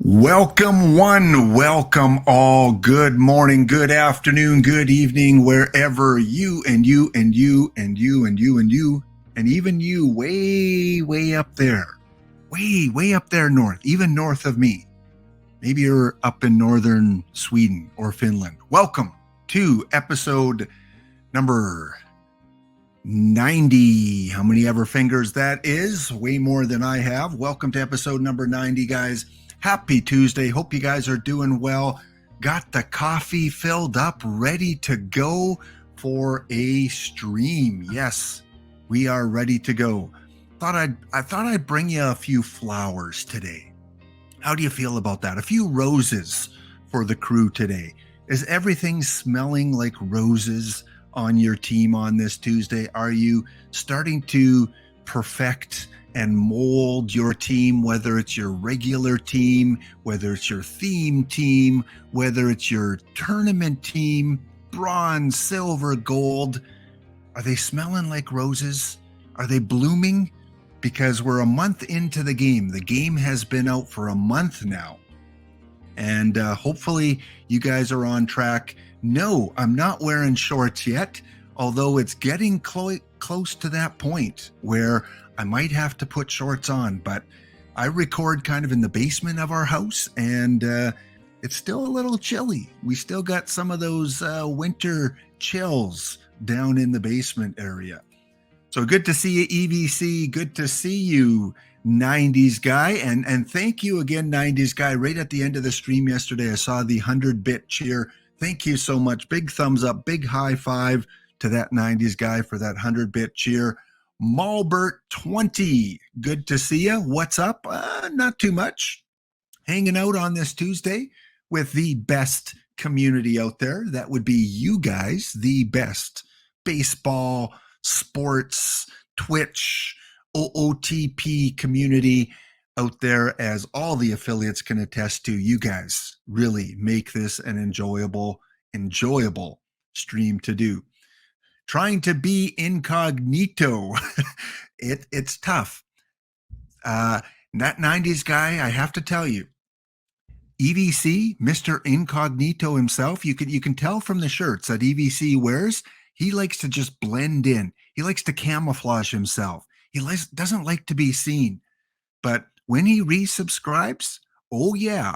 Welcome one, welcome all. Good morning, good afternoon, good evening, wherever you and you and you and you and you and you and even you way up there, way up there north, even north of me. Maybe you're up in northern Sweden or Finland. Welcome to episode number 90. How many ever fingers that is? Way more than I have. Welcome to episode number 90, guys. Happy Tuesday. Hope you guys are doing well. Got the coffee filled up, ready to go for a stream. Yes, we are ready to go. I thought I'd bring you a few flowers today. How do you feel about that? A few roses for the crew today. Is everything smelling like roses on your team on this Tuesday? Are you starting to perfect and mold your team, whether it's your regular team, whether it's your theme team, whether it's your tournament team, bronze, silver, gold? Are they smelling like roses? Are they blooming? Because we're a month into the game. The game has been out for a month now. And hopefully you guys are on track. No, I'm not wearing shorts yet, although it's getting close to that point where I might have to put shorts on. But I record kind of in the basement of our house, and it's still a little chilly. We still got some of those winter chills down in the basement area. So good to see you, EVC. Good to see you, 90s guy. And thank you again, 90s guy. Right at the end of the stream yesterday, I saw the 100-bit cheer. Thank you so much. Big thumbs up, big high five to that 90s guy for that 100-bit cheer. Malbert 20, good to see you. What's up? Not too much. Hanging out on this Tuesday with the best community out there. That would be you guys, the best baseball, sports, Twitch, OOTP community out there, as all the affiliates can attest to. You guys really make this an enjoyable stream to do. Trying to be incognito. It's tough. That 90s guy, I have to tell you, EVC, Mr. Incognito himself, you can tell from the shirts that EVC wears, he likes to just blend in. He likes to camouflage himself. He doesn't like to be seen. But when he resubscribes, oh yeah,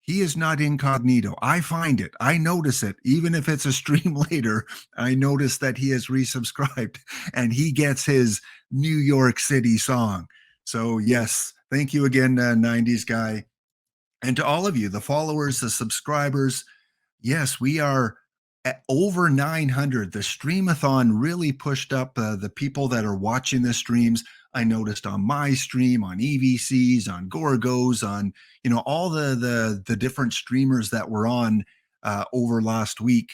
he is not incognito. I find it. I notice it. Even if it's a stream later, I notice that he has resubscribed and he gets his New York City song. So yes, thank you again, 90s guy. And to all of you, the followers, the subscribers, yes, we are at over 900. The streamathon really pushed up the people that are watching the streams. I noticed on my stream, on EVCs, on Gorgos, on all the different streamers that were on over last week.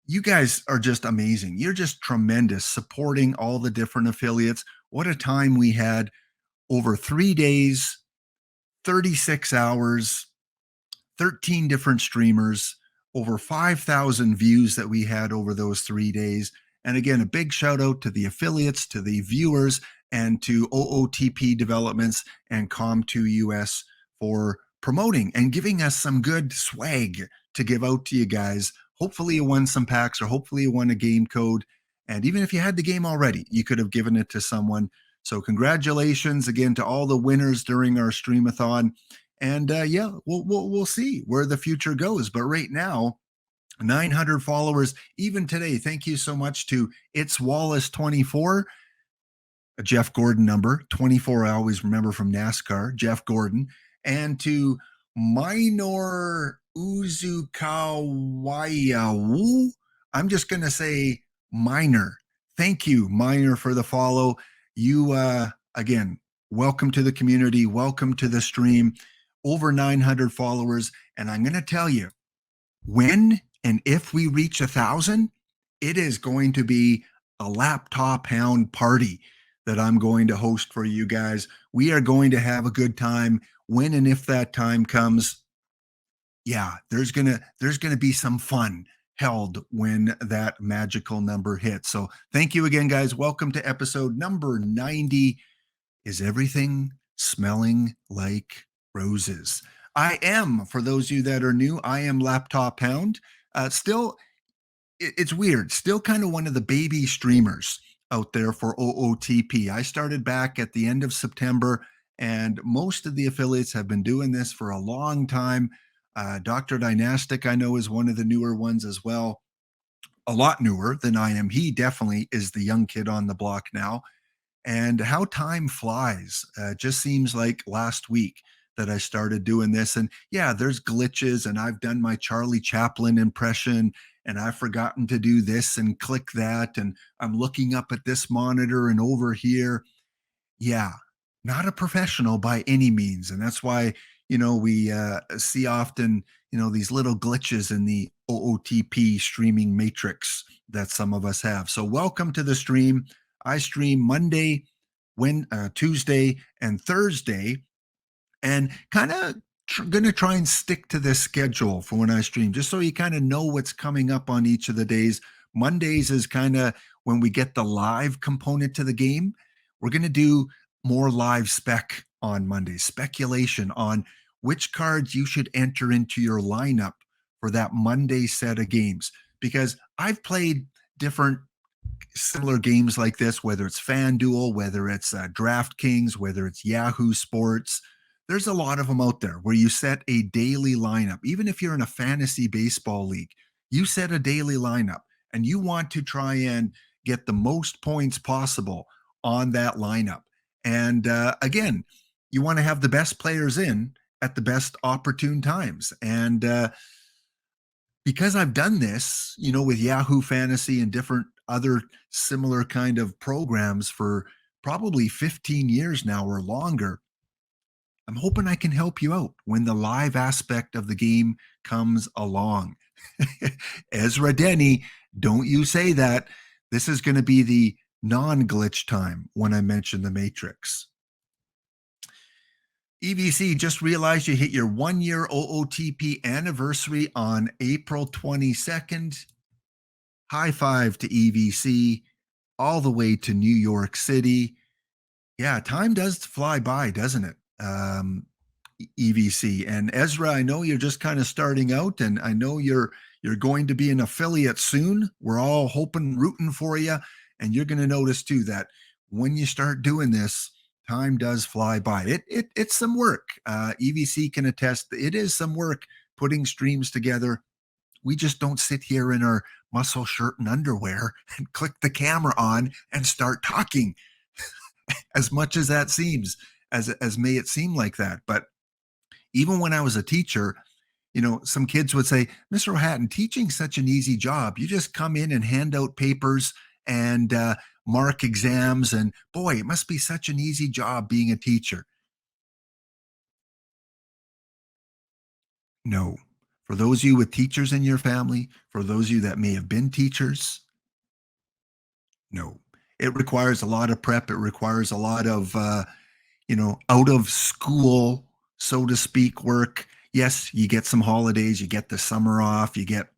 You guys are just amazing. You're just tremendous, supporting all the different affiliates. What a time we had over 3 days, 36 hours, 13 different streamers, over 5,000 views that we had over those 3 days. And again, a big shout out to the affiliates, to the viewers, and to OOTP Developments and Com2 US for promoting and giving us some good swag to give out to you guys. Hopefully you won some packs, or hopefully you won a game code. And even if you had the game already, you could have given it to someone. So congratulations again to all the winners during our streamathon. And yeah, we'll see where the future goes. But right now, 900 followers even today. Thank you so much to It's Wallace 24, a Jeff Gordon number 24. I always remember from NASCAR, Jeff Gordon, and to Minor Uzukawayawu. I'm just going to say Minor. Thank you, Minor, for the follow. You, again, welcome to the community. Welcome to the stream. Over 900 followers. And I'm going to tell you, when and if we reach 1,000, it is going to be a laptop hound party that I'm going to host for you guys. We are going to have a good time when and if that time comes. Yeah, there's gonna be some fun held when that magical number hits. So thank you again, guys. Welcome to episode number 90. Is everything smelling like roses? I am, for those of you that are new, I am Laptop Hound. Still, it's weird. Still kind of one of the baby streamers out there for OOTP. I started back at the end of September, and most of the affiliates have been doing this for a long time. Dr. Dynastic, I know, is one of the newer ones as well. A lot newer than I am. He definitely is the young kid on the block now. And how time flies. Just seems like last week that I started doing this. And yeah, there's glitches, and I've done my Charlie Chaplin impression, and I've forgotten to do this and click that. And I'm looking up at this monitor and over here. Yeah, not a professional by any means. And that's why, we see often, these little glitches in the OOTP streaming matrix that some of us have. So, welcome to the stream. I stream Monday, Tuesday, and Thursday, and kind of going to try and stick to this schedule for when I stream, just so you kind of know what's coming up on each of the days. Mondays is kind of when we get the live component to the game. We're going to do more live spec on Monday, speculation on which cards you should enter into your lineup for that Monday set of games. Because I've played different similar games like this, whether it's FanDuel, whether it's DraftKings, whether it's Yahoo Sports. There's a lot of them out there where you set a daily lineup. Even if you're in a fantasy baseball league, you set a daily lineup and you want to try and get the most points possible on that lineup. And again, you want to have the best players in at the best opportune times. And because I've done this, with Yahoo Fantasy and different other similar kind of programs for probably 15 years now or longer, I'm hoping I can help you out when the live aspect of the game comes along. Ezra Denny, don't you say that. This is going to be the non-glitch time when I mention the Matrix. EVC, just realized you hit your 1-year OOTP anniversary on April 22nd. High five to EVC, all the way to New York City. Yeah, time does fly by, doesn't it? EVC and Ezra, I know you're just kind of starting out, and I know you're going to be an affiliate soon. We're all hoping, rooting for you, and you're going to notice too that when you start doing this, time does fly by. It's some work. EVC can attest. It is some work putting streams together. We just don't sit here in our muscle shirt and underwear and click the camera on and start talking. As much as that seems, as may it seem like that. But even when I was a teacher, some kids would say, Mr. O'Hatton, teaching's such an easy job. You just come in and hand out papers and mark exams. And boy, it must be such an easy job being a teacher. No. For those of you with teachers in your family, for those of you that may have been teachers, no. It requires a lot of prep. It requires a lot of, out of school, so to speak, work. Yes, you get some holidays, you get the summer off, you get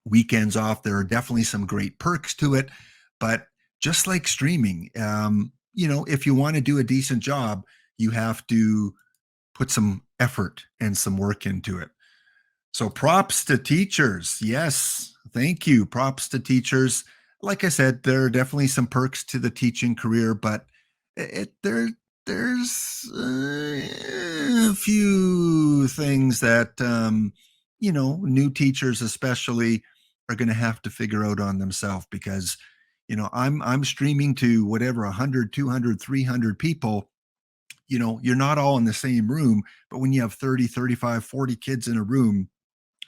weekends off. There are definitely some great perks to it. But just like streaming, if you want to do a decent job, you have to put some effort and some work into it. So props to teachers. Yes, thank you. Props to teachers. Like I said, there are definitely some perks to the teaching career, but there's a few things that new teachers especially are going to have to figure out on themselves, because I'm streaming to whatever 100, 200, 300 people. You're not all in the same room, but when you have 30, 35, 40 kids in a room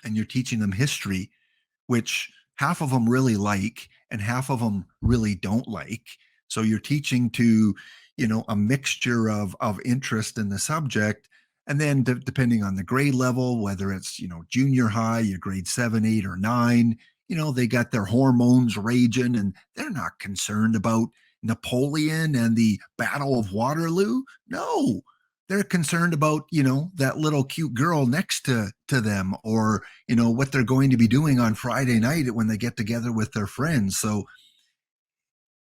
and you're teaching them history, which half of them really like and half of them really don't like. So you're teaching to, a mixture of interest in the subject. And then depending on the grade level, whether it's, junior high, your grade 7, 8, or 9, they got their hormones raging and they're not concerned about Napoleon and the Battle of Waterloo. No, they're concerned about, that little cute girl next to them, or, what they're going to be doing on Friday night when they get together with their friends. So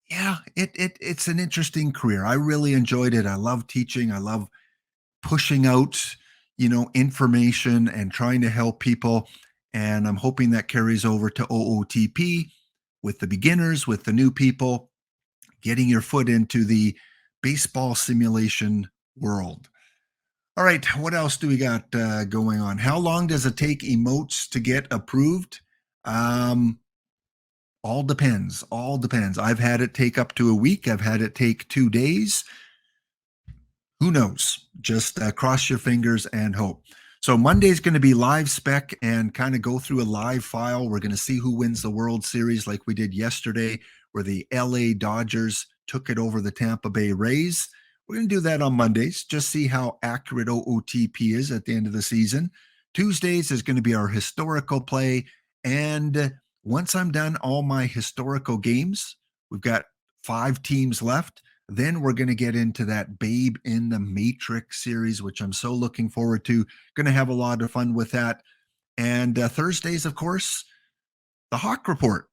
yeah, it's an interesting career. I really enjoyed it. I love teaching. I love pushing out, information and trying to help people. And I'm hoping that carries over to OOTP with the beginners, with the new people, getting your foot into the baseball simulation world. All right, what else do we got going on? How long does it take emotes to get approved? Um, all depends. All depends. I've had it take up to a week. I've had it take 2 days. Who knows? Just cross your fingers and hope. So Monday's going to be live spec and kind of go through a live file. We're going to see who wins the World Series like we did yesterday, where the LA Dodgers took it over the Tampa Bay Rays. We're going to do that on Mondays, just see how accurate OOTP is at the end of the season. Tuesdays is going to be our historical play. And once I'm done all my historical games, we've got 5 teams left. Then we're going to get into that Babe in the Matrix series, which I'm so looking forward to. Going to have a lot of fun with that. And Thursdays, of course, the Hawk Report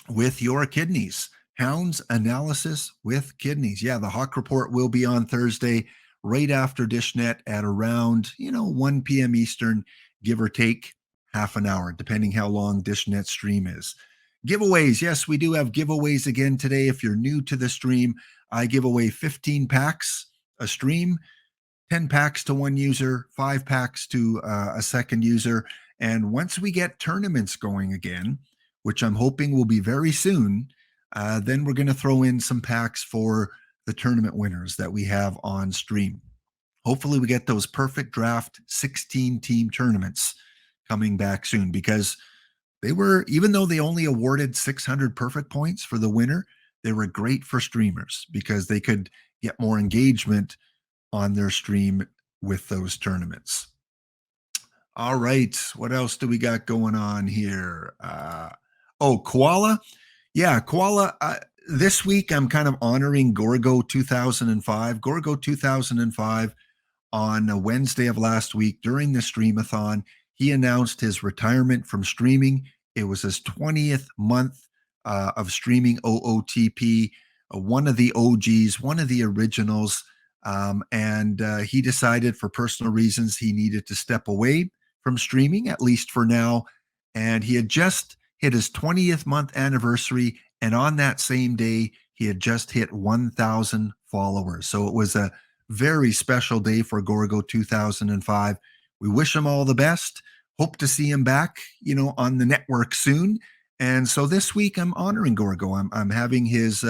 with your kidneys. Hounds analysis with kidneys. Yeah, the Hawk Report will be on Thursday, right after Dishnet at around, 1 p.m. Eastern, give or take half an hour, depending how long Dishnet's stream is. Giveaways. Yes, we do have giveaways again today. If you're new to the stream, I give away 15 packs a stream, 10 packs to one user, 5 packs to a second user. And once we get tournaments going again, which I'm hoping will be very soon, then we're going to throw in some packs for the tournament winners that we have on stream. Hopefully we get those perfect draft 16 team tournaments coming back soon, because they were, even though they only awarded 600 perfect points for the winner, they were great for streamers because they could get more engagement on their stream with those tournaments. All right, what else do we got going on here? Koala. Yeah, Koala. This week I'm kind of honoring Gorgo 2005. Gorgo 2005, on a Wednesday of last week during the streamathon, he announced his retirement from streaming. It was his 20th month of streaming OOTP, one of the OGs, one of the originals. And he decided for personal reasons he needed to step away from streaming, at least for now. And he had just hit his 20th month anniversary. And on that same day, he had just hit 1,000 followers. So it was a very special day for Gorgo 2005. We wish him all the best. Hope to see him back, on the network soon. And so this week I'm honoring Gorgo. I'm having his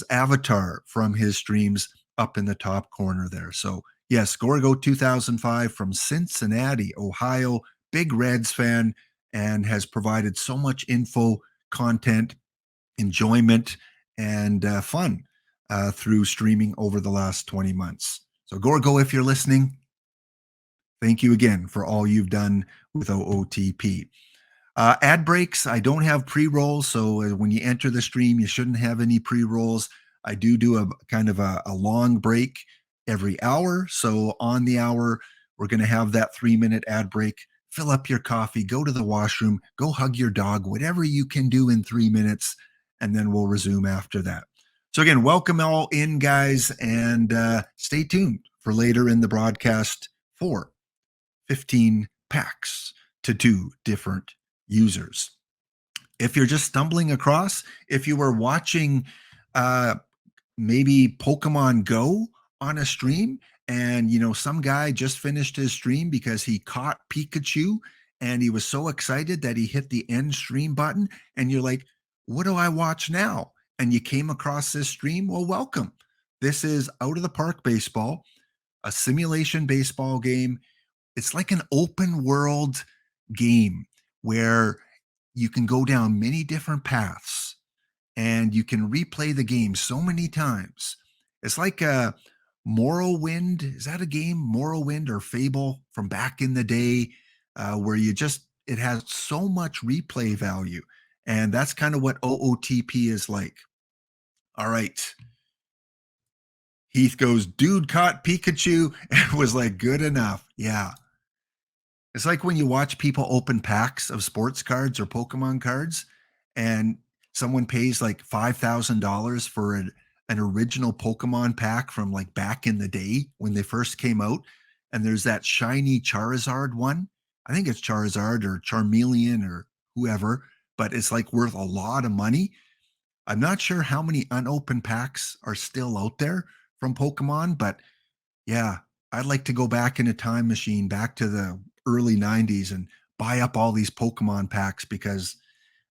avatar from his streams up in the top corner there. So yes, Gorgo 2005 from Cincinnati, Ohio, big Reds fan, and has provided so much info, content, enjoyment, and fun through streaming over the last 20 months. So Gorgo, if you're listening, thank you again for all you've done with OOTP. Ad breaks, I don't have pre-rolls, so when you enter the stream, you shouldn't have any pre-rolls. I do a kind of a long break every hour. So on the hour, we're going to have that 3-minute ad break. Fill up your coffee, go to the washroom, go hug your dog, whatever you can do in 3 minutes, and then we'll resume after that. So again, welcome all in, guys, and stay tuned for later in the broadcast for 15 packs to 2 different users. If you're just stumbling across, if you were watching maybe Pokemon Go on a stream, and some guy just finished his stream because he caught Pikachu and he was so excited that he hit the end stream button, and you're like, what do I watch now? And you came across this stream, well, welcome. This is Out of the Park Baseball, a simulation baseball game. It's like an open world game where you can go down many different paths and you can replay the game so many times. It's like a Morrowind. Is that a game? Morrowind or Fable from back in the day, where it has so much replay value. And that's kind of what OOTP is like. All right. Heath goes, dude caught Pikachu and was like, good enough. Yeah. It's like when you watch people open packs of sports cards or Pokemon cards, and someone pays like $5,000 for an original Pokemon pack from like back in the day when they first came out. and there's that shiny Charizard one. I think it's Charizard or Charmeleon or whoever, but it's like worth a lot of money. I'm not sure how many unopened packs are still out there from Pokemon, but yeah, I'd like to go back in a time machine back to the early 90s and buy up all these Pokemon packs because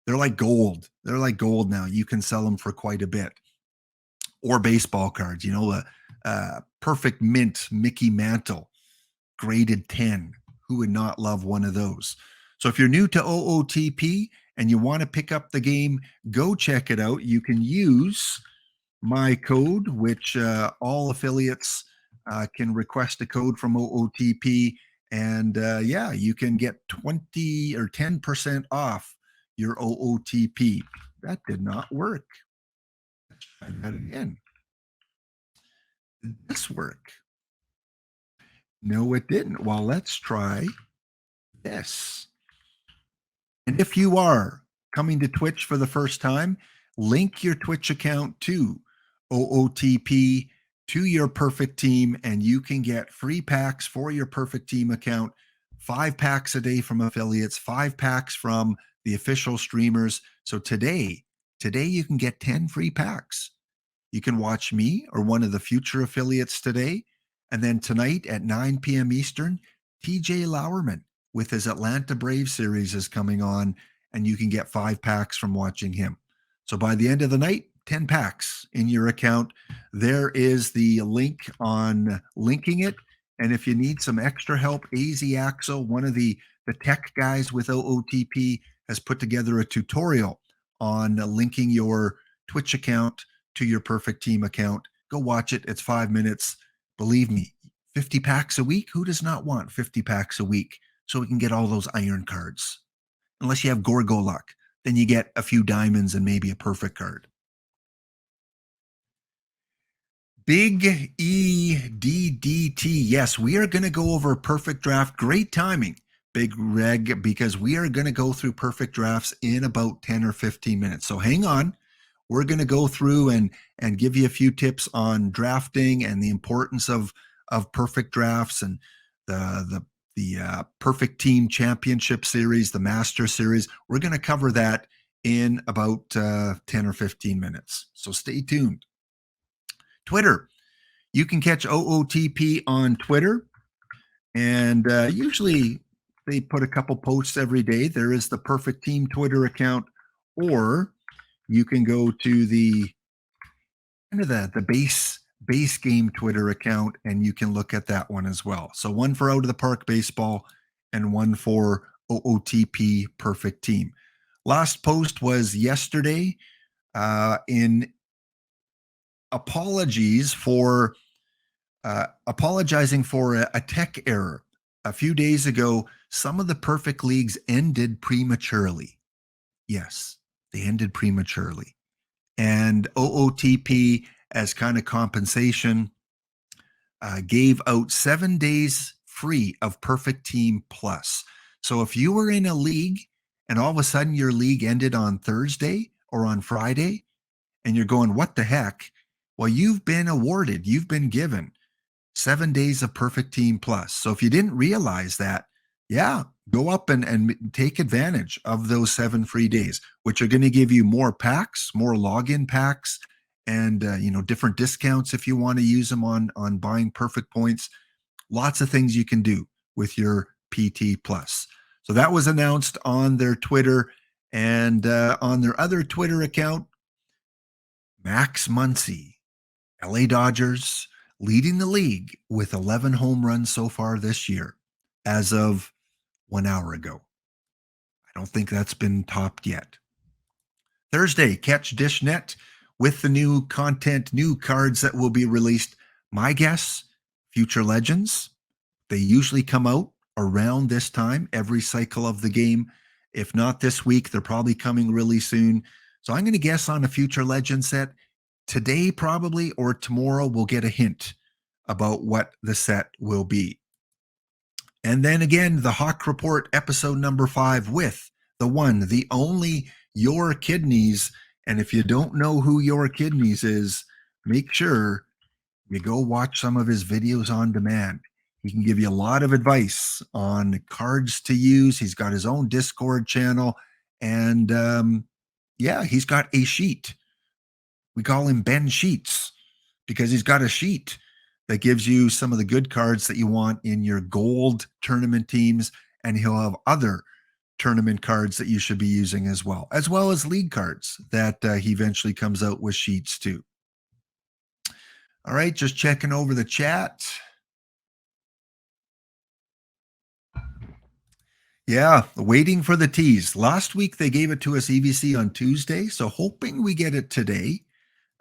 they're like gold. They're like gold now. You can sell them for quite a bit. Or baseball cards, perfect mint Mickey Mantle, graded 10. Who would not love one of those? So if you're new to OOTP and you want to pick up the game, go check it out. You can use my code, which all affiliates can request a code from OOTP. And yeah, you can get 20 or 10% off your OOTP. That did not work. Try that again. Did this work? No, it didn't. Well, let's try this. And if you are coming to Twitch for the first time, link your Twitch account to OOTP to your perfect team, and you can get free packs for your perfect team account. 5 packs a day from affiliates, 5 packs from the official streamers. So today you can get 10 free packs. You can watch me or one of the future affiliates today. And then tonight at 9 p.m. Eastern, TJ Lowerman with his Atlanta Braves series is coming on, and you can get 5 packs from watching him. So by the end of the night, 10 packs in your account. There is the link on linking it. And if you need some extra help, AZ Axel, one of the tech guys with OOTP, has put together a tutorial on linking your Twitch account to your perfect team account. Go watch it. It's 5 minutes. Believe me, 50 packs a week. Who does not want 50 packs a week so we can get all those iron cards? Unless you have Gorgo luck, then you get a few diamonds and maybe a perfect card. Big EDDT. Yes, we are going to go over perfect draft. Great timing, Big Reg, because we are going to go through perfect drafts in about 10 or 15 minutes. So hang on. We're going to go through and give you a few tips on drafting and the importance of perfect drafts and the perfect team championship series, the master series. We're going to cover that in about 10 or 15 minutes. So stay tuned. Twitter. You can catch OOTP on Twitter. And usually they put a couple posts every day. There is the perfect team Twitter account, or you can go to the kind of the base game Twitter account, and you can look at that one as well. So one for Out of the Park Baseball and one for OOTP Perfect Team. Last post was yesterday in apologizing for a tech error. A few days ago, some of the perfect leagues ended prematurely. Yes, they ended prematurely. And OOTP, as kind of compensation, gave out 7 days free of Perfect Team Plus. So if you were in a league and all of a sudden your league ended on Thursday or on Friday, and you're going, what the heck? Well, you've been awarded, you've been given 7 days of Perfect Team Plus. So if you didn't realize that, yeah, go up and take advantage of those 7 free days, which are going to give you more packs, more login packs, and different discounts if you want to use them on buying perfect points. Lots of things you can do with your PT Plus. So that was announced on their Twitter, and on their other Twitter account, Max Muncy, LA Dodgers, leading the league with 11 home runs so far this year as of 1 hour ago. I don't think that's been topped yet. Thursday, catch DishNet with the new content, new cards that will be released. My guess, Future Legends. They usually come out around this time, every cycle of the game. If not this week, they're probably coming really soon. So I'm going to guess on a Future Legend set. Today, probably, or tomorrow, we'll get a hint about what the set will be. And then again, the Hawk Report, episode number 5, with the one, the only Your Kidneys. And if you don't know who Your Kidneys is, make sure you go watch some of his videos on demand. He can give you a lot of advice on cards to use. He's got his own Discord channel. And yeah, he's got a sheet. We call him Ben Sheets because he's got a sheet that gives you some of the good cards that you want in your gold tournament teams. And he'll have other tournament cards that you should be using as well as league cards that he eventually comes out with sheets too. All right, just checking over the chat. Yeah, waiting for the tease. Last week they gave it to us EVC on Tuesday, so hoping we get it today.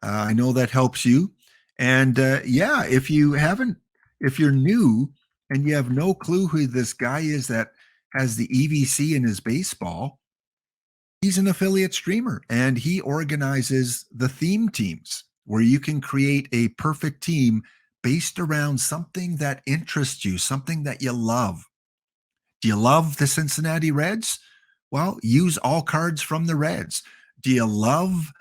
I know that helps you. And yeah, if you're new and you have no clue who this guy is that has the EVC in his baseball, he's an affiliate streamer and he organizes the theme teams where you can create a perfect team based around something that interests you, something that you love. Do you love the Cincinnati Reds? Well, use all cards from the Reds. Do you love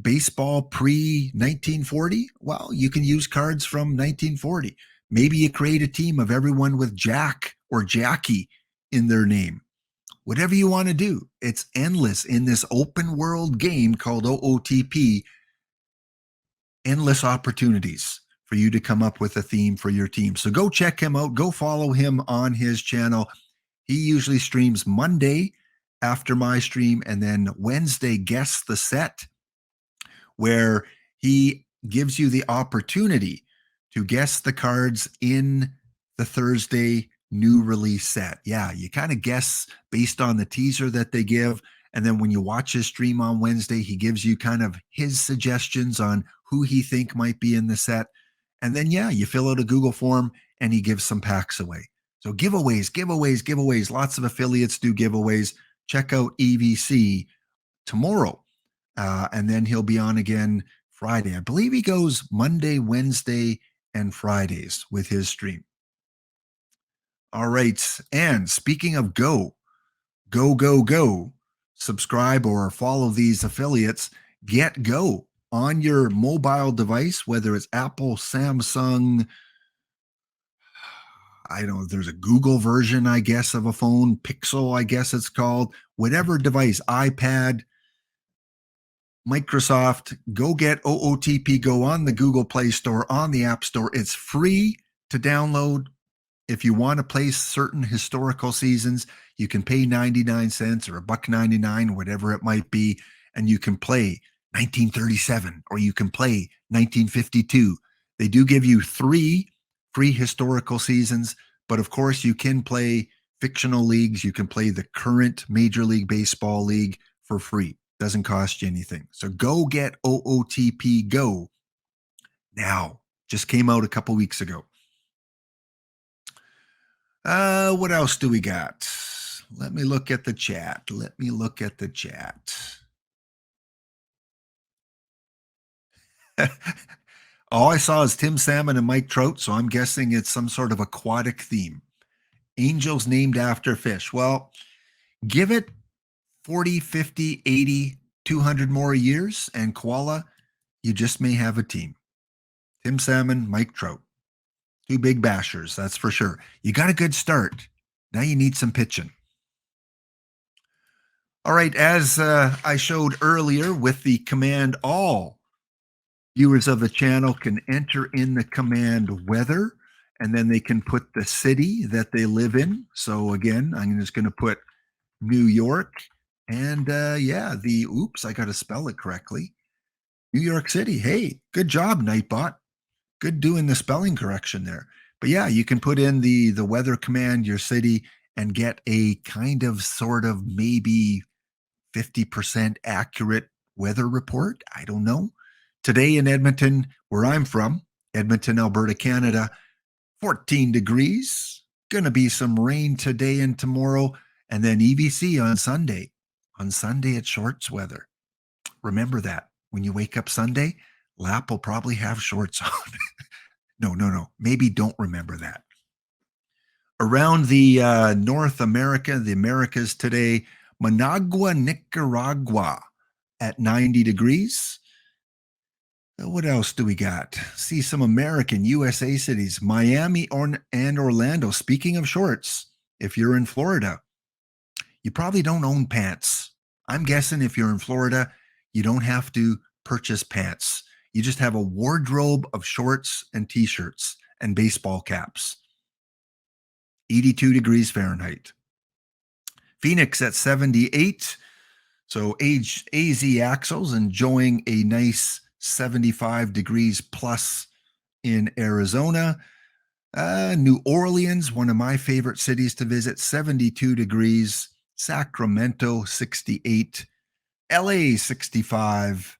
baseball pre 1940? Well, you can use cards from 1940. Maybe you create a team of everyone with Jack or Jackie in their name. Whatever you want to do, it's endless in this open world game called OOTP. Endless opportunities for you to come up with a theme for your team. So go check him out. Go follow him on his channel. He usually streams Monday after my stream, and then Wednesday Guess the Set, where he gives you the opportunity to guess the cards in the Thursday new release set. Yeah, you kind of guess based on the teaser that they give. And then when you watch his stream on Wednesday, he gives you kind of his suggestions on who he think might be in the set. And then, yeah, you fill out a Google form and he gives some packs away. So giveaways. Lots of affiliates do giveaways. Check out EVC tomorrow. And then he'll be on again Friday. I believe he goes Monday, Wednesday, and Fridays with his stream. All right. And speaking of go, subscribe or follow these affiliates. Get Go on your mobile device, whether it's Apple, Samsung, I don't know, there's a Google version, I guess, of a phone, Pixel, I guess it's called, whatever device, iPad, Microsoft, go get OOTP, go on the Google Play Store, on the App Store. It's free to download. If you want to play certain historical seasons, you can pay 99 cents or $1.99, whatever it might be, and you can play 1937 or you can play 1952. They do give you 3 free historical seasons, but of course you can play fictional leagues. You can play the current Major League Baseball league for free. Doesn't cost you anything. So go get OOTP Go now. Just came out a couple weeks ago. What else do we got? Let me look at the chat. All I saw is Tim Salmon and Mike Trout, so I'm guessing it's some sort of aquatic theme. Angels named after fish. Well, give it 40, 50, 80, 200 more years, and koala, you just may have a team. Tim Salmon, Mike Trout. 2 big bashers, that's for sure. You got a good start. Now you need some pitching. All right, as I showed earlier with the command, all viewers of the channel can enter in the command weather, and then they can put the city that they live in. So again, I'm just going to put New York, and yeah, I got to spell it correctly. New York City. Hey, good job, Nightbot. Good doing the spelling correction there. But yeah, you can put in the weather command, your city, and get a kind of sort of maybe 50% accurate weather report. I don't know. Today in Edmonton, where I'm from, Edmonton, Alberta, Canada, 14 degrees. Going to be some rain today and tomorrow. And then EVC on Sunday. On Sunday, it's shorts weather. Remember that. When you wake up Sunday, Lap will probably have shorts on. No. Maybe don't remember that. Around the North America, the Americas today, Managua, Nicaragua at 90 degrees. What else do we got? See some American USA cities, Miami and Orlando. Speaking of shorts, if you're in Florida, you probably don't own pants. I'm guessing if you're in Florida, you don't have to purchase pants. You just have a wardrobe of shorts and t-shirts and baseball caps. 82 degrees Fahrenheit. Phoenix at 78. So AZ Axles enjoying a nice 75 degrees plus in Arizona. New Orleans, one of my favorite cities to visit, 72 degrees. Sacramento, 68. LA, 65.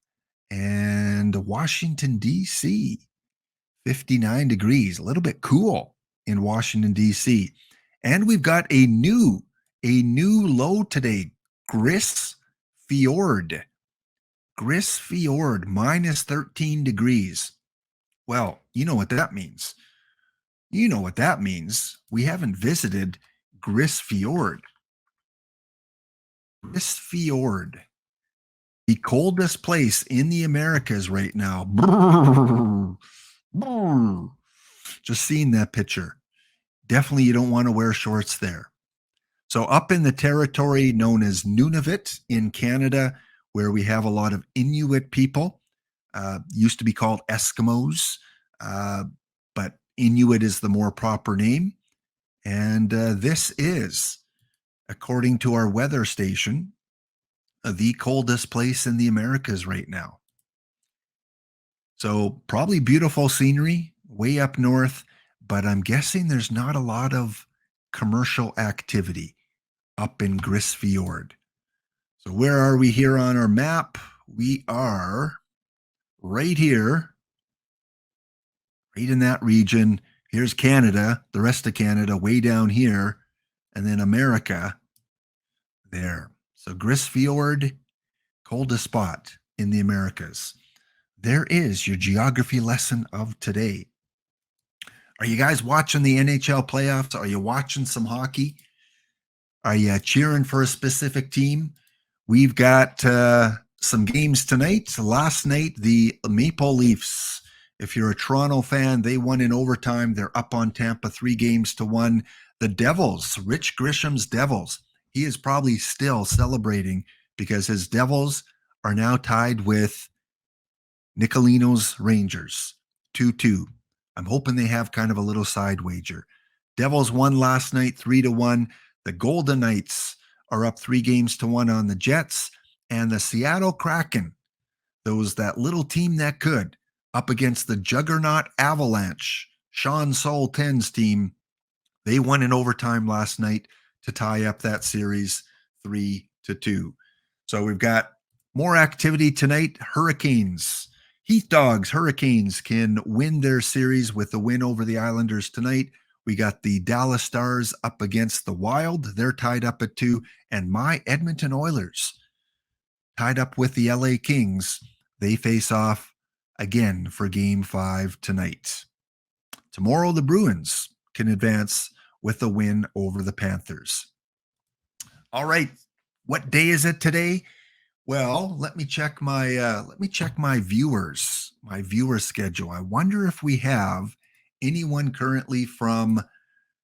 And Washington, D.C., 59 degrees. A little bit cool in Washington, D.C. And we've got a new low today, Gris Fjord. Gris Fjord, minus 13 degrees. Well, you know what that means. You know what that means. We haven't visited Gris Fjord. Gris Fjord, the coldest place in the Americas right now. Just seeing that picture. Definitely you don't want to wear shorts there. So up in the territory known as Nunavut in Canada, where we have a lot of Inuit people, used to be called Eskimos, but Inuit is the more proper name. And this is, according to our weather station, the coldest place in the Americas right now. So probably beautiful scenery way up north, but I'm guessing there's not a lot of commercial activity up in Gris Fjord. So where are we here on our map? We are right here, right in that region. Here's Canada, the rest of Canada way down here, and then America there. So Gris Fjord, coldest spot in the Americas. There is your geography lesson of today. Are you guys watching the NHL playoffs? Are you watching some hockey? Are you cheering for a specific team? We've got some games tonight. Last night, the Maple Leafs, if you're a Toronto fan, they won in overtime. They're up on Tampa 3-1. The Devils, Rich Grisham's Devils, he is probably still celebrating because his Devils are now tied with Nicolino's Rangers, 2-2. I'm hoping they have kind of a little side wager. Devils won last night 3-1. The Golden Knights are up 3-1 on the Jets. And the Seattle Kraken, that little team that could, up against the juggernaut Avalanche, Sean Sultan's team, they won in overtime last night to tie up that series 3-2. So we've got more activity tonight. Hurricanes, Heath Dogs, Hurricanes can win their series with the win over the Islanders tonight. We got the Dallas Stars up against the Wild. They're tied up at 2. And my Edmonton Oilers tied up with the LA Kings. They face off again for Game 5 tonight. Tomorrow, the Bruins can advance with a win over the Panthers. All right, what day is it today? Well, let me check my viewer schedule. I wonder if we have anyone currently from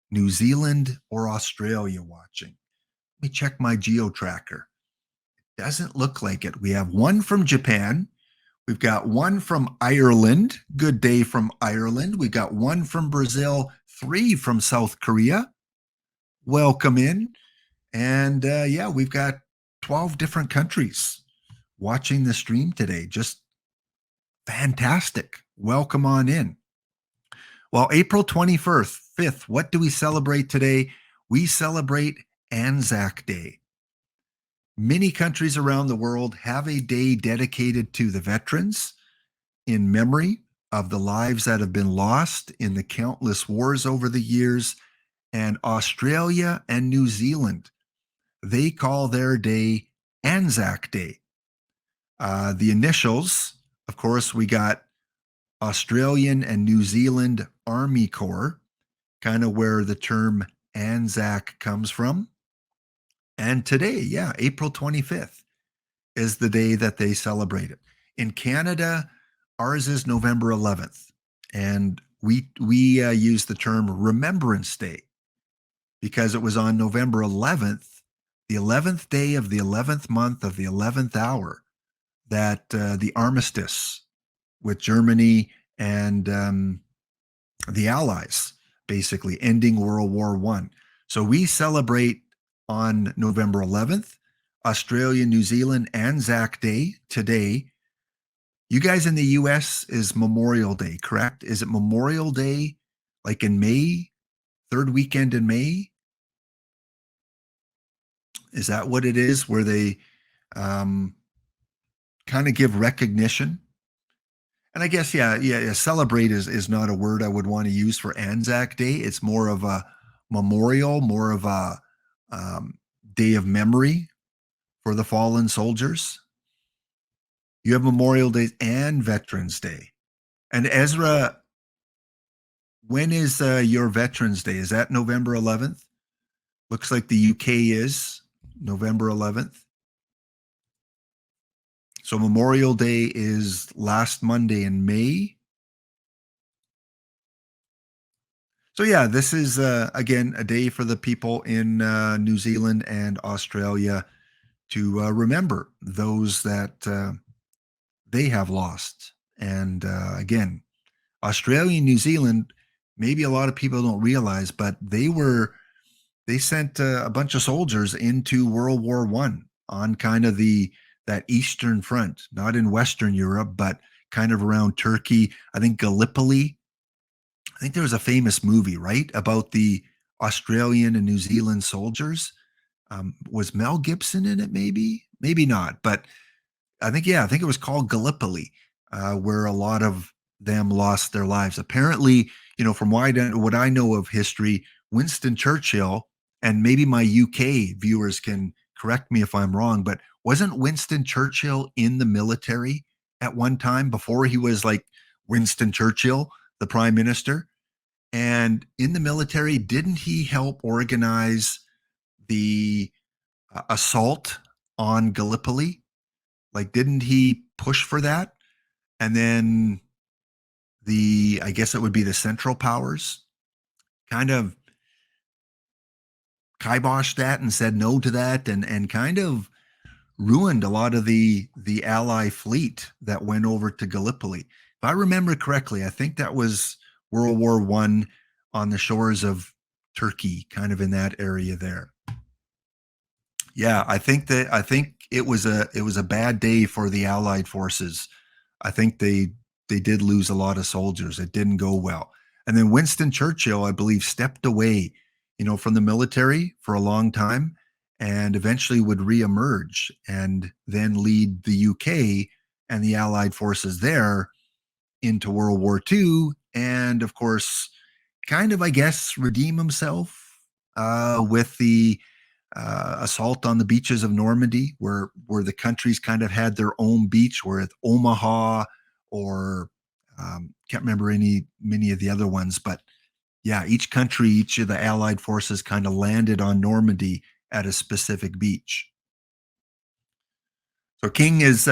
New Zealand or Australia watching. Let me check my geo tracker. Doesn't look like it. We have one from Japan. We've got one from Ireland. Good day from Ireland. We've got one from Brazil, 3 from South Korea. Welcome in. And we've got 12 different countries watching the stream today. Just fantastic. Welcome on in. Well, April 25th, what do we celebrate today? We celebrate Anzac Day. Many countries around the world have a day dedicated to the veterans in memory of the lives that have been lost in the countless wars over the years. And Australia and New Zealand, they call their day Anzac Day. The initials, of course, we got Australian and New Zealand Army Corps, kind of where the term Anzac comes from. And today, April 25th is the day that they celebrate it. In Canada, Ours is November 11th, and we use the term Remembrance Day because it was on November 11th, the 11th day of the 11th month of the 11th hour, that the armistice with Germany and the Allies, basically ending World War One. So we celebrate on November 11th, Australia, New Zealand, Anzac Day today. You guys in the US is Memorial Day, correct? Is it Memorial Day like in May, third weekend in May? Is that what it is where they um, kind of give recognition? And I guess, yeah, celebrate is not a word I would want to use for Anzac Day. It's more of a memorial, more of a um, day of memory for the fallen soldiers. You have Memorial Day and Veterans Day. And Ezra, when is your Veterans Day? Is that November 11th? Looks like the UK is November 11th. So Memorial Day is last Monday in May. So yeah, this is again a day for the people in New Zealand and Australia to remember those that they have lost. And again, Australia and New Zealand, maybe a lot of people don't realize, but they sent a bunch of soldiers into World War One on kind of that Eastern Front, not in Western Europe, but kind of around Turkey. I think Gallipoli. I think there was a famous movie, right, about the Australian and New Zealand soldiers. Was Mel Gibson in it? Maybe not. But I think it was called Gallipoli, where a lot of them lost their lives. Apparently, from what I know of history, Winston Churchill, and maybe my UK viewers can correct me if I'm wrong, but wasn't Winston Churchill in the military at one time before he was like Winston Churchill, the prime minister? And in the military, didn't he help organize the assault on Gallipoli? Like, didn't he push for that? And then I guess it would be the Central Powers kind of kiboshed that and said no to that, and kind of ruined a lot of the ally fleet that went over to Gallipoli. If I remember correctly, I think that was World War One on the shores of Turkey, kind of in that area there. Yeah, I think it was a bad day for the Allied forces. I think they did lose a lot of soldiers. It didn't go well. And then Winston Churchill, I believe, stepped away, from the military for a long time and eventually would reemerge and then lead the UK and the Allied forces there into World War II. And of course, kind of, I guess, redeem himself with the assault on the beaches of Normandy, where the countries kind of had their own beach, where it's Omaha or can't remember many of the other ones, but yeah, each country, each of the Allied forces kind of landed on Normandy at a specific beach. So King is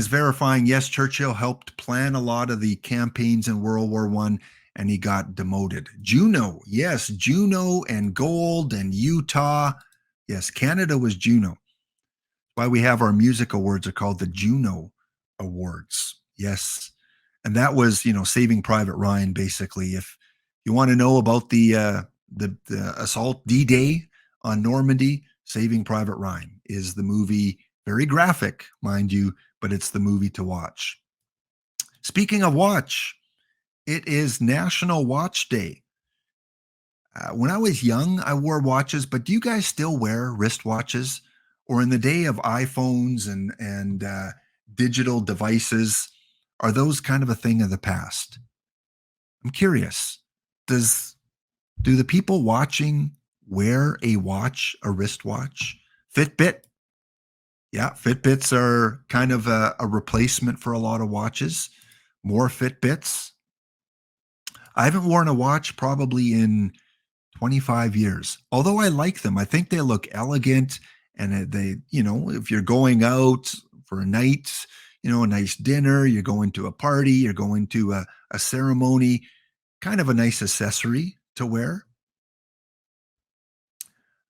verifying, yes, Churchill helped plan a lot of the campaigns in World War One, and he got demoted. Juno, yes, Juno and gold and Utah. Yes, Canada was Juno. Why we have our music awards are called the Juno Awards. Yes. And that was, Saving Private Ryan, basically. If you want to know about the assault D-Day on Normandy, Saving Private Ryan is the movie. Very graphic, mind you, but it's the movie to watch. Speaking of watch, it is National Watch Day. When I was young, I wore watches, but do you guys still wear wristwatches? Or in the day of iPhones and digital devices, are those kind of a thing of the past? I'm curious. Do the people watching wear a watch, a wristwatch? Fitbit? Yeah, Fitbits are kind of a replacement for a lot of watches. More Fitbits. I haven't worn a watch probably in 25 years. Although I like them, I think they look elegant, and if you're going out for a night, a nice dinner, you're going to a party, you're going to a ceremony, kind of a nice accessory to wear.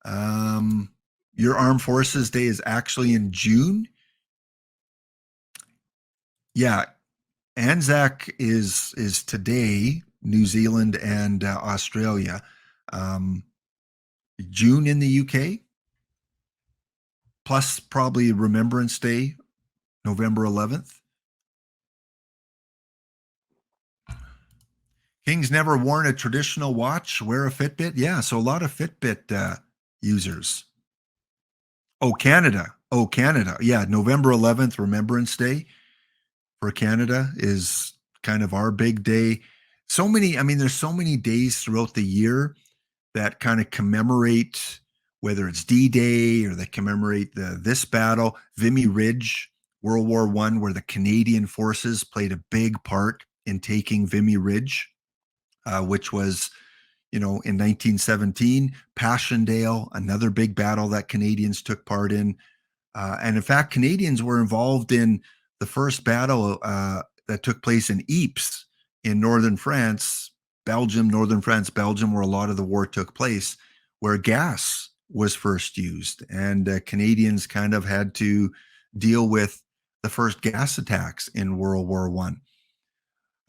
Um, your Armed Forces Day is actually in June. Yeah, Anzac is today, New Zealand and Australia. Um, June in the UK, plus probably Remembrance Day, November 11th. King's never worn a traditional watch, wear a Fitbit. Yeah, so a lot of Fitbit users. Oh, Canada. Oh, Canada. Yeah, November 11th, Remembrance Day for Canada is kind of our big day. So many, I mean, there's so many days throughout the year that kind of commemorate, whether it's D-Day or they commemorate this battle, Vimy Ridge, World War One, where the Canadian forces played a big part in taking Vimy Ridge, which was, in 1917. Passchendaele, another big battle that Canadians took part in. And in fact, Canadians were involved in the first battle that took place in Ypres in northern France, northern France, Belgium, where a lot of the war took place, where gas was first used. And Canadians kind of had to deal with the first gas attacks in World War One.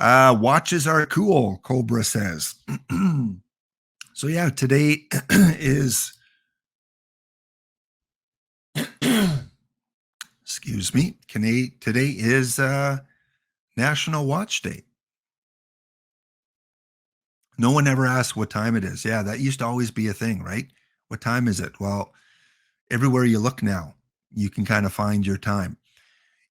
Watches are cool, Cobra says. So yeah, today is excuse me, today is National Watch Day. No one ever asks what time it is. Yeah, that used to always be a thing, right? What time is it? Well, everywhere you look now, you can kind of find your time.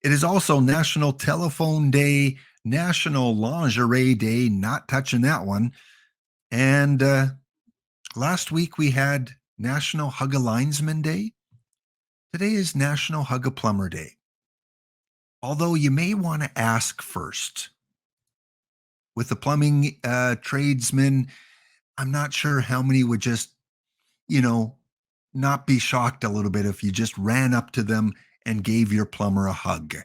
It is also National Telephone Day, National Lingerie Day, not touching that one. And last week we had National Hug a Linesman Day. Today is National Hug a Plumber Day. Although you may want to ask first. With the plumbing tradesmen, I'm not sure how many would just, you know, not be shocked a little bit if you just ran up to them and gave your plumber a hug,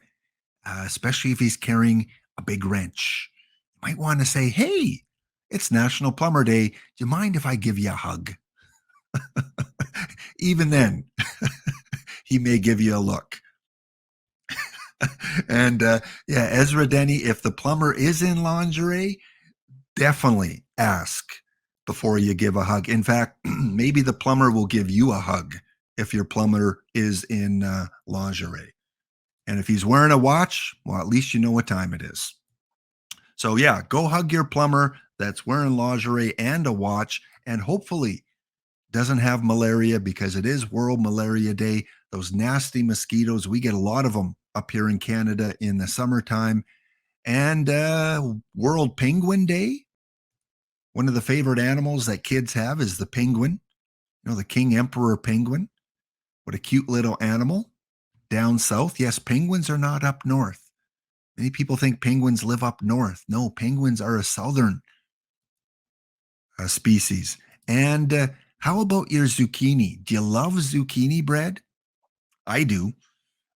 especially if he's carrying a big wrench. You might want to say, hey, it's National Plumber Day. Do you mind if I give you a hug? Even then, he may give you a look. And yeah, Ezra Denny, if the plumber is in lingerie, definitely ask before you give a hug. In fact, maybe the plumber will give you a hug if your plumber is in lingerie. And if he's wearing a watch, well, at least you know what time it is. So yeah, go hug your plumber that's wearing lingerie and a watch, and hopefully doesn't have malaria, because it is World Malaria Day. Those nasty mosquitoes, we get a lot of them up here in Canada in the summertime. And World Penguin Day. One of the favorite animals that kids have is the penguin. The King Emperor penguin. What a cute little animal. Down south. Yes, penguins are not up north. Many people think penguins live up north. No, penguins are a southern species. And how about your zucchini? Do you love zucchini bread? I do.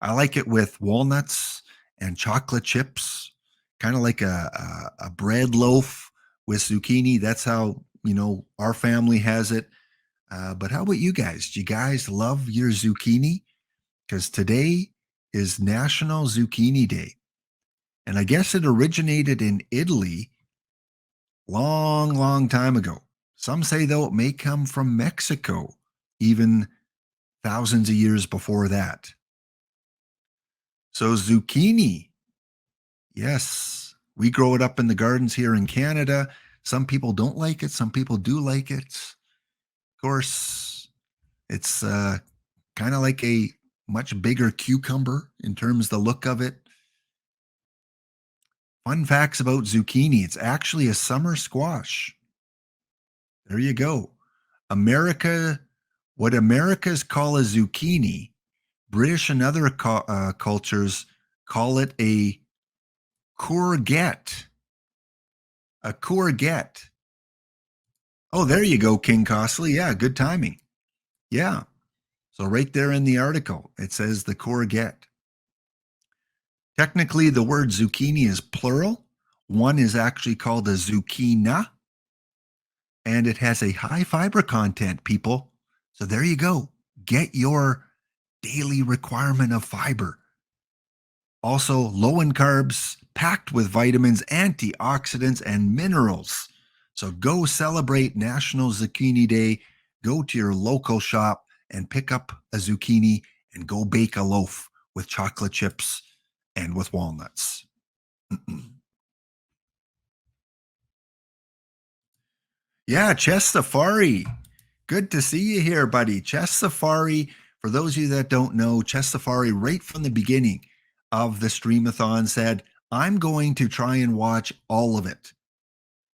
I like it with walnuts and chocolate chips, kind of like a bread loaf with zucchini. That's how, our family has it. But how about you guys? Do you guys love your zucchini? Because today is National Zucchini Day. And I guess it originated in Italy long, long time ago. Some say, though, it may come from Mexico, even thousands of years before that. So zucchini, yes, we grow it up in the gardens here in Canada. Some people don't like it. Some people do like it. Of course, it's kind of like a much bigger cucumber in terms of the look of it. Fun facts about zucchini. It's actually a summer squash. There you go. What Americans call a zucchini, British and other cultures call it a courgette. A courgette. Oh, there you go, King Costly. Yeah, good timing. Yeah. So right there in the article, it says the courgette. Technically, the word zucchini is plural. One is actually called a zucchina, and it has a high fiber content, people. So there you go. Get your daily requirement of fiber. Also, low in carbs, packed with vitamins, antioxidants, and minerals. So go celebrate National Zucchini Day. Go to your local shop and pick up a zucchini and go bake a loaf with chocolate chips and with walnuts. Yeah, Chess Safari. Good to see you here, buddy. Chess Safari, for those of you that don't know, Chess Safari, right from the beginning of the Streamathon, said, I'm going to try and watch all of it.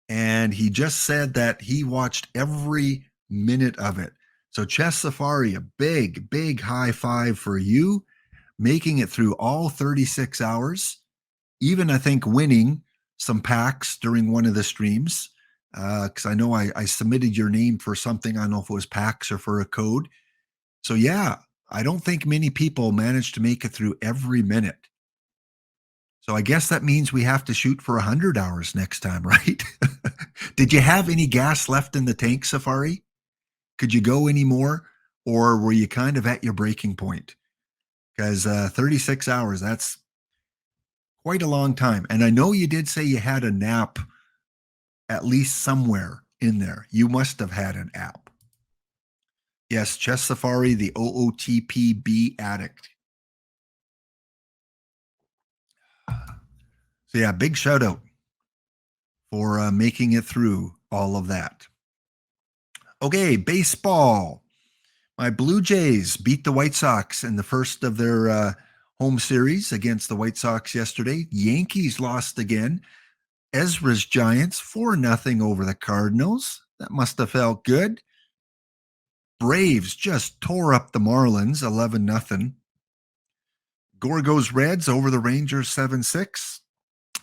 And he just said that he watched every minute of it. So, Chess Safari, a big, big high five for you, making it through all 36 hours, even I think winning some packs during one of the streams. Because I know I submitted your name for something. I don't know if it was packs or for a code. So, yeah, I don't think many people managed to make it through every minute. So I guess that means we have to shoot for 100 hours next time, right? Did you have any gas left in the tank, Safari? Could you go any more? Or were you kind of at your breaking point? Because 36 hours, that's quite a long time. And I know you did say you had a nap at least somewhere in there. You must have had an app. Yes, Chess Safari, the OOTP B addict. So yeah, big shout out for making it through all of that. Okay, baseball. My Blue Jays beat the White Sox in the first of their home series against the White Sox yesterday. Yankees lost again. Ezra's Giants 4-0 over the Cardinals. That must have felt good. Braves just tore up the Marlins 11-0. Gorgo's Reds over the Rangers 7-6.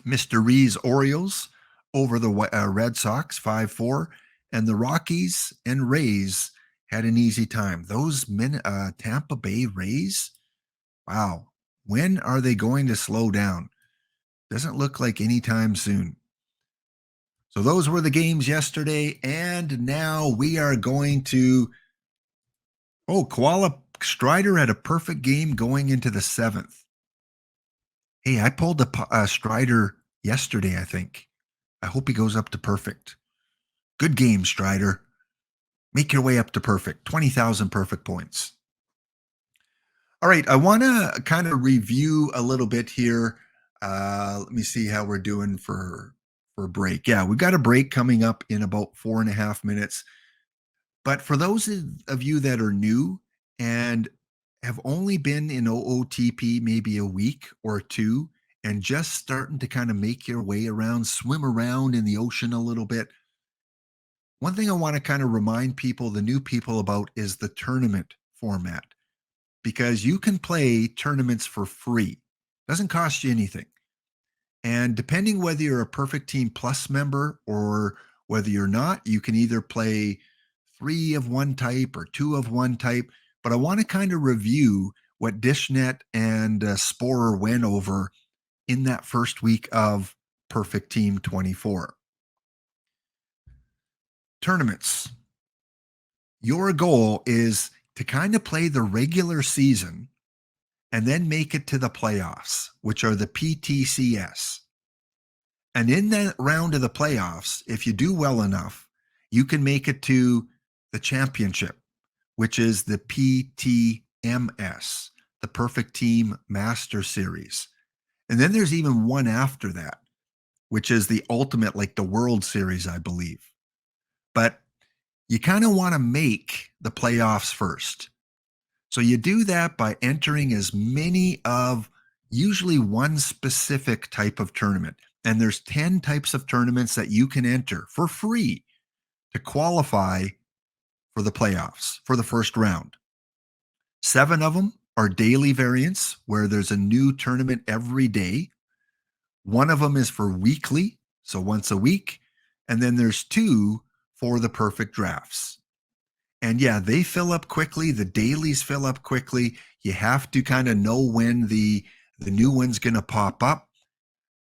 Mr. Ree's Orioles over the Red Sox 5-4. And the Rockies and Rays had an easy time. Those Tampa Bay Rays, wow. When are they going to slow down? Doesn't look like anytime soon. So those were the games yesterday. And now we are going to, Koala Strider had a perfect game going into the 7th. Hey, I pulled a Strider yesterday, I think. I hope he goes up to perfect. Good game, Strider. Make your way up to perfect. 20,000 perfect points. All right, I want to kind of review a little bit here. Let me see how we're doing for break. Yeah, we've got a break coming up in about 4.5 minutes. But for those of you that are new and have only been in OOTP maybe a week or two and just starting to kind of make your way around, swim around in the ocean a little bit, one thing I want to kind of remind people, the new people, about is the tournament format, because you can play tournaments for free. Doesn't cost you anything. And depending whether you're a Perfect Team Plus member or whether you're not, you can either play 3 of one type or 2 of one type. But I want to kind of review what Dishnet and Sporer went over in that first week of Perfect Team 24. Tournaments. Your goal is to kind of play the regular season and then make it to the playoffs, which are the PTCS. And in that round of the playoffs, if you do well enough, you can make it to the championship, which is the PTMS, the Perfect Team Master Series. And then there's even one after that, which is the ultimate, like the World Series, I believe. But you kind of want to make the playoffs first. So you do that by entering as many of usually one specific type of tournament. And there's 10 types of tournaments that you can enter for free to qualify for the playoffs for the first round. 7 of them are daily variants, where there's a new tournament every day. 1 of them is for weekly, so once a week. And then there's 2 for the perfect drafts. And yeah, they fill up quickly. The dailies fill up quickly. You have to kind of know when the the new one's going to pop up.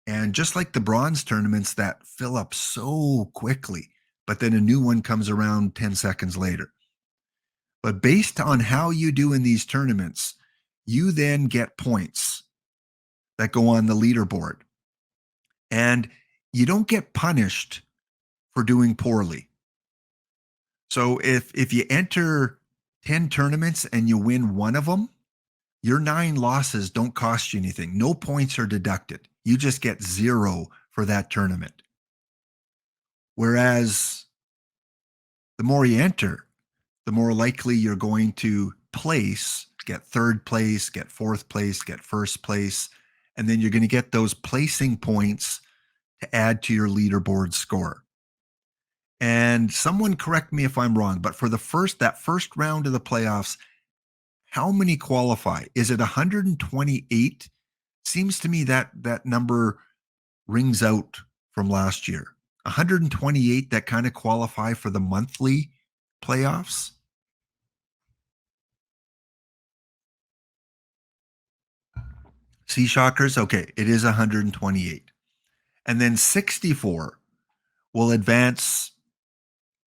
And just like the bronze tournaments that fill up so quickly, but then a new one comes around 10 seconds later. But based on how you do in these tournaments, you then get points that go on the leaderboard. And you don't get punished for doing poorly. So if you enter 10 tournaments and you win one of them, your 9 losses don't cost you anything. No points are deducted. You just get 0 for that tournament. Whereas the more you enter, the more likely you're going to place, get 3rd place, get 4th place, get 1st place, and then you're going to get those placing points to add to your leaderboard score. And someone correct me if I'm wrong, but for that first round of the playoffs, how many qualify? Is it 128? Seems to me that number rings out from last year. 128 that kind of qualify for the monthly playoffs. Sea Shockers, okay, it is 128. And then 64 will advance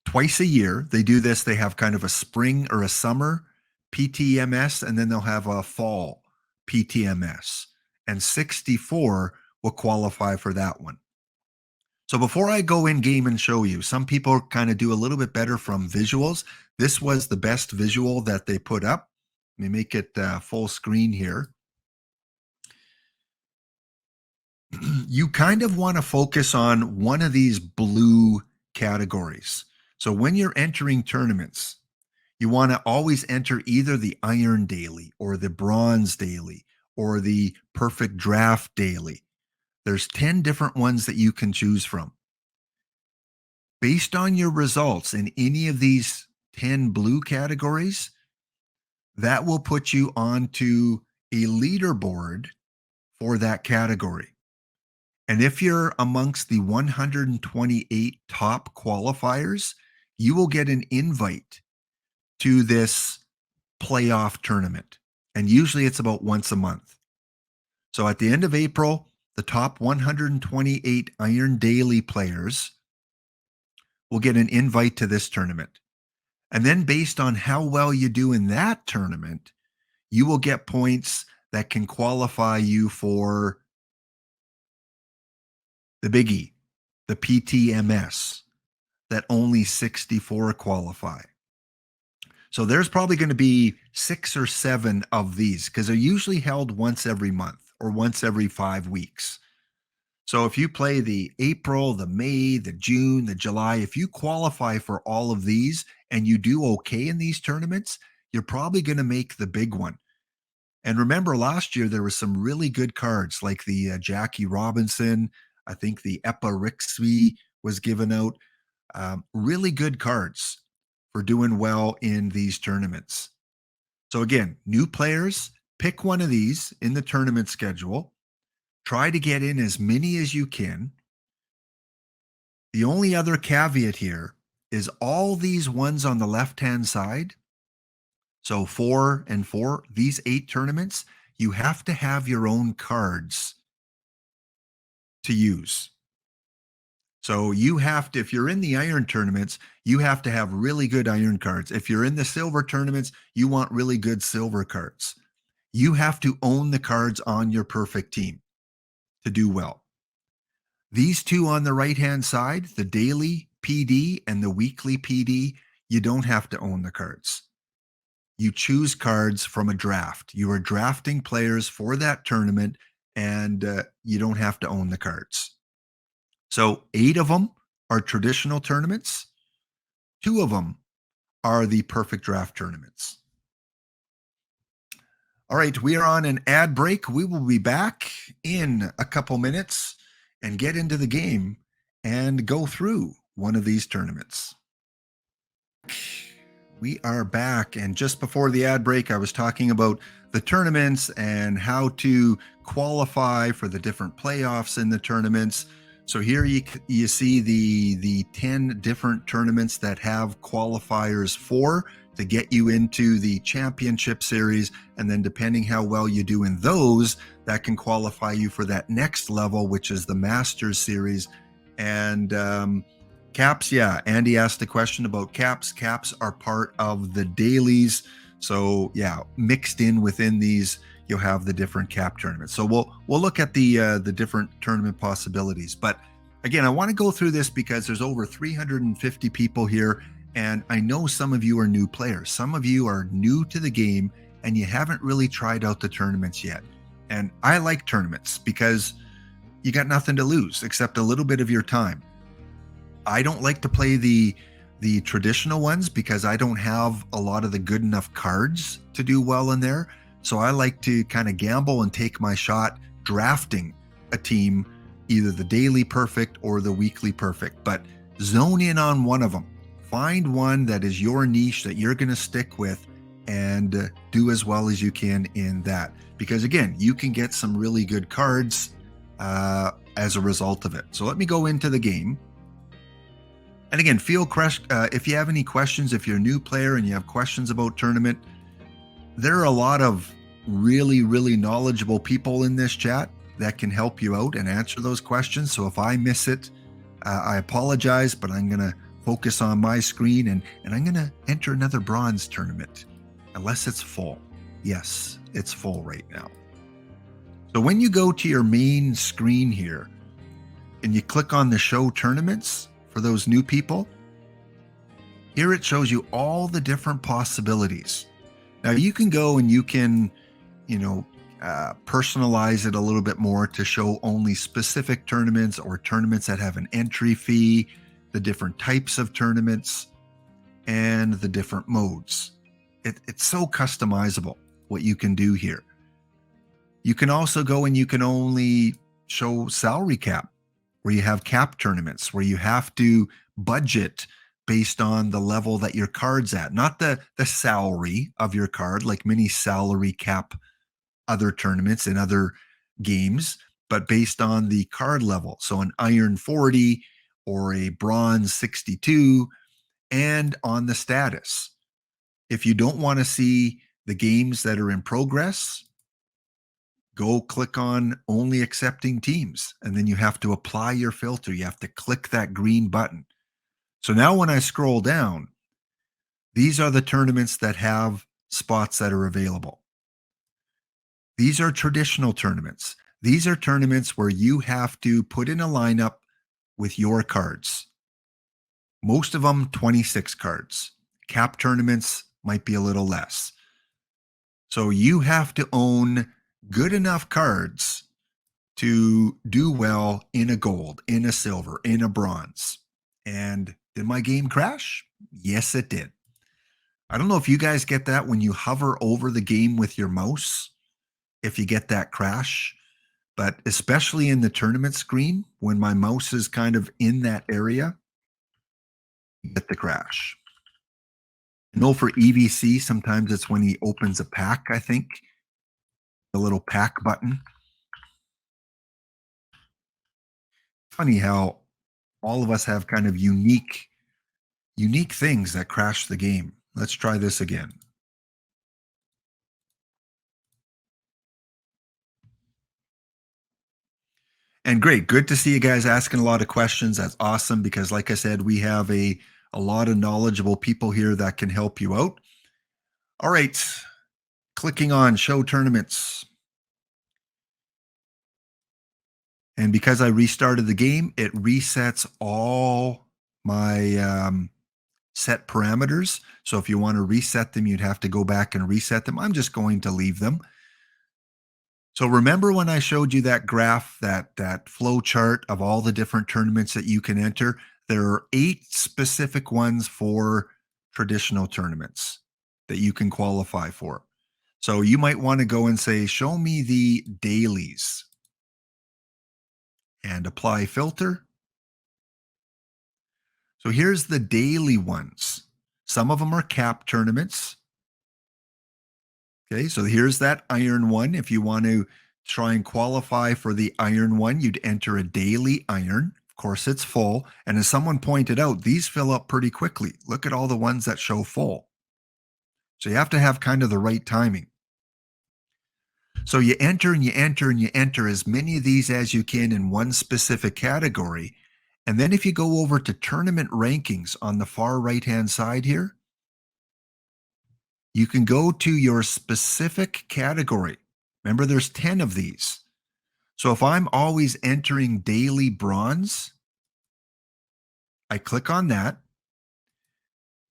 twice a year. They do this, they have kind of a spring or a summer PTMS, and then they'll have a fall PTMS. And 64 will qualify for that one. So before I go in game and show you, some people kind of do a little bit better from visuals. This was the best visual that they put up. Let me make it full screen here. You kind of want to focus on one of these blue categories. So when you're entering tournaments, you want to always enter either the Iron Daily or the Bronze Daily or the Perfect Draft Daily. There's 10 different ones that you can choose from. Based on your results in any of these 10 blue categories, that will put you onto a leaderboard for that category. And if you're amongst the 128 top qualifiers, you will get an invite to this playoff tournament. And usually it's about once a month. So at the end of April, the top 128 Iron Daily players will get an invite to this tournament. And then based on how well you do in that tournament, you will get points that can qualify you for the biggie, the PTMS, that only 64 qualify. So there's probably going to be 6 or 7 of these because they're usually held once every month or once every 5 weeks. So if you play the April, the May, the June, the July, if you qualify for all of these and you do okay in these tournaments, you're probably going to make the big one. And remember last year, there were some really good cards like the Jackie Robinson. I think the Epa Rixby was given out. Really good cards for doing well in these tournaments. So again, new players, pick one of these in the tournament schedule. Try to get in as many as you can. The only other caveat here is all these ones on the left-hand side, so 4 and 4, these 8 tournaments, you have to have your own cards to use. So you have to, if you're in the Iron tournaments, you have to have really good Iron cards. If you're in the Silver tournaments, you want really good Silver cards. You have to own the cards on your perfect team to do well. These two on the right-hand side, the daily PD and the weekly PD, you don't have to own the cards. You choose cards from a draft. You are drafting players for that tournament, and you don't have to own the cards. So 8 of them are traditional tournaments. 2 of them are the perfect draft tournaments. All right, we are on an ad break. We will be back in a couple minutes and get into the game and go through one of these tournaments. We are back, and just before the ad break, I was talking about the tournaments and how to qualify for the different playoffs in the tournaments. So here you see the 10 different tournaments that have qualifiers for to get you into the championship series. And then depending how well you do in those, that can qualify you for that next level, which is the Masters series. And caps, yeah, Andy asked a question about caps. Caps are part of the dailies. So yeah, mixed in within these, you'll have the different cap tournaments. So we'll look at the different tournament possibilities. But again, I want to go through this because there's over 350 people here, and I know some of you are new players. Some of you are new to the game and you haven't really tried out the tournaments yet. And I like tournaments because you got nothing to lose except a little bit of your time. I don't like to play the traditional ones because I don't have a lot of the good enough cards to do well in there. So I like to kind of gamble and take my shot drafting a team, either the daily perfect or the weekly perfect, but zone in on one of them. Find one that is your niche that you're going to stick with and do as well as you can in that. Because again, you can get some really good cards as a result of it. So let me go into the game. And again, if you have any questions, if you're a new player and you have questions about tournament, there are a lot of really, really knowledgeable people in this chat that can help you out and answer those questions. So if I miss it, I apologize, but I'm going to focus on my screen and I'm going to enter another bronze tournament, unless it's full. Yes, it's full right now. So when you go to your main screen here and you click on the show tournaments for those new people, here it shows you all the different possibilities. Now you can go and you can, personalize it a little bit more to show only specific tournaments or tournaments that have an entry fee, the different types of tournaments, and the different modes. It's so customizable what you can do here. You can also go and you can only show salary cap, where you have cap tournaments, where you have to budget based on the level that your card's at, not the salary of your card, like many salary cap other tournaments and other games, but based on the card level. So an iron 40 or a bronze 62, and on the status. If you don't want to see the games that are in progress, go click on only accepting teams, and then you have to apply your filter. You have to click that green button. So now when I scroll down, these are the tournaments that have spots that are available. These are traditional tournaments. These are tournaments where you have to put in a lineup with your cards. Most of them 26 cards. Cap tournaments might be a little less. So you have to own good enough cards to do well in a gold, in a silver, in a bronze. And did my game crash? Yes, it did. I don't know if you guys get that when you hover over the game with your mouse, if you get that crash, but especially in the tournament screen, when my mouse is kind of in that area, you get the crash. I know for EVC, sometimes it's when he opens a pack, I think, the little pack button. Funny how all of us have kind of unique things that crash the game. Let's try this again. And great, good to see you guys asking a lot of questions. That's awesome because, like I said, we have a lot of knowledgeable people here that can help you out. All right, clicking on show tournaments. And because I restarted the game, it resets all my set parameters. So if you want to reset them, you'd have to go back and reset them. I'm just going to leave them. So remember when I showed you that graph, that flow chart of all the different tournaments that you can enter? There are 8 specific ones for traditional tournaments that you can qualify for. So you might want to go and say, show me the dailies, and apply filter. So here's the daily ones. Some of them are cap tournaments. Okay, so here's that iron one. If you want to try and qualify for the iron one, you'd enter a daily iron. Of course, it's full. And as someone pointed out, these fill up pretty quickly. Look at all the ones that show full. So you have to have kind of the right timing. So you enter and you enter and you enter as many of these as you can in one specific category. And then if you go over to tournament rankings on the far right-hand side here, you can go to your specific category. Remember, there's 10 of these. So if I'm always entering daily bronze, I click on that.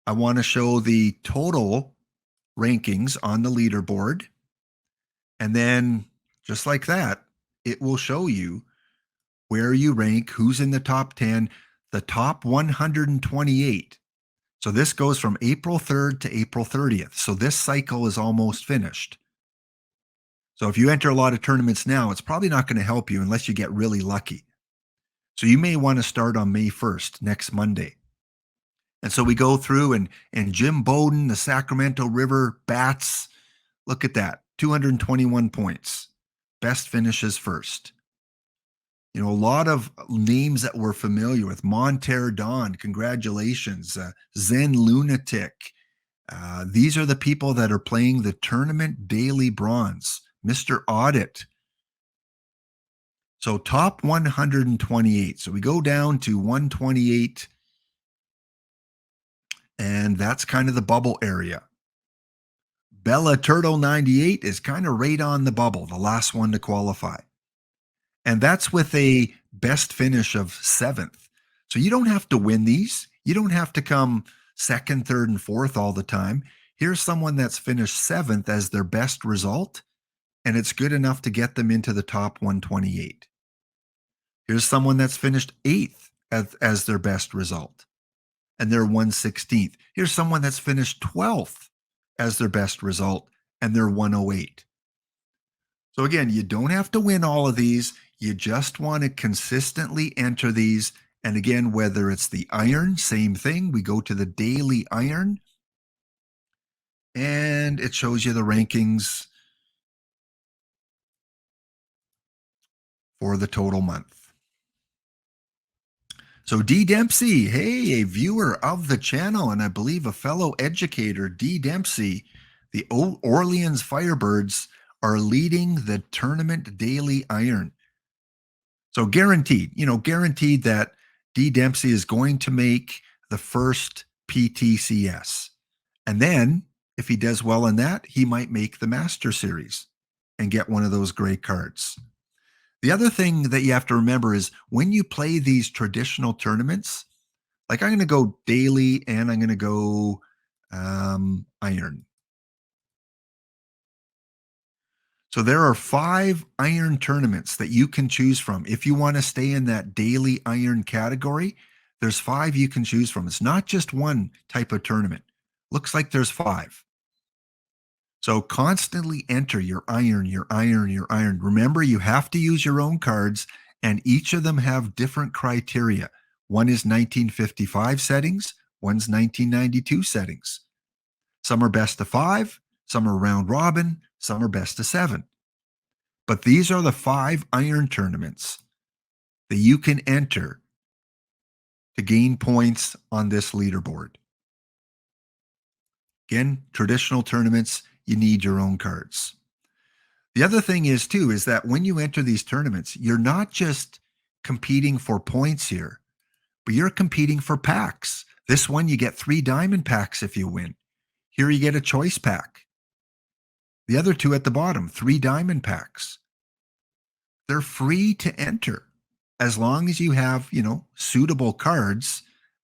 I want to show the total rankings on the leaderboard. And then just like that, it will show you where you rank, who's in the top 10, the top 128. So this goes from April 3rd to April 30th. So this cycle is almost finished. So if you enter a lot of tournaments now, it's probably not going to help you unless you get really lucky. So you may want to start on May 1st, next Monday. And so we go through and Jim Bowden, the Sacramento River Bats, look at that, 221 points. Best finishes first. You know, a lot of names that we're familiar with. Monterre Don, congratulations. Zen Lunatic. These are the people that are playing the tournament daily bronze. Mr. Audit. So top 128. So we go down to 128, and that's kind of the bubble area. Bella Turtle 98 is kind of right on the bubble, the last one to qualify. And that's with a best finish of 7th. So you don't have to win these. You don't have to come 2nd, 3rd, and 4th all the time. Here's someone that's finished 7th as their best result, and it's good enough to get them into the top 128. Here's someone that's finished 8th as their best result, and they're 116th. Here's someone that's finished 12th as their best result, and they're 108. So again, you don't have to win all of these. You just want to consistently enter these. And again, whether it's the iron, same thing. We go to the daily iron, and it shows you the rankings for the total month. So D. Dempsey, hey, a viewer of the channel, and I believe a fellow educator, D. Dempsey, the Orleans Firebirds are leading the tournament daily iron. So guaranteed that D. Dempsey is going to make the first PTCS. And then if he does well in that, he might make the Master Series and get one of those gray cards. The other thing that you have to remember is when you play these traditional tournaments, like I'm going to go daily and I'm going to go iron. So there are 5 iron tournaments that you can choose from. If you want to stay in that daily iron category, there's 5 you can choose from. It's not just one type of tournament. Looks like there's 5. So constantly enter your iron, your iron, your iron. Remember, you have to use your own cards, and each of them have different criteria. One is 1955 settings, one's 1992 settings. Some are best of 5, some are round robin, some are best of 7. But these are the 5 iron tournaments that you can enter to gain points on this leaderboard. Again, traditional tournaments, you need your own cards. The other thing is that when you enter these tournaments, you're not just competing for points here, but you're competing for packs. This one, you get 3 diamond packs if you win. Here you get a choice pack. The other 2 at the bottom, 3 diamond packs. They're free to enter as long as you have, suitable cards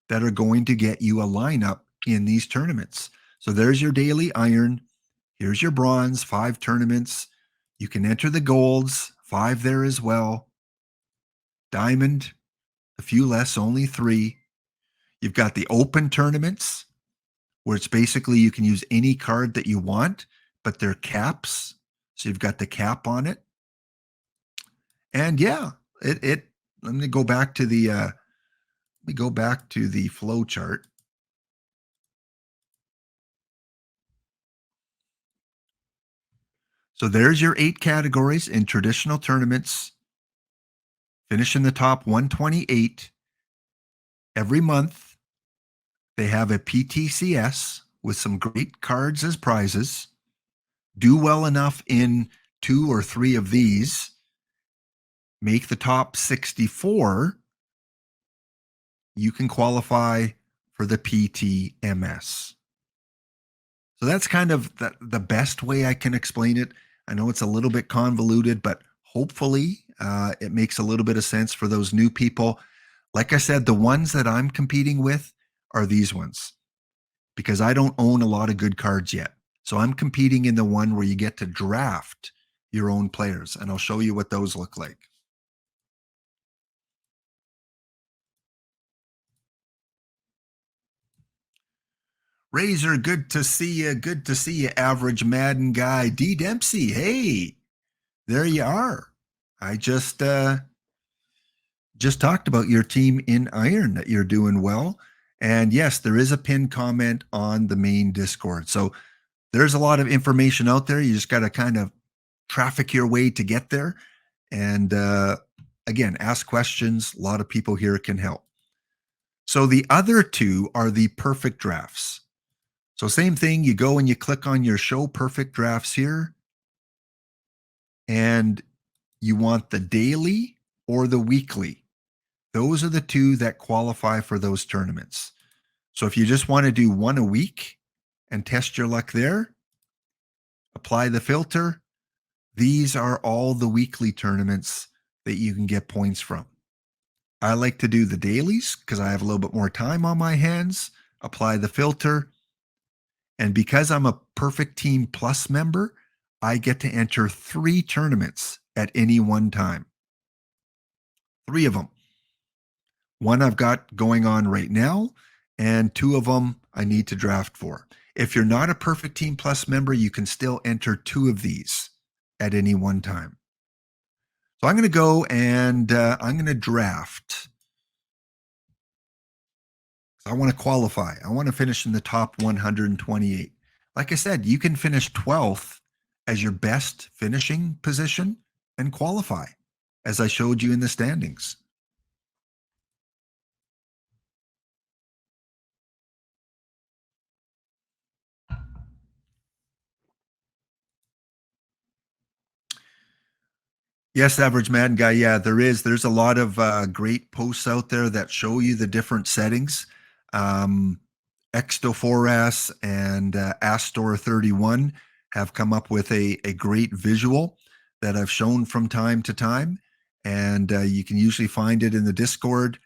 that are going to get you a lineup in these tournaments. So there's your daily iron. Here's your bronze, 5 tournaments. You can enter the golds, 5 there as well. Diamond, a few less, only 3. You've got the open tournaments, where it's basically you can use any card that you want, but they're caps. So you've got the cap on it. And yeah, let me go back to the flow chart. So there's your 8 categories in traditional tournaments. Finish in the top 128. Every month, they have a PTCS with some great cards as prizes, do well enough in 2 or 3 of these, make the top 64, you can qualify for the PTMS. So that's kind of the best way I can explain it. I know it's a little bit convoluted, but hopefully it makes a little bit of sense for those new people. Like I said, the ones that I'm competing with are these ones because I don't own a lot of good cards yet. So I'm competing in the one where you get to draft your own players, and I'll show you what those look like. Razor, good to see you. Good to see you, average Madden guy. D Dempsey, hey, there you are. I just talked about your team in Iron, that you're doing well. And yes, there is a pinned comment on the main Discord. So there's a lot of information out there. You just got to kind of traffic your way to get there. And again, ask questions. A lot of people here can help. So the other two are the perfect drafts. So same thing, you go and you click on your show perfect drafts here, and you want the daily or the weekly. Those are the two that qualify for those tournaments. So if you just want to do one a week and test your luck there, apply the filter. These are all the weekly tournaments that you can get points from. I like to do the dailies because I have a little bit more time on my hands. Apply the filter. And because I'm a Perfect Team Plus member, I get to enter 3 tournaments at any one time. 3 of them. One I've got going on right now, and 2 of them I need to draft for. If you're not a Perfect Team Plus member, you can still enter 2 of these at any one time. So I'm going to go and I'm going to draft. I want to qualify. I want to finish in the top 128. Like I said, you can finish 12th as your best finishing position and qualify, as I showed you in the standings. Yes, average Madden guy. Yeah, there is. There's a lot of great posts out there that show you the different settings. Extoforas and Astor31 have come up with a great visual that I've shown from time to time. And you can usually find it in the Discord.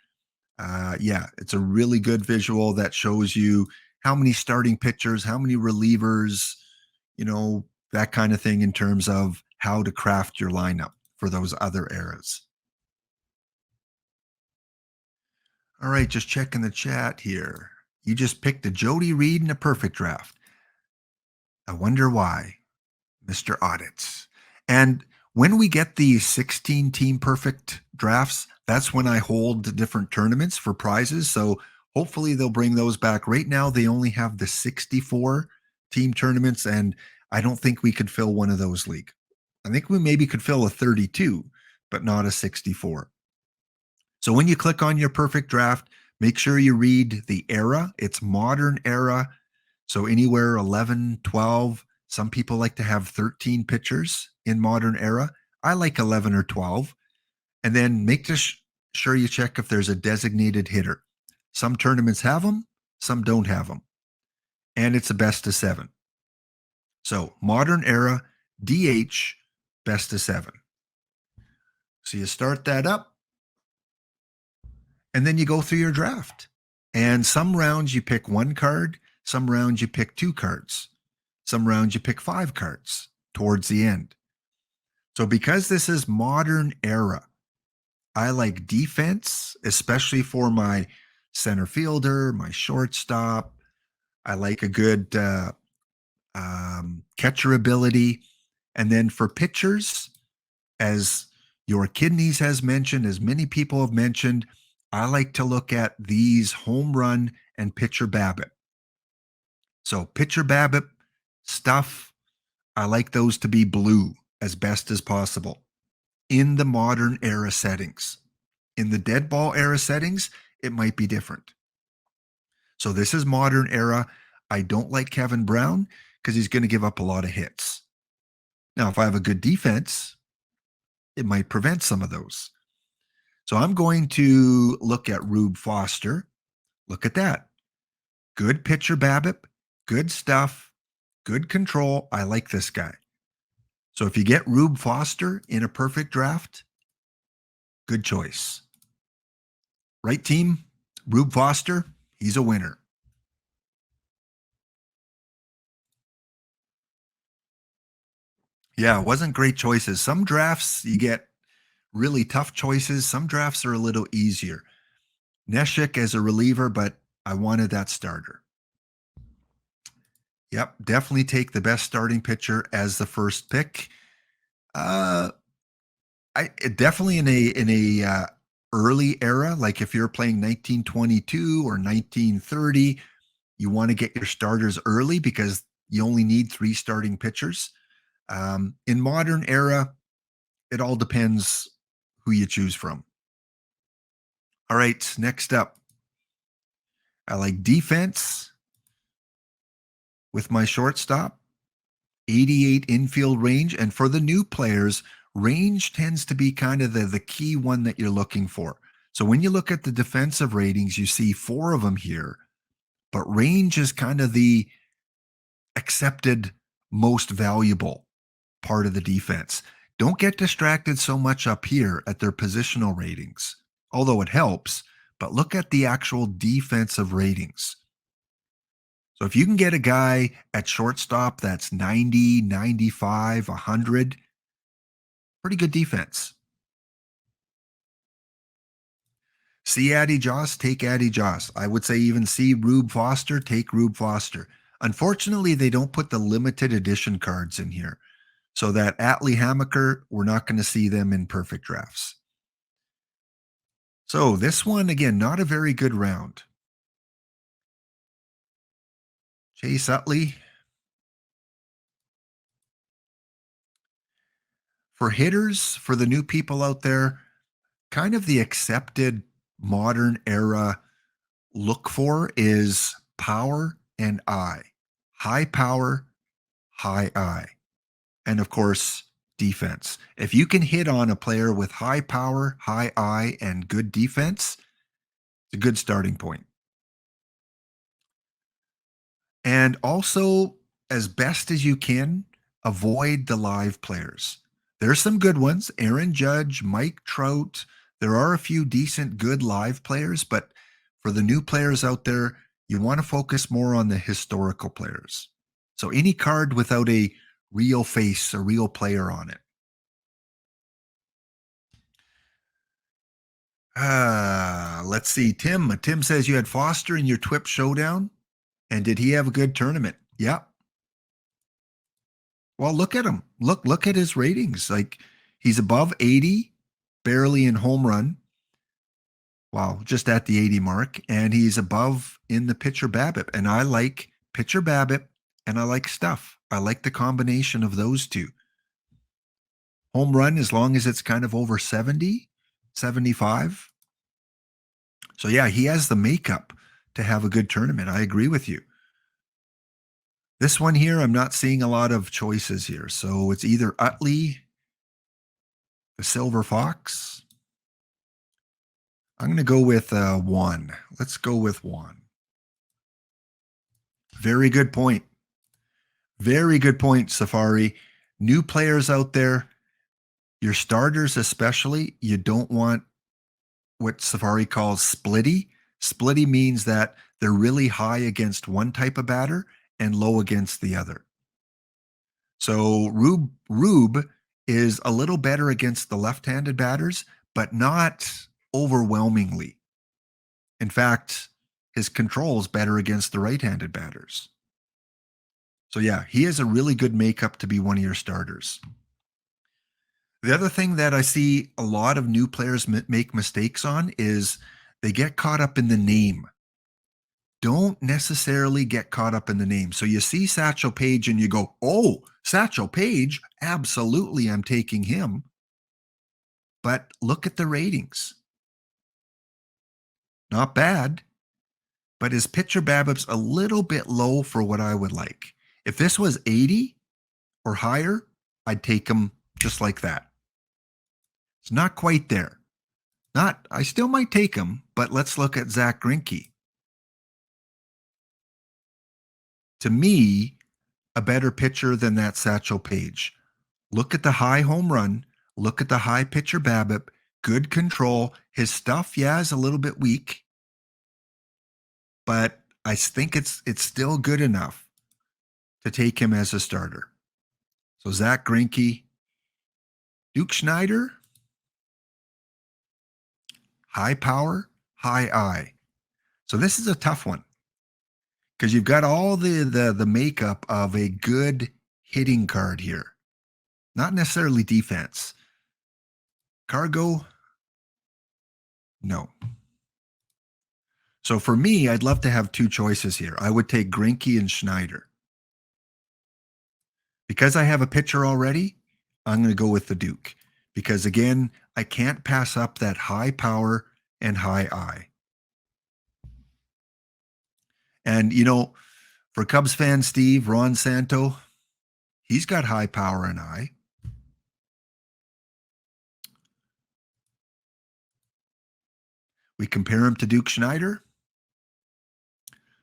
Yeah, it's a really good visual that shows you how many starting pitchers, how many relievers, that kind of thing in terms of how to craft your lineup for those other eras. All right, just checking the chat here. You just picked a Jody Reed in a perfect draft. I wonder why, Mr. Audits. And when we get the 16 team perfect drafts, that's when I hold different tournaments for prizes. So hopefully they'll bring those back. Right now, they only have the 64 team tournaments, and I don't think we could fill one of those, League. I think we maybe could fill a 32, but not a 64. So when you click on your perfect draft, make sure you read the era. It's modern era. So anywhere 11, 12. Some people like to have 13 pitchers in modern era. I like 11 or 12. And then make sure you check if there's a designated hitter. Some tournaments have them, some don't have them. And it's a best of 7. So modern era, DH, best of 7. So you start that up, and then you go through your draft. And some rounds you pick 1 card, some rounds you pick 2 cards, some rounds you pick 5 cards towards the end. So because this is modern era, I like defense, especially for my center fielder, my shortstop. I like a good catcher ability. And then for pitchers, as your kidneys has mentioned, as many people have mentioned, I like to look at these home run and pitcher BABIP. So pitcher BABIP stuff, I like those to be blue as best as possible in the modern era settings. In the dead ball era settings, it might be different. So this is modern era. I don't like Kevin Brown because he's going to give up a lot of hits. Now, if I have a good defense, it might prevent some of those. So I'm going to look at Rube Foster. Look at that. Good pitcher, BABIP. Good stuff. Good control. I like this guy. So if you get Rube Foster in a perfect draft, good choice. Right team, Rube Foster, he's a winner. Yeah, it wasn't great choices. Some drafts you get really tough choices. Some drafts are a little easier. Neshek as a reliever, but I wanted that starter. Yep, definitely take the best starting pitcher as the first pick. I definitely in a early era, like if you're playing 1922 or 1930, you want to get your starters early because you only need 3 starting pitchers. In modern era, it all depends who you choose from. All right, next up, I like defense with my shortstop, 88 infield range. And for the new players, range tends to be kind of the key one that you're looking for. So when you look at the defensive ratings, you see 4 of them here, but range is kind of the accepted most valuable part of the defense. Don't get distracted so much up here at their positional ratings, although it helps, but look at the actual defensive ratings. So if you can get a guy at shortstop that's 90, 95, 100, pretty good defense. See Addy Joss, take Addy Joss. I would say even see Rube Foster, take Rube Foster. Unfortunately, they don't put the limited edition cards in here. So that Atlee Hammaker, we're not going to see them in perfect drafts. So this one, again, not a very good round. Chase Utley. For hitters, for the new people out there, kind of the accepted modern era look for is power and eye. High power, high eye. And of course, defense. If you can hit on a player with high power, high eye, and good defense, it's a good starting point. And also, as best as you can, avoid the live players. There's some good ones. Aaron Judge, Mike Trout. There are a few decent, good live players, but for the new players out there, you want to focus more on the historical players. So any card without a real face, a real player on it. Let's see. Tim says you had Foster in your TWIP showdown. And did he have a good tournament? Yeah. Well, look at him. Look at his ratings. Like he's above 80, barely in home run. Wow, just at the 80 mark. And he's above in the pitcher BABIP. And I like pitcher BABIP and I like stuff. I like the combination of those two. Home run, as long as it's kind of over 70, 75. So yeah, he has the makeup to have a good tournament. I agree with you. This one here, I'm not seeing a lot of choices here. So it's either Utley, the Silver Fox. I'm going to go with Juan. Let's go with Juan. Very good point. Very good point, Safari. New players out there, your starters especially, you don't want what Safari calls splitty. Splitty means that they're really high against one type of batter and low against the other. So Rube is a little better against the left-handed batters, but not overwhelmingly. In fact, his control is better against the right-handed batters. So yeah, he has a really good makeup to be one of your starters. The other thing that I see a lot of new players make mistakes on is they get caught up in the name. Don't necessarily get caught up in the name. So you see Satchel Paige and you go, oh, Satchel Paige, absolutely, I'm taking him. But look at the ratings. Not bad. but his pitcher BABIP's a little bit low for what I would like. If this was 80 or higher, I'd take him just like that. It's not quite there. I still might take him, but let's look at Zach Greinke. To me, a better pitcher than that Satchel Paige. Look at the high home run. Look at the high pitcher BABIP. Good control. His stuff, yeah, is a little bit weak, but I think it's still good enough to take him as a starter. So Zach Greinke, Duke Schneider, high power, high eye. So this is a tough one because you've got all the makeup of a good hitting card here, not necessarily defense. Cargo, no. So for me, I'd love to have two choices here. I would take Greinke and Schneider. Because I have a pitcher already, I'm going to go with the Duke. Because again, I can't pass up that high power and high eye. And, for Cubs fan Steve, Ron Santo, he's got high power and eye. We compare him to Duke Schneider.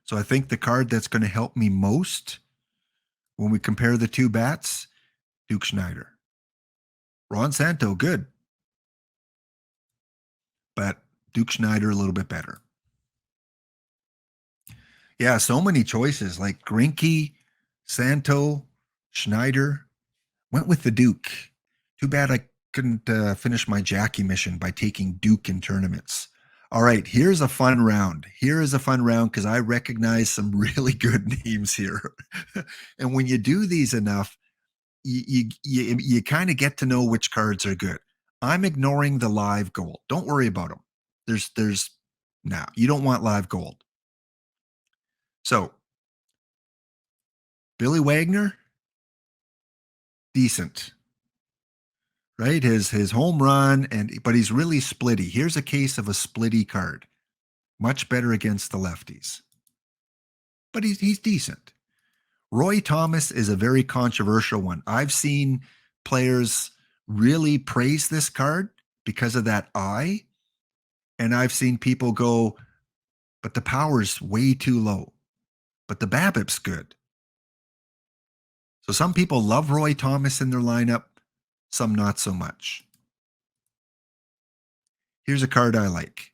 So I think the card that's going to help me most when we compare the two bats, Duke Schneider. Ron Santo, good. But Duke Schneider, a little bit better. Yeah, so many choices like Greinke, Santo, Schneider. Went with the Duke. Too bad I couldn't finish my Jackie mission by taking Duke in tournaments. All right, here's a fun round. Here is a fun round because I recognize some really good names here. And when you do these enough, you kind of get to know which cards are good. I'm ignoring the live gold. Don't worry about them. You don't want live gold. So, Billy Wagner, decent, right? His home run, but he's really splitty. Here's a case of a splitty card. Much better against the lefties. But he's decent. Roy Thomas is a very controversial one. I've seen players really praise this card because of that eye. And I've seen people go, but the power's way too low. But the BABIP's good. So some people love Roy Thomas in their lineup, some not so much. Here's a card I like.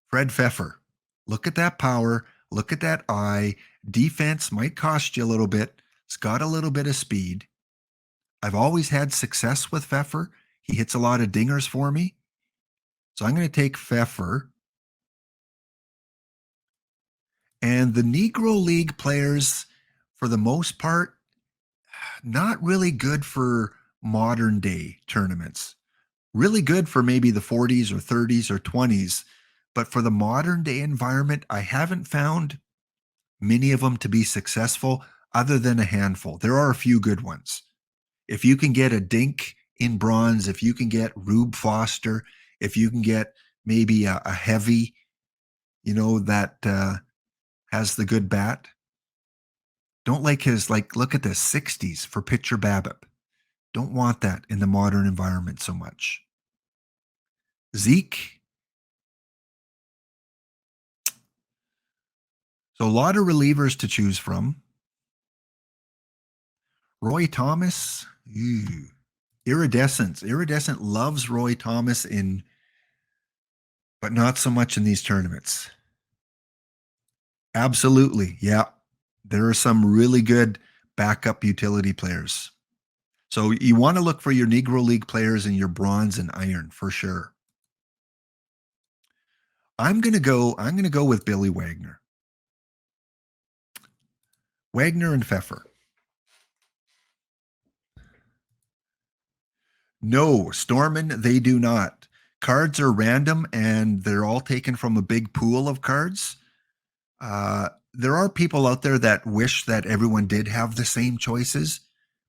Fred Pfeffer. Look at that power. Look at that eye. Defense might cost you a little bit. It's got a little bit of speed. I've always had success with Pfeffer. He hits a lot of dingers for me. So I'm going to take Pfeffer. And the Negro League players, for the most part, not really good for modern day tournaments. Really good for maybe the 40s or 30s or 20s. But for the modern day environment, I haven't found many of them to be successful other than a handful. There are a few good ones. If you can get a Dink in bronze, if you can get Rube Foster, if you can get maybe a heavy, that has the good bat. Don't like look at the 60s for pitcher BABIP. Don't want that in the modern environment so much. Zeke. So a lot of relievers to choose from. Roy Thomas. Iridescence. Iridescent loves Roy Thomas but not so much in these tournaments. Absolutely. Yeah. There are some really good backup utility players. So you want to look for your Negro League players in your bronze and iron for sure. I'm going to go with Billy Wagner. Wagner and Pfeffer. No, Stormin, they do not. Cards are random and they're all taken from a big pool of cards. There are people out there that wish that everyone did have the same choices,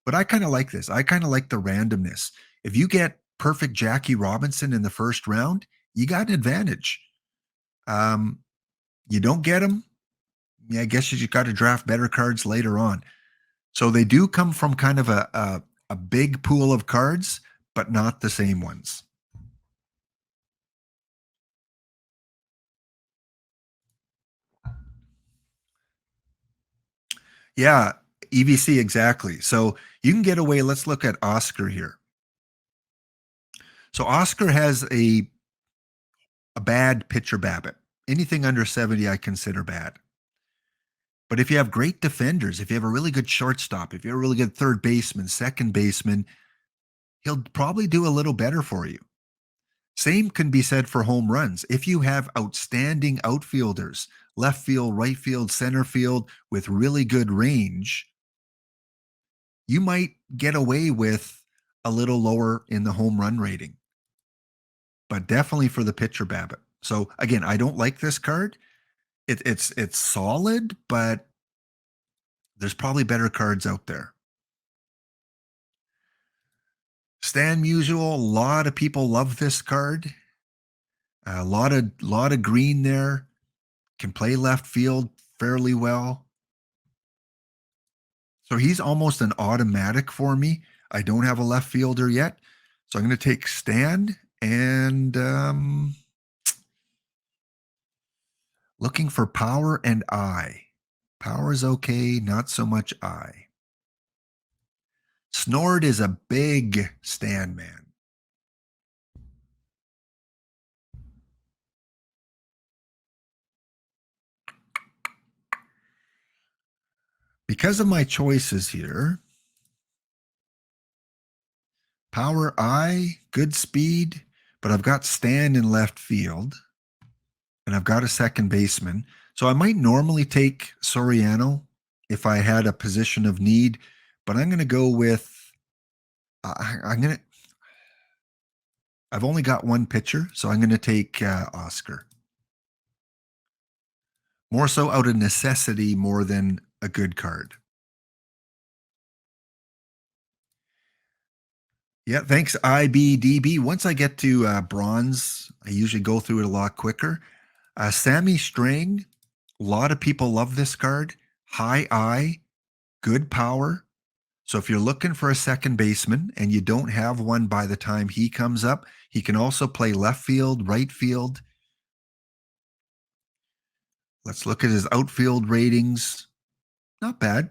but I kind of like this. I kind of like the randomness. If you get perfect Jackie Robinson in the first round, you got an advantage. You don't get him, Yeah, I guess you just got to draft better cards later on. So they do come from kind of a big pool of cards, but not the same ones. Yeah, EVC, exactly. So you can get away. Let's look at Oscar here. So Oscar has a bad pitcher BABIP. Anything under 70, I consider bad. But if you have great defenders, if you have a really good shortstop, if you have a really good third baseman, second baseman, he'll probably do a little better for you. Same can be said for home runs. If you have outstanding outfielders, left field, right field, center field with really good range, you might get away with a little lower in the home run rating, but definitely for the pitcher BABIP. So again, I don't like this card. It's solid, but there's probably better cards out there. Stan Musial, a lot of people love this card. A lot of green there. Can play left field fairly well. So he's almost an automatic for me. I don't have a left fielder yet. So I'm going to take Stan and looking for power and eye. Power is okay, not so much eye. Snord is a big Stan man. Because of my choices here, power eye, good speed, but I've got Stan in left field and I've got a second baseman. So I might normally take Soriano if I had a position of need, but I'm going to go with I've only got one pitcher, so I'm going to take Oscar. More so out of necessity more than a good card. Yeah, thanks, IBDB. Once I get to bronze, I usually go through it a lot quicker. Sammy String, a lot of people love this card. High eye, good power. So if you're looking for a second baseman and you don't have one by the time he comes up, he can also play left field, right field. Let's look at his outfield ratings. Not bad.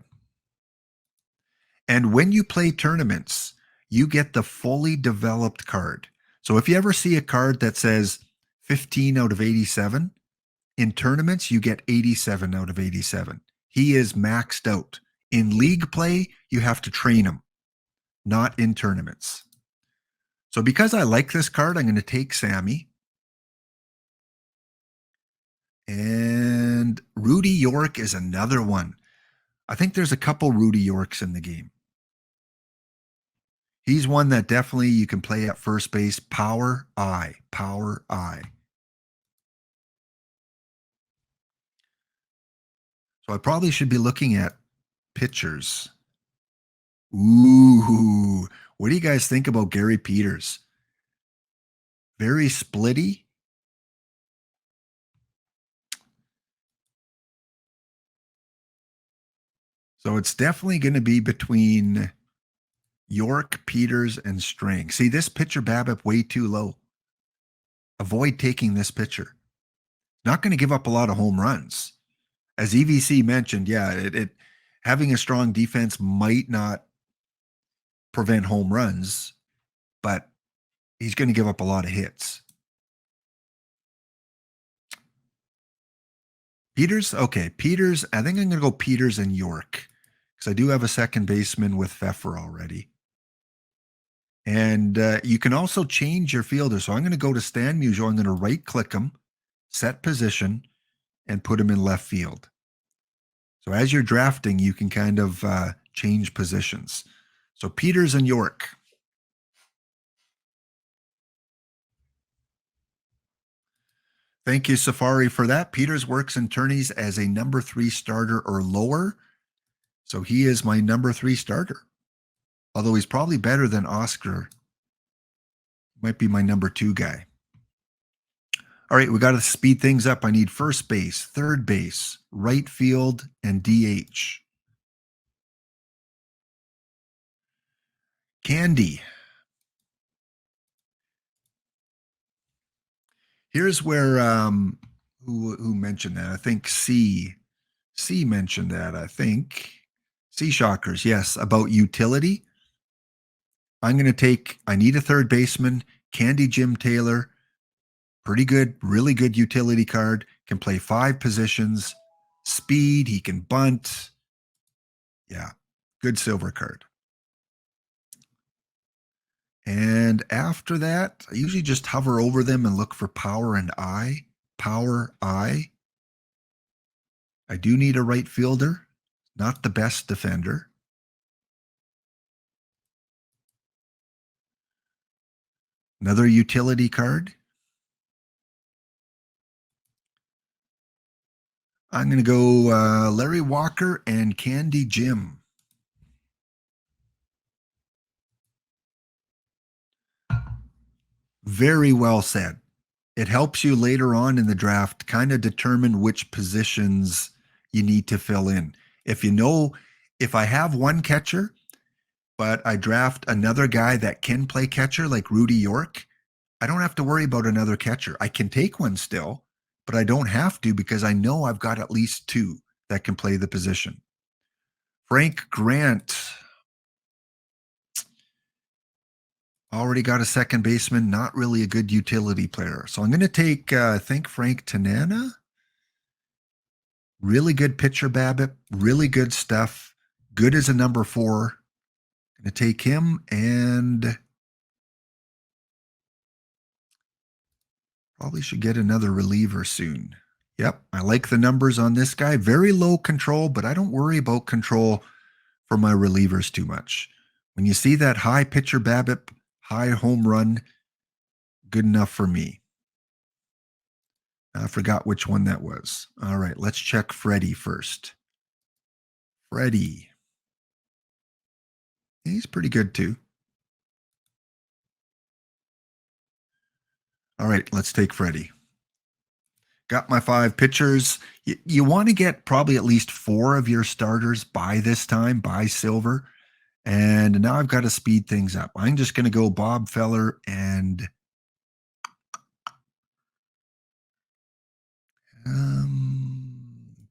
And when you play tournaments, you get the fully developed card. So if you ever see a card that says 15 out of 87, in tournaments, you get 87 out of 87. He is maxed out. In league play, you have to train him, not in tournaments. So because I like this card, I'm going to take Sammy. And Rudy York is another one. I think there's a couple Rudy Yorks in the game. He's one that definitely you can play at first base. Power eye. Power eye. So I probably should be looking at pitchers. Ooh. What do you guys think about Gary Peters? Very splitty. So it's definitely going to be between York, Peters, and String. See, this pitcher BABIP way too low. Avoid taking this pitcher. Not going to give up a lot of home runs. As EVC mentioned, yeah, it having a strong defense might not prevent home runs, but he's going to give up a lot of hits. Peters, okay, Peters. I think I'm going to go Peters and York because I do have a second baseman with Pfeffer already. And you can also change your fielder. So I'm going to go to Stan Musial. I'm going to right click him, set position, and put him in left field. So as you're drafting, you can kind of change positions. So Peters and York. Thank you, Safari, for that. Peters works in tourneys as a number 3 starter or lower. So he is my number 3 starter. Although he's probably better than Oscar. Might be my number 2 guy. All right, we got to speed things up. I need first base, third base, right field, and DH. Candy. Here's where who mentioned that? I think C mentioned that. I think C Shockers. Yes, about utility. I'm going to take. I need a third baseman. Candy Jim Taylor. Pretty good, really good utility card. Can play 5 positions. Speed. He can bunt. Yeah, good silver card. And after that, I usually just hover over them and look for power and eye. Power, eye. I do need a right fielder, not the best defender. Another utility card. I'm going to go Larry Walker and Candy Jim. Very well said. It helps you later on in the draft kind of determine which positions you need to fill in. If you know, if I have one catcher, but I draft another guy that can play catcher like Rudy York, I don't have to worry about another catcher. I can take one still, but I don't have to because I know I've got at least 2 that can play the position. Frank Grant. Already got a second baseman, not really a good utility player. So I'm going to take, I think, Frank Tanana. Really good pitcher, BABIP. Really good stuff. Good as a number 4. Going to take him and probably should get another reliever soon. Yep, I like the numbers on this guy. Very low control, but I don't worry about control for my relievers too much. When you see that high pitcher BABIP, high home run, good enough for me. I forgot which one that was. All right, let's check Freddie first. Freddie. He's pretty good too. All right, let's take Freddie. Got my 5 pitchers. You want to get probably at least 4 of your starters by this time, by silver. And now I've got to speed things up. I'm just going to go Bob Feller and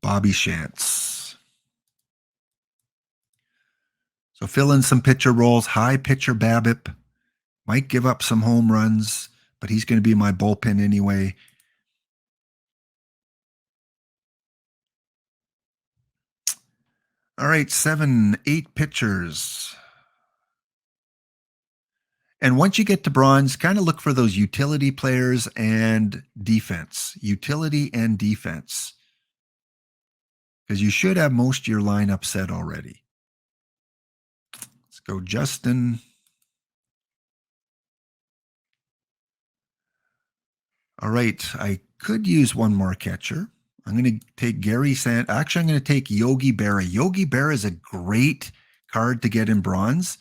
Bobby Shantz. So fill in some pitcher roles, high pitcher BABIP. Might give up some home runs, but he's going to be my bullpen anyway. All right, 7, 8 pitchers. And once you get to bronze, kind of look for those utility players and defense. Utility and defense. Because you should have most of your lineup set already. Let's go Justin. All right, I could use one more catcher. I'm going to take Gary Sand. Actually, I'm going to take Yogi Berra. Yogi Berra is a great card to get in bronze.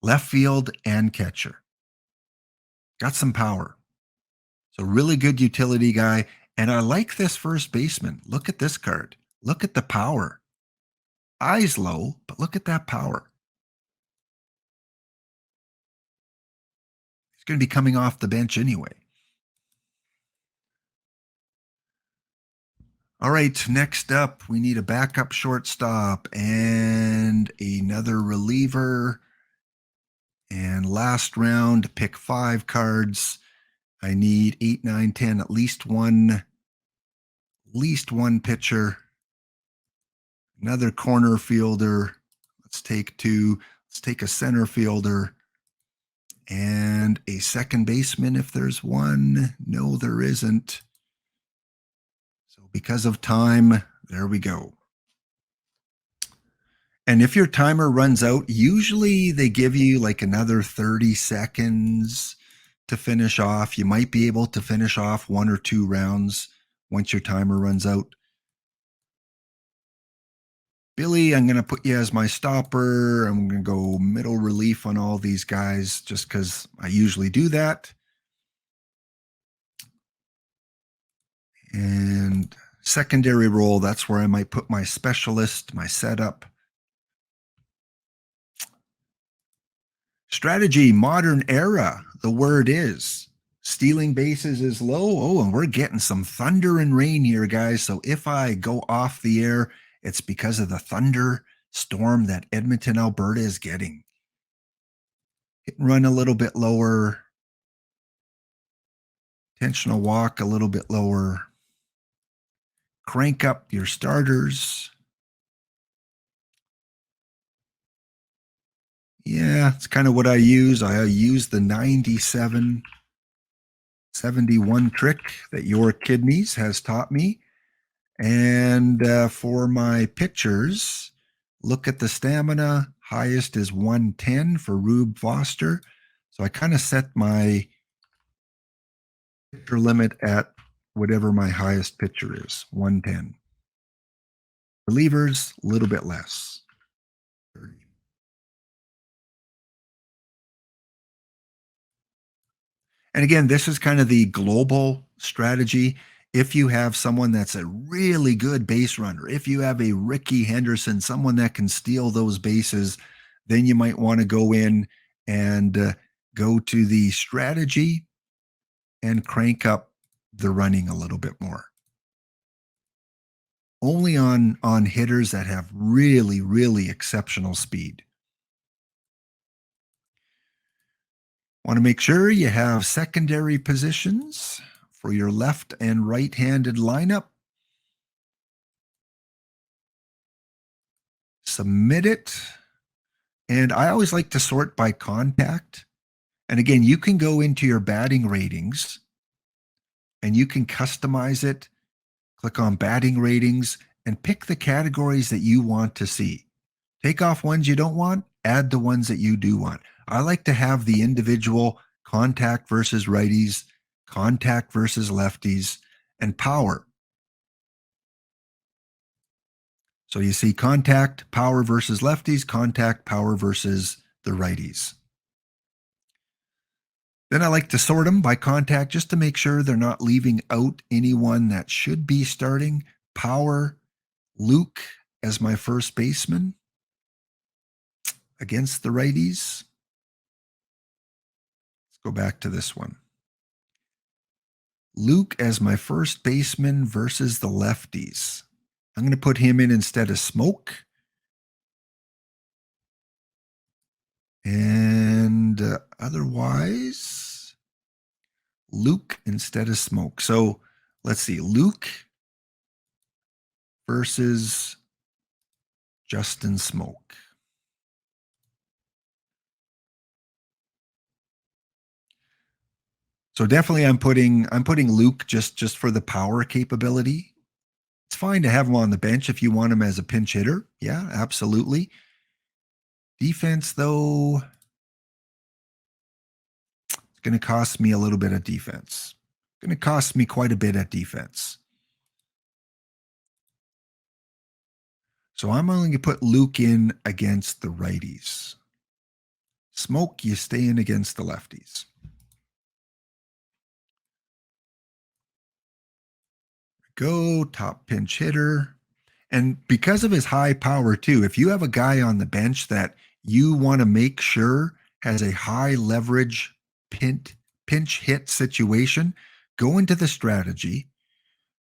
Left field and catcher. Got some power. So really good utility guy. And I like this first baseman. Look at this card. Look at the power. Eyes low, but look at that power. He's going to be coming off the bench anyway. All right, next up, we need a backup shortstop and another reliever. And last round, pick 5 cards. I need 8, 9, 10, at least one pitcher. Another corner fielder. Let's take 2. Let's take a center fielder and a second baseman if there's one. No, there isn't. So because of time, there we go. And if your timer runs out, usually they give you like another 30 seconds to finish off. You might be able to finish off 1 or 2 rounds once your timer runs out. Billy, I'm going to put you as my stopper. I'm going to go middle relief on all these guys just because I usually do that. And secondary role, that's where I might put my specialist, my setup. Strategy, modern era. The word is stealing bases is low. Oh, and we're getting some thunder and rain here, guys. So if I go off the air, it's because of the thunder storm that Edmonton, Alberta is getting. Hit and run a little bit lower. Intentional walk a little bit lower. Crank up your starters. Yeah, it's kind of what I use. I use the 97-71 trick that your kidneys has taught me. And for my pitchers, look at the stamina. Highest is 110 for Rube Foster. So I kind of set my pitcher limit at whatever my highest pitcher is, 110. Relievers, a little bit less, 30. And again, this is kind of the global strategy. If you have someone that's a really good base runner, if you have a Ricky Henderson, someone that can steal those bases, then you might want to go in and go to the strategy and crank up the running a little bit more. Only on hitters that have really, really exceptional speed. Want to make sure you have secondary positions for your left and right-handed lineup. Submit it. And I always like to sort by contact. And again, you can go into your batting ratings and you can customize it. Click on batting ratings and pick the categories that you want to see. Take off ones you don't want, add the ones that you do want. I like to have the individual contact versus righties, contact versus lefties, and power. So you see contact, power versus lefties, contact, power versus the righties. Then I like to sort them by contact just to make sure they're not leaving out anyone that should be starting. Power, Luke as my first baseman against the righties. Let's go back to this one. Luke as my first baseman versus the lefties. I'm going to put him in instead of Smoke. And otherwise, Luke instead of Smoke. So let's see. Luke versus Justin Smoke. So definitely I'm putting Luke just for the power capability. It's fine to have him on the bench if you want him as a pinch hitter. Yeah, absolutely. Defense, though, it's going to cost me a little bit of defense. It's going to cost me quite a bit at defense. So I'm only going to put Luke in against the righties. Smoke, you stay in against the lefties. Go, top pinch hitter. And because of his high power, too, if you have a guy on the bench that you want to make sure has a high leverage pinch hit situation, go into the strategy,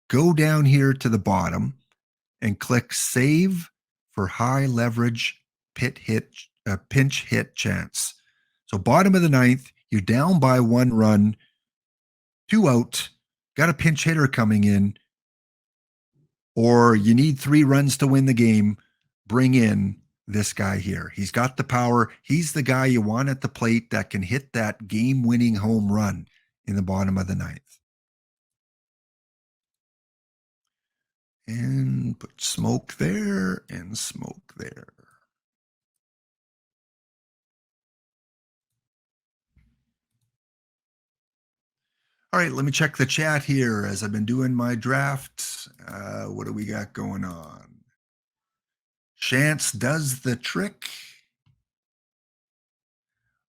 go down here to the bottom, and click Save for high leverage pinch hit chance. So bottom of the ninth, you're down by 1 run, 2 out, got a pinch hitter coming in, or you need 3 runs to win the game, bring in this guy here. He's got the power. He's the guy you want at the plate that can hit that game-winning home run in the bottom of the ninth. And put Smoke there and Smoke there. All right, let me check the chat here as I've been doing my drafts. What do we got going on? Chance does the trick.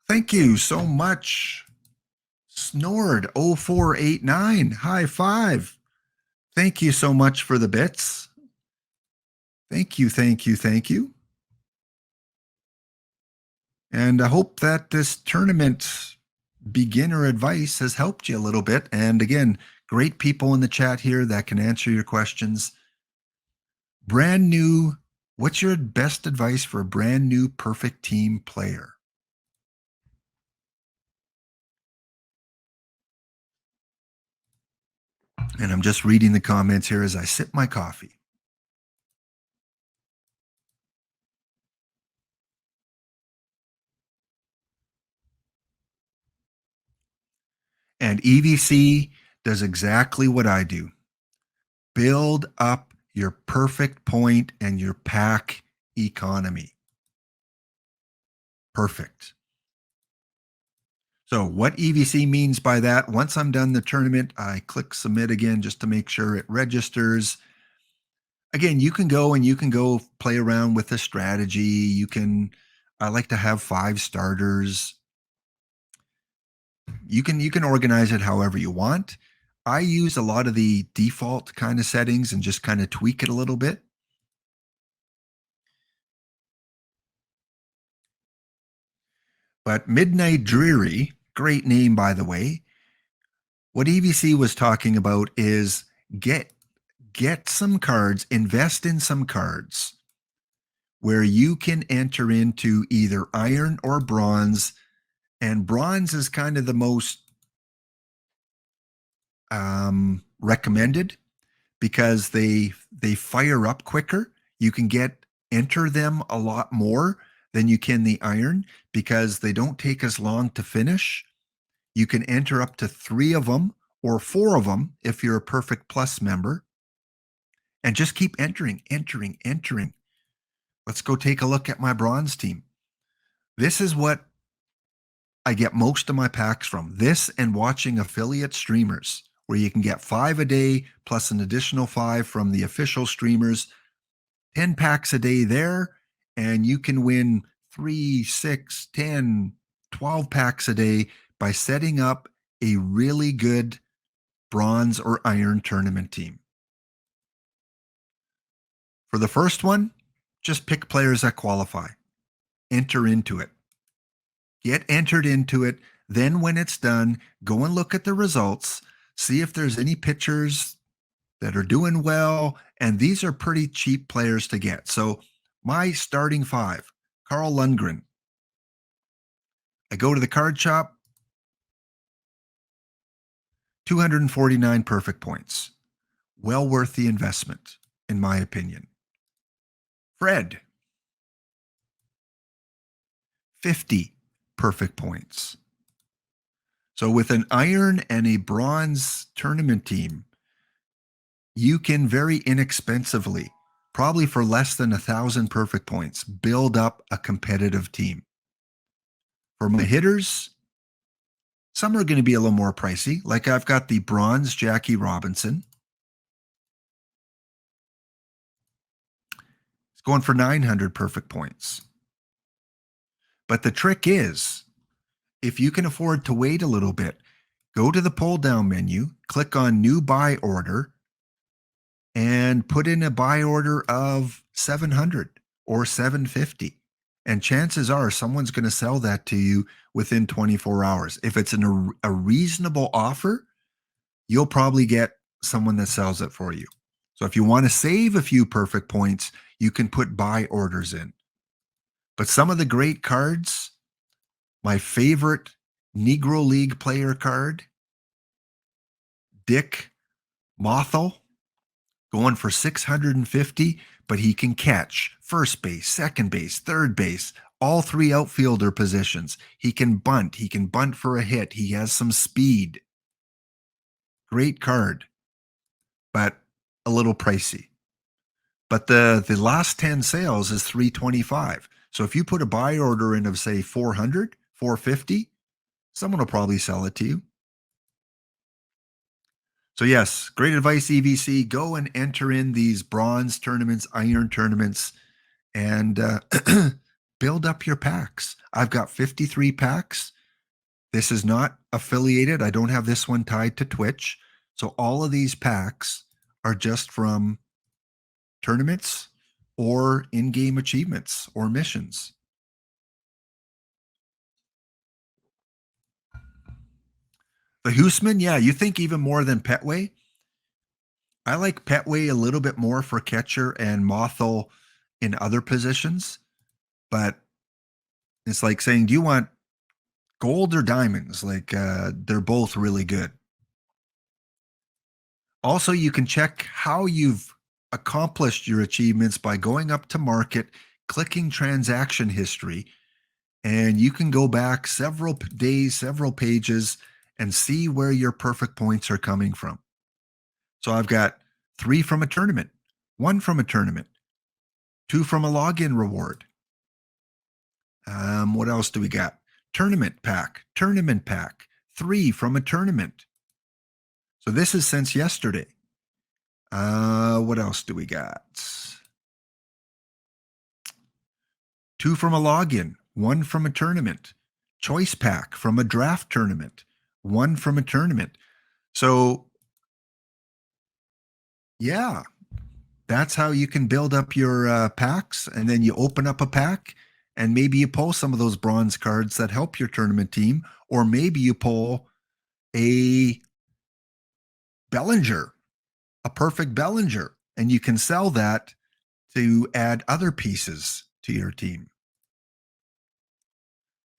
Thank you so much. Snored 0489. High five. Thank you so much for the bits. Thank you, thank you, thank you. And I hope that this tournament beginner advice has helped you a little bit. And again, great people in the chat here that can answer your questions. Brand new, what's your best advice for a brand new perfect team player? And I'm just reading the comments here as I sip my coffee. And EVC does exactly what I do. Build up your perfect point and your pack economy. Perfect. So what EVC means by that, once I'm done the tournament, I click submit again just to make sure it registers. Again, you can go play around with the strategy. I like to have 5 starters. You can organize it however you want. I use a lot of the default kind of settings and just kind of tweak it a little bit. But Midnight Dreary, great name by the way. What EVC was talking about is get some cards, invest in some cards where you can enter into either iron or bronze. And bronze is kind of the most recommended because they fire up quicker. You can enter them a lot more than you can the iron because they don't take as long to finish. You can enter up to 3 of them or 4 of them if you're a Perfect Plus member. And just keep entering. Let's go take a look at my bronze team. This is what I get most of my packs from. This and watching affiliate streamers where you can get 5 a day plus an additional 5 from the official streamers, 10 packs a day there, and you can win 3, 6, 10, 12 packs a day by setting up a really good bronze or iron tournament team. For the first one, just pick players that qualify. Enter into it. Get entered into it. Then when it's done, go and look at the results, see if there's any pitchers that are doing well. And these are pretty cheap players to get. So my starting 5, Carl Lundgren. I go to the card shop, 249 perfect points. Well worth the investment, in my opinion. Fred, 50 perfect points. So with an iron and a bronze tournament team, you can very inexpensively, probably for less than 1,000 perfect points, build up a competitive team. For my hitters, some are going to be a little more pricey. Like I've got the bronze Jackie Robinson. It's going for 900 perfect points. But the trick is, if you can afford to wait a little bit, go to the pull down menu, click on new buy order, and put in a buy order of 700 or 750. And chances are someone's going to sell that to you within 24 hours. If it's a reasonable offer, you'll probably get someone that sells it for you. So if you want to save a few perfect points, you can put buy orders in. But some of the great cards, my favorite Negro League player card, Dick Mothel, going for 650, but he can catch first base, second base, third base, all 3 outfielder positions. He can bunt. He can bunt for a hit. He has some speed. Great card, but a little pricey. But the last 10 sales is 325. So if you put a buy order in of say 400, 450, someone will probably sell it to you. So yes, great advice, EVC. Go and enter in these bronze tournaments, iron tournaments, and build up your packs. I've got 53 packs. This is not affiliated. I don't have this one tied to Twitch. So all of these packs are just from tournaments or in-game achievements or missions. The Hoosman, yeah, you think even more than Petway? I like Petway a little bit more for catcher and Mothel in other positions, but it's like saying, do you want gold or diamonds? Like they're both really good. Also, you can check how you've accomplished your achievements by going up to market, clicking transaction history, and you can go back several days, several pages, and see where your perfect points are coming from. So I've got 3 from a tournament, 1 from a tournament, 2 from a login reward. What else do we got? Tournament pack, 3 from a tournament. So this is since yesterday. What else do we got? 2 from a login, 1 from a tournament, choice pack from a draft tournament, 1 from a tournament. So, yeah, that's how you can build up your packs. And then you open up a pack and maybe you pull some of those bronze cards that help your tournament team, or maybe you pull a Bellinger, a perfect Bellinger, and you can sell that to add other pieces to your team.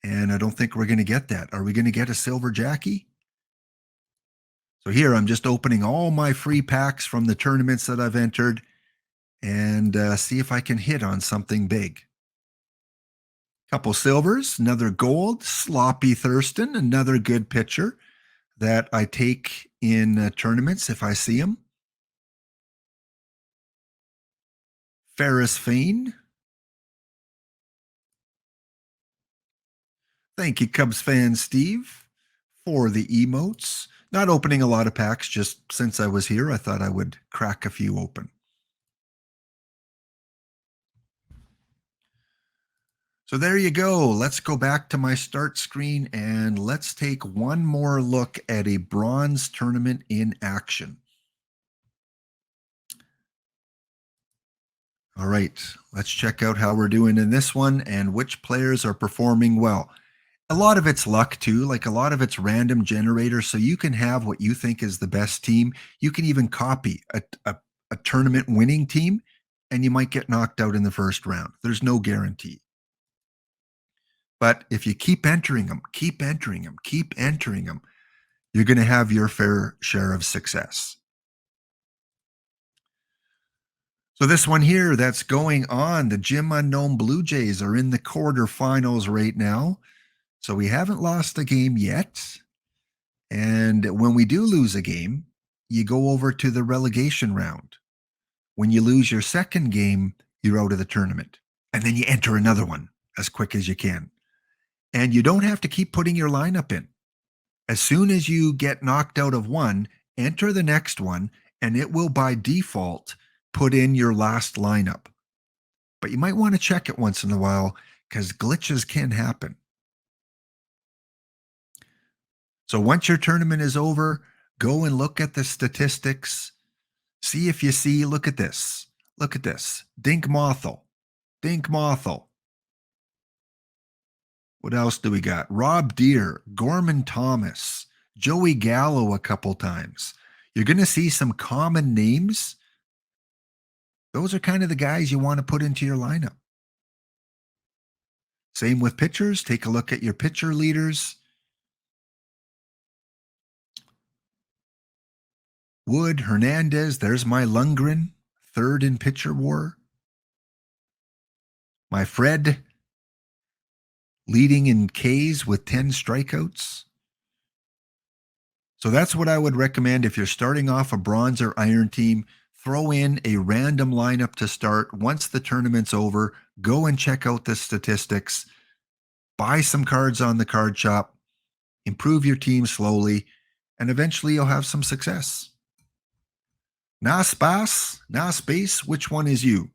And I don't think we're going to get that. Are we going to get a silver Jackie? So here I'm just opening all my free packs from the tournaments that I've entered and see if I can hit on something big. Couple silvers, another gold, Sloppy Thurston, another good pitcher that I take in tournaments if I see him. Ferris Fane. Thank you, Cubs fan Steve, for the emotes. Not opening a lot of packs, just since I was here, I thought I would crack a few open. So there you go. Let's go back to my start screen and let's take one more look at a bronze tournament in action. All right, let's check out how we're doing in this one and which players are performing well. A lot of it's luck too, like a lot of it's random generator. So you can have what you think is the best team. You can even copy a tournament winning team and you might get knocked out in the first round. There's no guarantee. But if you keep entering them, keep entering them, keep entering them, you're going to have your fair share of success. So this one here that's going on, the Jim Unknown Blue Jays are in the quarterfinals right now. So we haven't lost a game yet. And when we do lose a game, you go over to the relegation round. When you lose your second game, you're out of the tournament. And then you enter another one as quick as you can. And you don't have to keep putting your lineup in. As soon as you get knocked out of one, enter the next one, and it will by default put in your last lineup. But you might want to check it once in a while because glitches can happen. So once your tournament is over, go and look at the statistics. See if you see, look at this. Look at this. Dink Mothel. Dink Mothel. What else do we got? Rob Deere, Gorman Thomas, Joey Gallo a couple times. You're going to see some common names. Those are kind of the guys you want to put into your lineup. Same with pitchers. Take a look at your pitcher leaders. Wood, Hernandez, there's my Lundgren, third in pitcher war. My Fred, leading in Ks with 10 strikeouts. So that's what I would recommend if you're starting off a bronze or iron team. Throw in a random lineup to start. Once the tournament's over, go and check out the statistics. Buy some cards on the card shop. Improve your team slowly, and eventually you'll have some success. Na space, which one is you?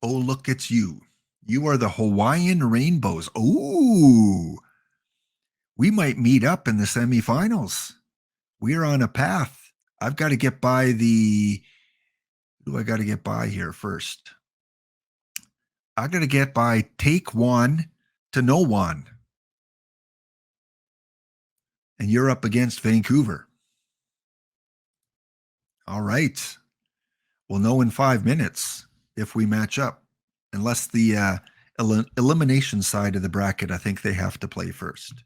Oh, look, it's you. You are the Hawaiian Rainbows. Ooh, we might meet up in the semifinals. We're on a path. I've got to get by the. Who do I got to get by here first? I got to get by take one to no one. And you're up against Vancouver. All right. We'll know in 5 minutes if we match up, unless the elimination side of the bracket, I think they have to play first.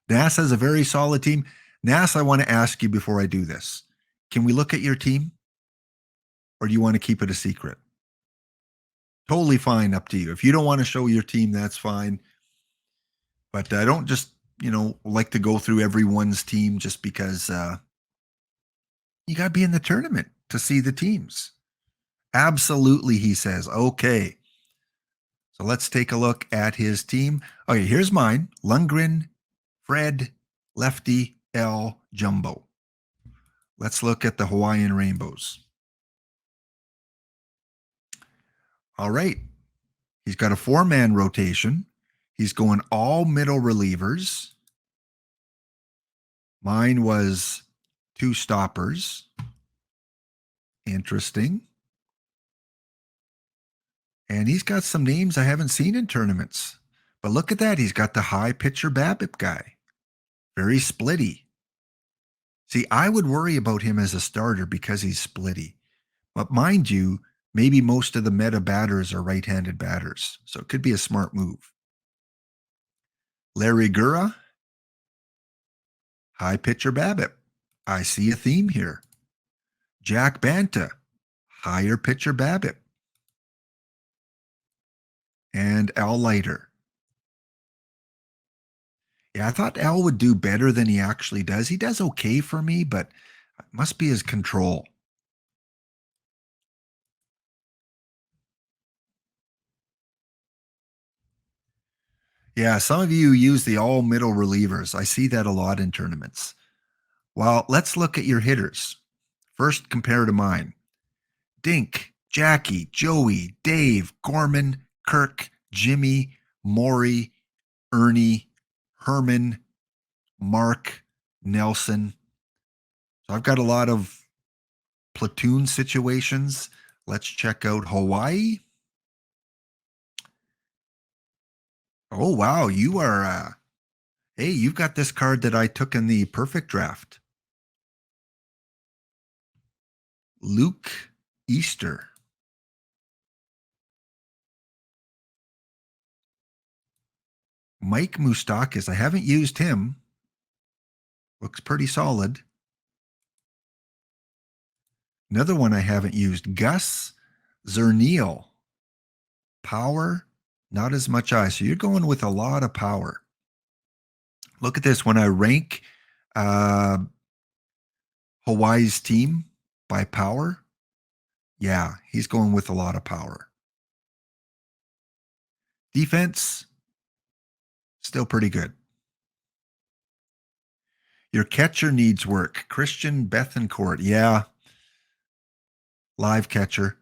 NAS has a very solid team. NAS, I want to ask you before I do this. Can we look at your team? Or do you want to keep it a secret? Totally fine, up to you. If you don't want to show your team, that's fine. But I don't just, like to go through everyone's team just because you got to be in the tournament to see the teams. Absolutely, he says. Okay. So let's take a look at his team. Okay, here's mine. Lundgren, Fred, Lefty, L, Jumbo. Let's look at the Hawaiian Rainbows. All right. He's got a 4-man rotation. He's going all middle relievers. Mine was 2 stoppers. Interesting. And he's got some names I haven't seen in tournaments. But look at that. He's got the high pitcher BABIP guy. Very splitty. See, I would worry about him as a starter because he's splitty. But mind you, maybe most of the meta batters are right-handed batters. So it could be a smart move. Larry Gura, high pitcher BABIP. I see a theme here. Jack Banta, higher pitcher BABIP. And Al Leiter. Yeah, I thought Al would do better than he actually does. He does okay for me, but it must be his control. Yeah, some of you use the all middle relievers. I see that a lot in tournaments. Well, let's look at your hitters. First, compare to mine. Dink, Jackie, Joey, Dave, Gorman, Kirk, Jimmy, Maury, Ernie, Herman, Mark, Nelson. So I've got a lot of platoon situations. Let's check out Hawaii. Oh, wow. You are, hey, you've got this card that I took in the perfect draft. Luke Easter. Mike Moustakas. I haven't used him. Looks pretty solid. Another one I haven't used. Gus Zerniel. Power, not as much ice. So you're going with a lot of power. Look at this. When I rank Hawaii's team by power, yeah, he's going with a lot of power. Defense, still pretty good. Your catcher needs work. Christian Bethencourt, yeah. Live catcher.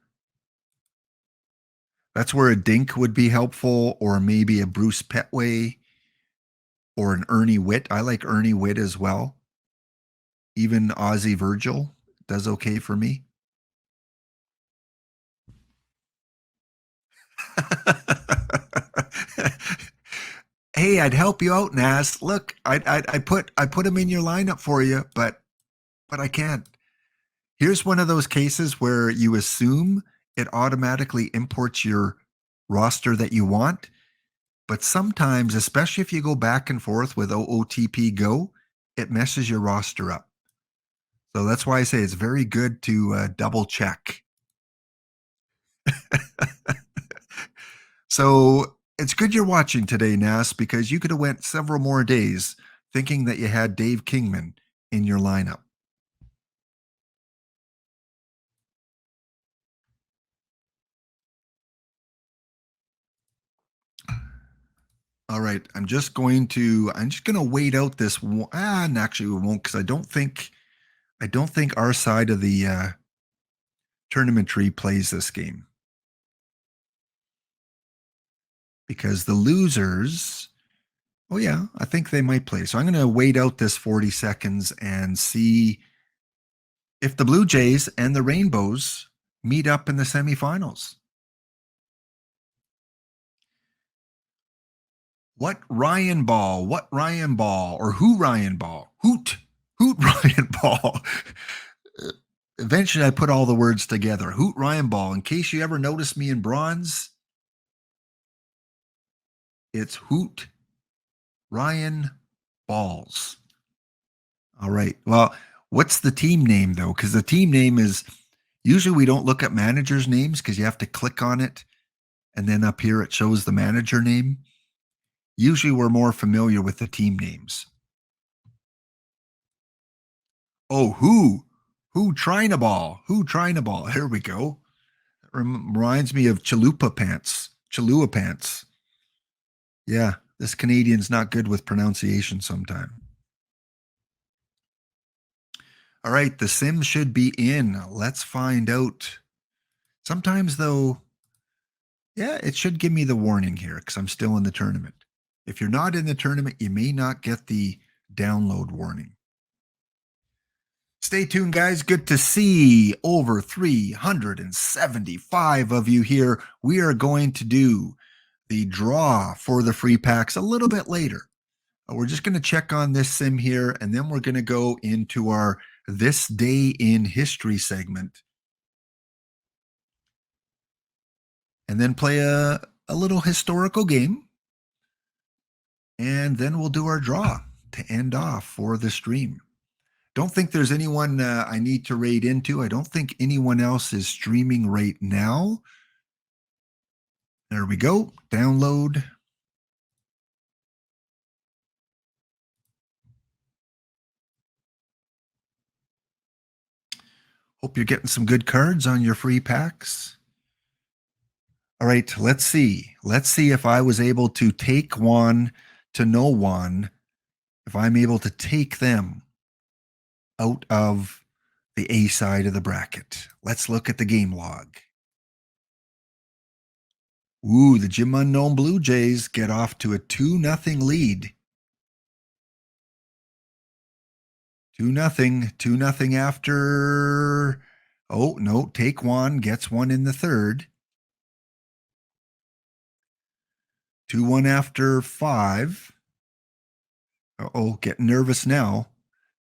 That's where a Dink would be helpful, or maybe a Bruce Petway or an Ernie Witt. I like Ernie Witt as well. Even Ozzie Virgil does okay for me. Hey, I'd help you out, Nas. Look, I put him in your lineup for you, but I can't. Here's one of those cases where you assume it automatically imports your roster that you want, but sometimes, especially if you go back and forth with OOTP Go, it messes your roster up. So that's why I say it's very good to double check. So it's good you're watching today, Nas, because you could have went several more days thinking that you had Dave Kingman in your lineup. All right, I'm just going to wait out this one. And actually we won't, because I don't think our side of the tournament tree plays this game. because the losers, oh yeah, I think they might play. So I'm going to wait out this 40 seconds and see if the Blue Jays and the Rainbows meet up in the semifinals. What Ryan Ball? What Ryan Ball? Or who Ryan Ball? Hoot Ryan Ball. Eventually, I put all the words together. Hoot Ryan Ball. In case you ever notice me in bronze, it's Hoot Ryan Balls. All right. Well, what's the team name, though? Because the team name is usually we don't look at managers' names because you have to click on it. And then up here, it shows the manager name. Usually, we're more familiar with the team names. Oh, who trying a ball? Who trying a ball? Here we go. Reminds me of Chalua pants. Yeah, this Canadian's not good with pronunciation sometime. All right, the sim should be in. Let's find out. Sometimes, though, yeah, it should give me the warning here because I'm still in the tournament. If you're not in the tournament, you may not get the download warning. Stay tuned, guys. Good to see over 375 of you here. We are going to do the draw for the free packs a little bit later. We're just going to check on this sim here, and then we're going to go into our This Day in History segment. And then play a little historical game. And then we'll do our draw to end off for the stream. Don't think there's anyone I need to raid into. I don't think anyone else is streaming right now. There we go. Download. Hope you're getting some good cards on your free packs. All right, let's see. Let's see if I was able to take one to no one, if I'm able to take them out of the A side of the bracket. Let's look at the game log. Ooh, the Jim Unknown Blue Jays get off to a 2-0 lead. 2-0, 2-0 after. Oh, no, take one, gets one in the third. 2-1 after 5. Uh-oh, getting nervous now.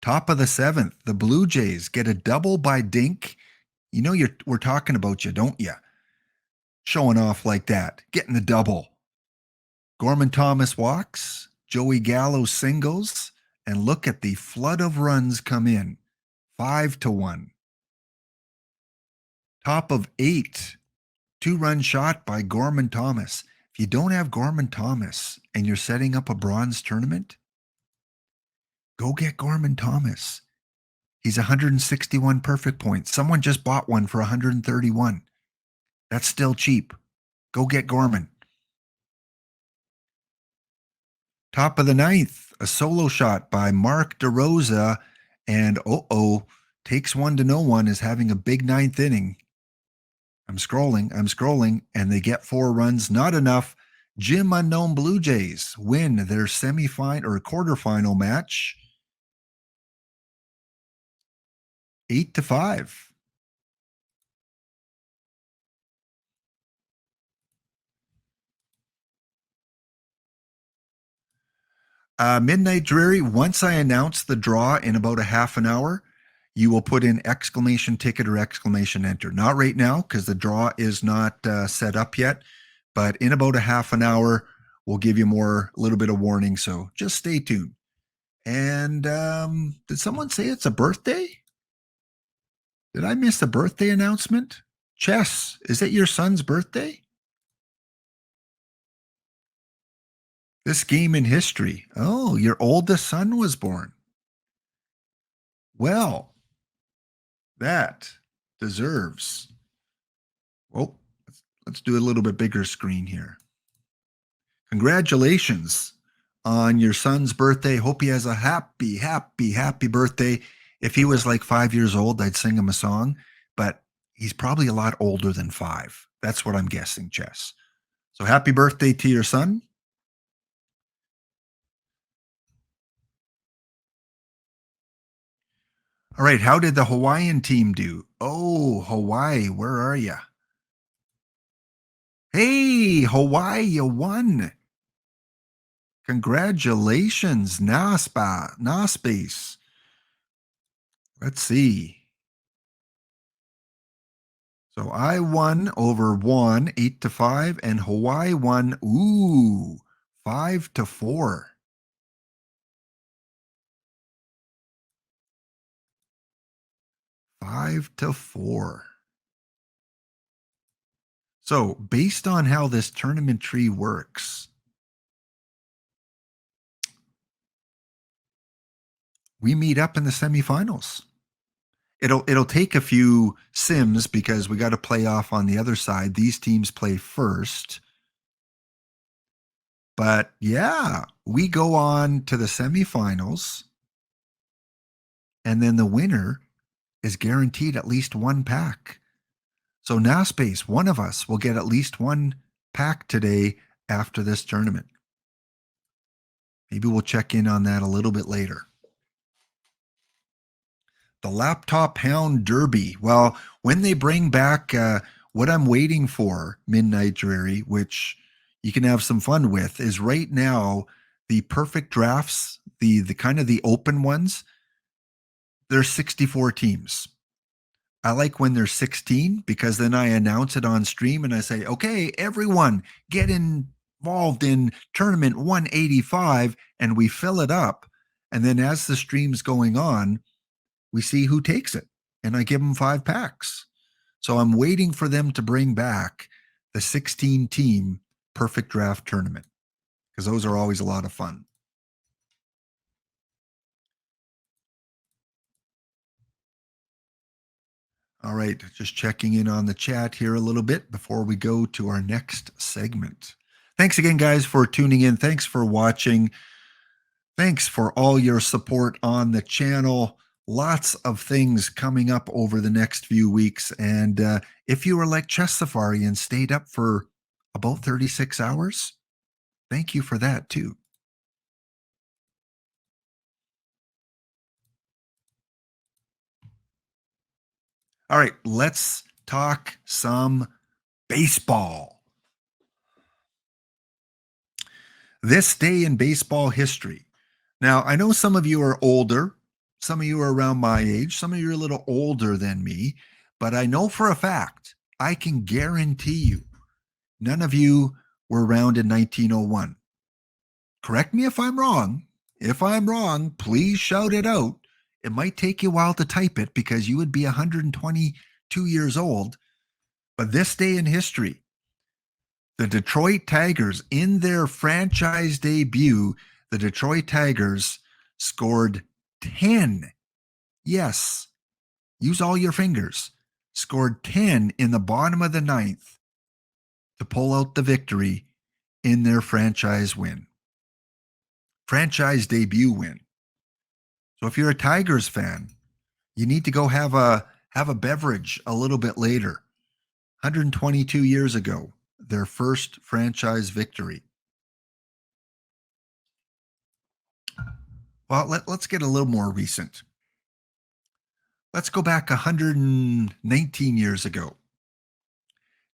Top of the 7th, the Blue Jays get a double by Dink. You know we're talking about you, don't you? Showing off like that, getting the double. Gorman Thomas walks, Joey Gallo singles, and look at the flood of runs come in. 5-1. Top of 8, 2-run shot by Gorman Thomas. If you don't have Gorman Thomas and you're setting up a bronze tournament, go get Gorman Thomas. He's 161 perfect points. Someone just bought one for 131. That's still cheap. Go get Gorman. Top of the 9th, a solo shot by Mark DeRosa, and takes one to no one, is having a big 9th inning. I'm scrolling, and they get 4 runs. Not enough. Jim Unknown Blue Jays win their semifinal or quarterfinal match 8-5. Midnight Dreary, once I announce the draw in about a half an hour, you will put in exclamation ticket or exclamation enter. Not right now because the draw is not set up yet, but in about a half an hour, we'll give you a little bit of warning. So just stay tuned. And did someone say it's a birthday? Did I miss a birthday announcement? Chess, is it your son's birthday? This game in history. Oh, your oldest son was born. Well, that deserves. Well, let's do a little bit bigger screen here. Congratulations on your son's birthday. Hope he has a happy, happy, happy birthday. If he was like 5 years old, I'd sing him a song, but he's probably a lot older than 5. That's what I'm guessing, Chess. So happy birthday to your son. All right. How did the Hawaiian team do? Oh, Hawaii. Where are you? Hey, Hawaii, you won. Congratulations, NASPACE. Let's see. So I won over 8-5, and Hawaii won, 5-4. 5-4. So based on how this tournament tree works, we meet up in the semifinals. It'll take a few sims because we got to play off on the other side. These teams play first. But yeah, we go on to the semifinals, and then the winner is guaranteed at least one pack. So NASPACE, one of us will get at least one pack today after this tournament. Maybe we'll check in on that a little bit later. The Laptop Hound Derby. Well, when they bring back what I'm waiting for, Midnight Dreary, which you can have some fun with, is right now the perfect drafts, the kind of the open ones. There's 64 teams. I like when there's 16 because then I announce it on stream and I say, okay, everyone get involved in tournament 185, and we fill it up. And then as the stream's going on, we see who takes it, and I give them 5 packs. So I'm waiting for them to bring back the 16 team perfect draft tournament because those are always a lot of fun. All right, just checking in on the chat here a little bit before we go to our next segment. Thanks again, guys, for tuning in. Thanks for watching. Thanks for all your support on the channel. Lots of things coming up over the next few weeks. And if you were like Chess Safari and stayed up for about 36 hours, thank you for that too. All right, let's talk some baseball. This day in baseball history. Now, I know some of you are older. Some of you are around my age. Some of you are a little older than me. But I know for a fact, I can guarantee you, none of you were around in 1901. Correct me if I'm wrong. If I'm wrong, please shout it out. It might take you a while to type it because you would be 122 years old. But this day in history, the Detroit Tigers, in their franchise debut, the Detroit Tigers scored 10. Yes, use all your fingers. Scored 10 in the bottom of the ninth to pull out the victory in their franchise win. Franchise debut win. So if you're a Tigers fan, you need to go have a beverage a little bit later. 122 years ago, their first franchise victory. Well, let's get a little more recent. Let's go back 119 years ago.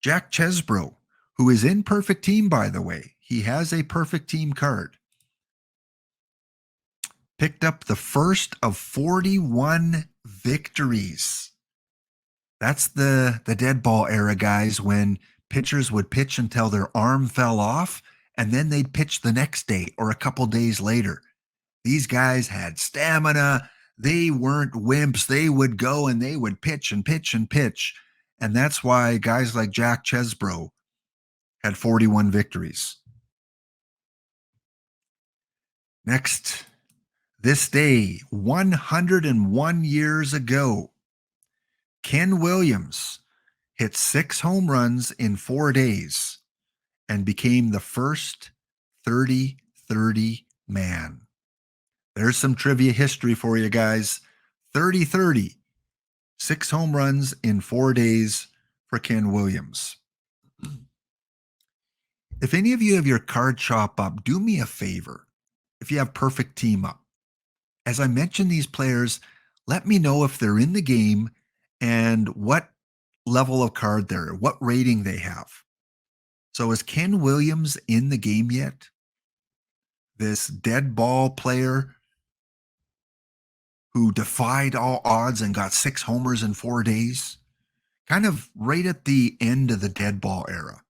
Jack Chesbro, who is in Perfect Team, by the way, he has a Perfect Team card, picked up the first of 41 victories. That's the dead ball era, guys, when pitchers would pitch until their arm fell off, and then they'd pitch the next day or a couple days later. These guys had stamina. They weren't wimps. They would go and they would pitch and pitch and pitch. And that's why guys like Jack Chesbro had 41 victories. Next, this day, 101 years ago, Ken Williams hit 6 home runs in 4 days and became the first 30-30 man. There's some trivia history for you guys. 30-30, 6 home runs in 4 days for Ken Williams. If any of you have your card shop up, do me a favor. If you have Perfect Team up, as I mention these players, let me know if they're in the game and what level of card they're, what rating they have. So is Ken Williams in the game yet? This dead ball player who defied all odds and got 6 homers in 4 days, kind of right at the end of the dead ball era.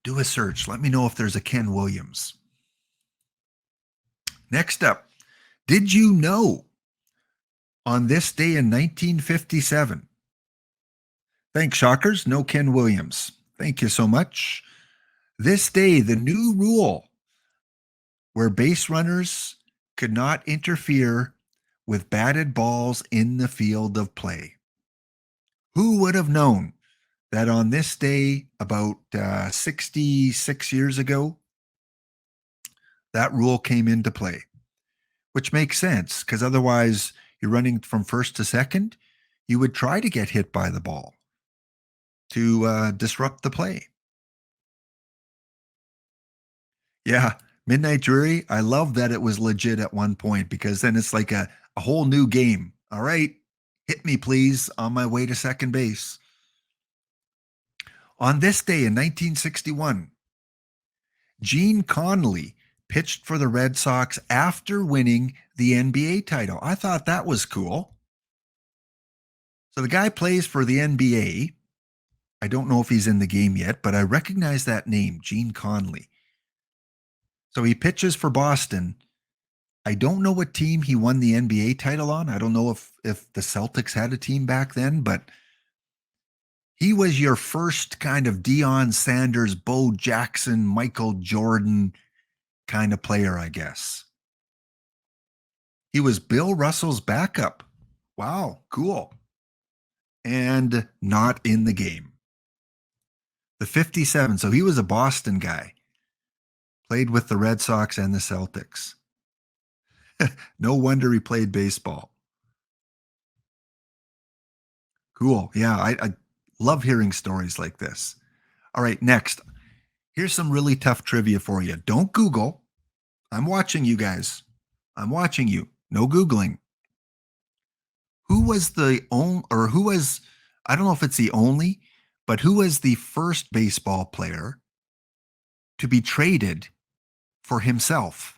Do a search. Let me know if there's a Ken Williams. Next up, did you know on this day in 1957? Thanks, Shockers. No Ken Williams. Thank you so much. This day, the new rule where base runners could not interfere with batted balls in the field of play. Who would have known that on this day, about 66 years ago, that rule came into play? Which makes sense, because otherwise you're running from first to second. You would try to get hit by the ball to disrupt the play. Yeah, Midnight Jury, I love that it was legit at one point, because then it's like a whole new game. All right, hit me, please, on my way to second base. On this day in 1961, Gene Conley pitched for the Red Sox after winning the NBA title. I thought that was cool. So the guy plays for the NBA. I don't know if he's in the game yet, but I recognize that name, Gene Conley. So he pitches for Boston. I don't know what team he won the NBA title on. I don't know if the Celtics had a team back then, but he was your first kind of Deion Sanders, Bo Jackson, Michael Jordan kind of player, I guess. He was Bill Russell's backup. Wow, cool. And not in the game. The 57, so he was a Boston guy. Played with the Red Sox and the Celtics. No wonder he played baseball. Cool. Yeah, I love hearing stories like this. All right, next. Here's some really tough trivia for you. Don't Google. I'm watching you guys. I'm watching you. No Googling. Who was the only, or who was, I don't know if it's the only, but who was the first baseball player to be traded for himself?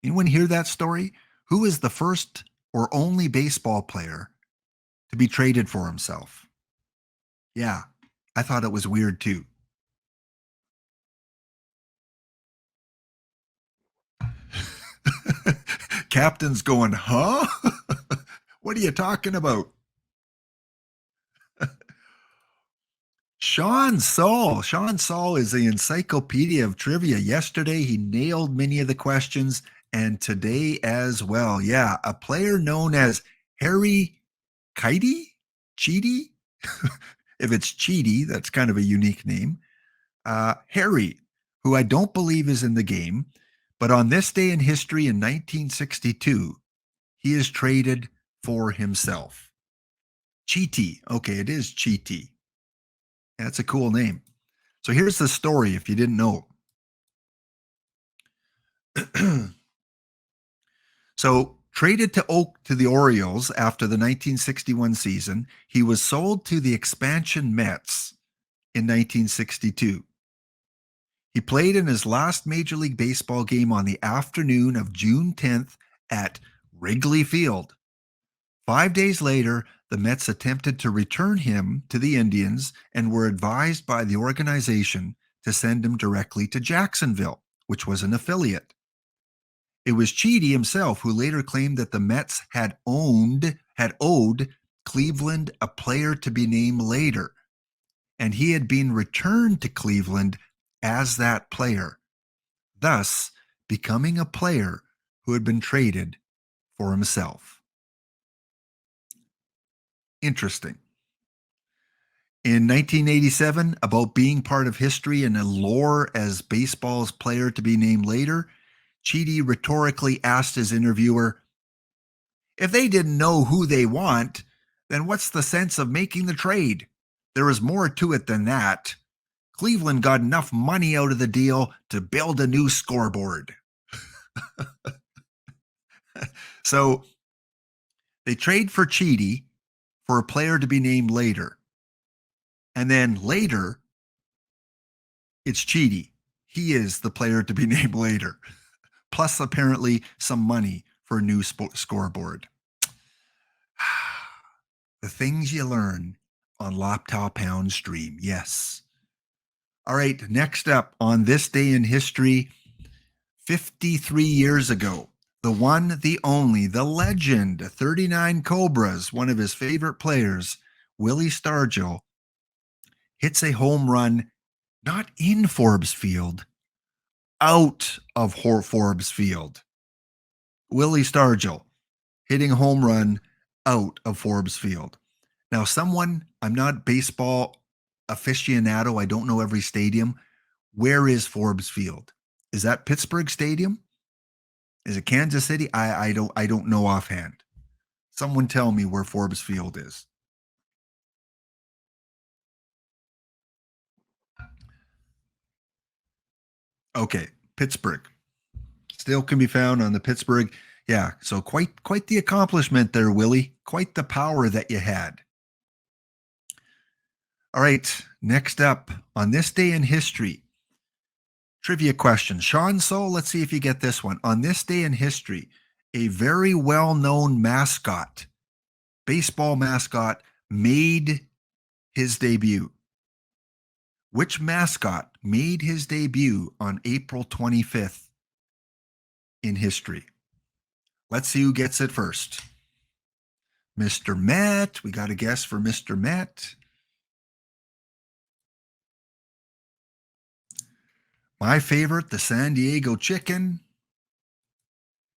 Anyone hear that story? Who is the first or only baseball player to be traded for himself? Yeah, I thought it was weird too. Captain's going, huh? What are you talking about? Sean Saul. Sean Saul is the encyclopedia of trivia. Yesterday, he nailed many of the questions, and today as well. Yeah, a player known as Harry Kitey? Cheaty? If it's Cheaty, that's kind of a unique name. Harry, who I don't believe is in the game, but on this day in history in 1962, he is traded for himself. Cheaty. Okay, it is Cheaty. That's a cool name. So here's the story if you didn't know. So traded to the Orioles after the 1961 season, he was sold to the expansion Mets in 1962. He played in his last Major League Baseball game on the afternoon of June 10th at Wrigley Field. 5 days later, the Mets attempted to return him to the Indians and were advised by the organization to send him directly to Jacksonville, which was an affiliate. It was Cheaty himself who later claimed that the Mets had owed Cleveland a player to be named later, and he had been returned to Cleveland as that player, thus becoming a player who had been traded for himself. Interesting. In 1987, about being part of history and a lore as baseball's player to be named later, Cheaty rhetorically asked his interviewer, if they didn't know who they want, then what's the sense of making the trade? There is more to it than that. Cleveland got enough money out of the deal to build a new scoreboard. So they trade for Chidi for a player to be named later. And then later, it's Chidi. He is the player to be named later. Plus, apparently, some money for a new scoreboard. The things you learn on Laptop Pound Stream. Yes. All right. Next up on this day in history, 53 years ago, the one, the only, the legend, 39 Cobras, one of his favorite players, Willie Stargell, hits a home run not in Forbes Field, out of Forbes Field. Willie Stargell hitting a home run out of Forbes Field. Now, I'm not baseball aficionado. I don't know every stadium. Where is Forbes Field? Is that Pittsburgh Stadium? Is it Kansas City? I don't know offhand. Someone tell me where Forbes Field is. Okay, Pittsburgh. Still can be found on the Pittsburgh. Yeah, so quite the accomplishment there, Willie. Quite the power that you had. All right, next up on this day in history, trivia question. Sean Soul, let's see if you get this one. On this day in history, a very well-known mascot, baseball mascot, made his debut. Which mascot made his debut on April 25th in history? Let's see who gets it first. Mr. Met. We got a guess for Mr. Met. My favorite, the San Diego Chicken.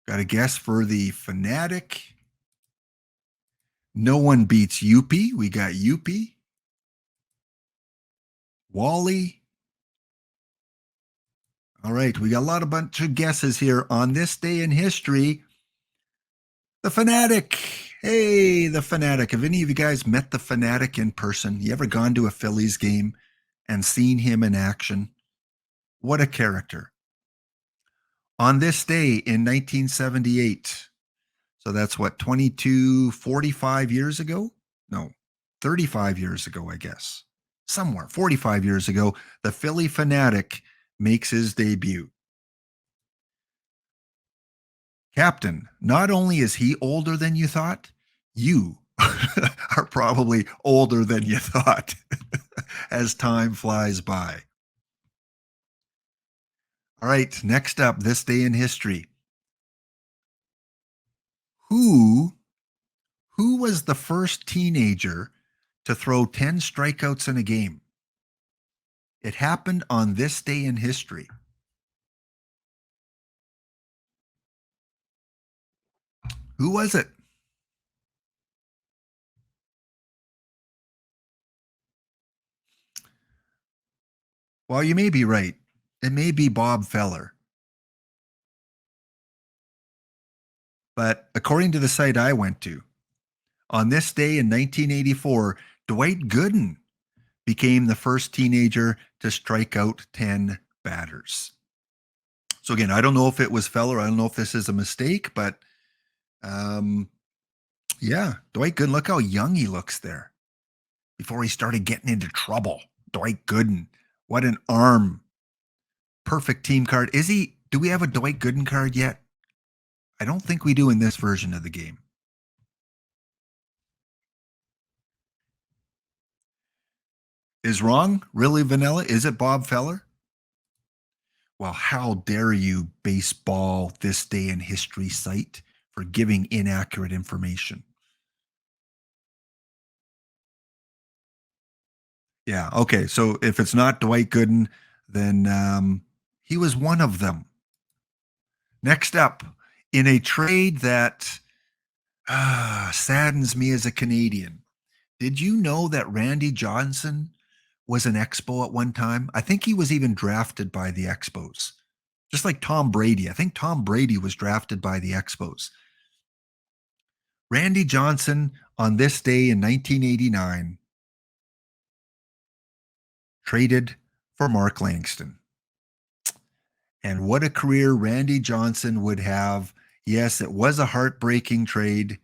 Got a guess for the Fanatic. No one beats Youpie. We got Youpie. Wally. All right, we got a bunch of guesses here on this day in history. The Fanatic. Hey, the Fanatic. Have any of you guys met the Fanatic in person? You ever gone to a Phillies game and seen him in action? What a character. On this day in 1978, so that's what, 45 years ago? No, 35 years ago, I guess. Somewhere, 45 years ago, the Philly Fanatic makes his debut. Captain, not only is he older than you thought, you are probably older than you thought as time flies by. All right, next up, this day in history. Who was the first teenager to throw 10 strikeouts in a game? It happened on this day in history. Who was it? Well, you may be right. It may be Bob Feller. But according to the site I went to, on this day in 1984, Dwight Gooden became the first teenager to strike out 10 batters. So again, I don't know if it was Feller. I don't know if this is a mistake, but yeah, Dwight Gooden. Look how young he looks there before he started getting into trouble. Dwight Gooden. What an arm. Perfect team card. Do we have a Dwight Gooden card yet? I don't think we do in this version of the game. Is wrong? Really, Vanilla? Is it Bob Feller? Well, how dare you, baseball this day in history site, for giving inaccurate information. Yeah, okay. So if it's not Dwight Gooden, then he was one of them. Next up, in a trade that saddens me as a Canadian, did you know that Randy Johnson was an Expo at one time? I think he was even drafted by the Expos. Just like Tom Brady. I think Tom Brady was drafted by the Expos. Randy Johnson, on this day in 1989, traded for Mark Langston. And what a career Randy Johnson would have. Yes, it was a heartbreaking trade.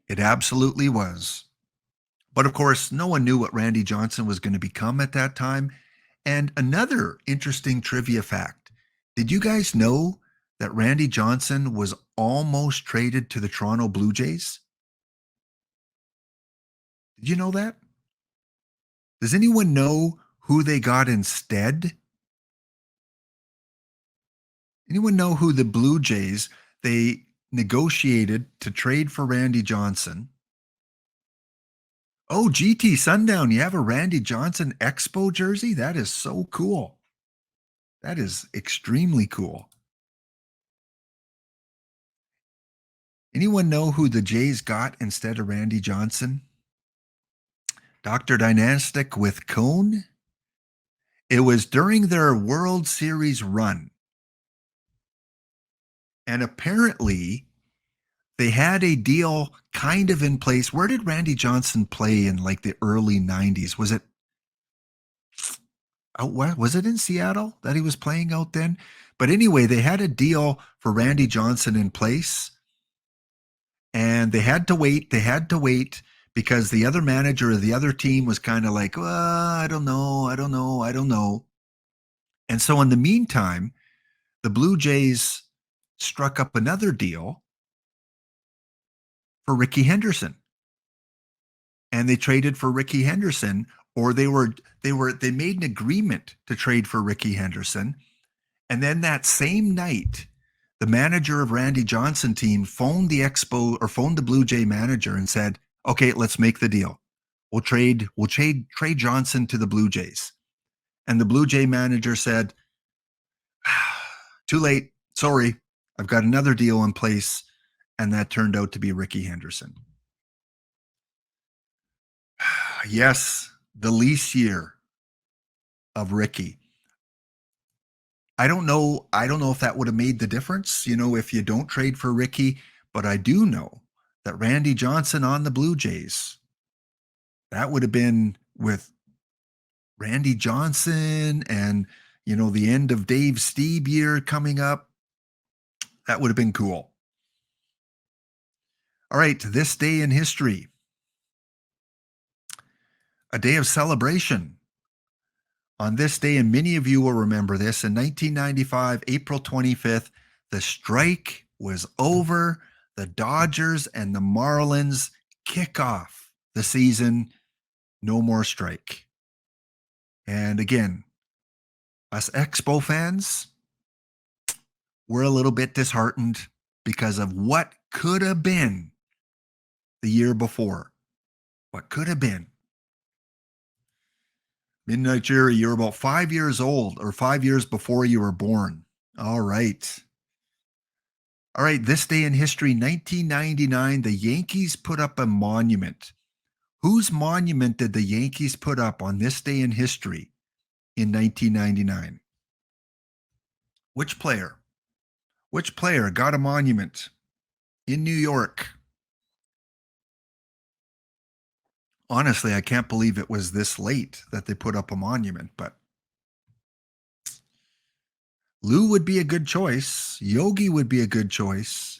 It absolutely was. But of course, no one knew what Randy Johnson was going to become at that time. And another interesting trivia fact, did you guys know that Randy Johnson was almost traded to the Toronto Blue Jays? Did you know that? Does anyone know who they got instead? Anyone know who the Blue Jays they negotiated to trade for Randy Johnson? Oh, GT Sundown, you have a Randy Johnson Expo jersey? That is so cool. That is extremely cool. Anyone know who the Jays got instead of Randy Johnson? Dr. Dynastic with Cone? It was during their World Series run. And apparently, they had a deal kind of in place. Where did Randy Johnson play in like the early 90s? Was it out west? Was it in Seattle that he was playing out then? But anyway, they had a deal for Randy Johnson in place, and they had to wait. They had to wait because the other manager of the other team was kind of like, I don't know, I don't know, I don't know. And so in the meantime, the Blue Jays struck up another deal for Ricky Henderson. And they traded for Ricky Henderson, or they made an agreement to trade for Ricky Henderson. And then that same night, the manager of Randy Johnson team phoned the Blue Jay manager and said, "Okay, let's make the deal. We'll trade Johnson to the Blue Jays." And the Blue Jay manager said, "Too late. Sorry. I've got another deal in place." And that turned out to be Ricky Henderson. Yes, the lease year of Ricky. I don't know. I don't know if that would have made the difference, if you don't trade for Ricky, but I do know that Randy Johnson on the Blue Jays, that would have been with Randy Johnson and, the end of Dave Stieb year coming up. That would have been cool. All right, this day in history, a day of celebration. On this day, and many of you will remember this, in 1995, April 25th, the strike was over. The Dodgers and the Marlins kick off the season. No more strike. And again, us Expo fans, we're a little bit disheartened because of what could have been the year before. What could have been. Midnight Jerry, you're about 5 years old, or 5 years before you were born. All right. All right, this day in history, 1999, the Yankees put up a monument. Whose monument did the Yankees put up on this day in history in 1999? Which player? Which player got a monument in New York? Honestly, I can't believe it was this late that they put up a monument, but Lou would be a good choice. Yogi would be a good choice.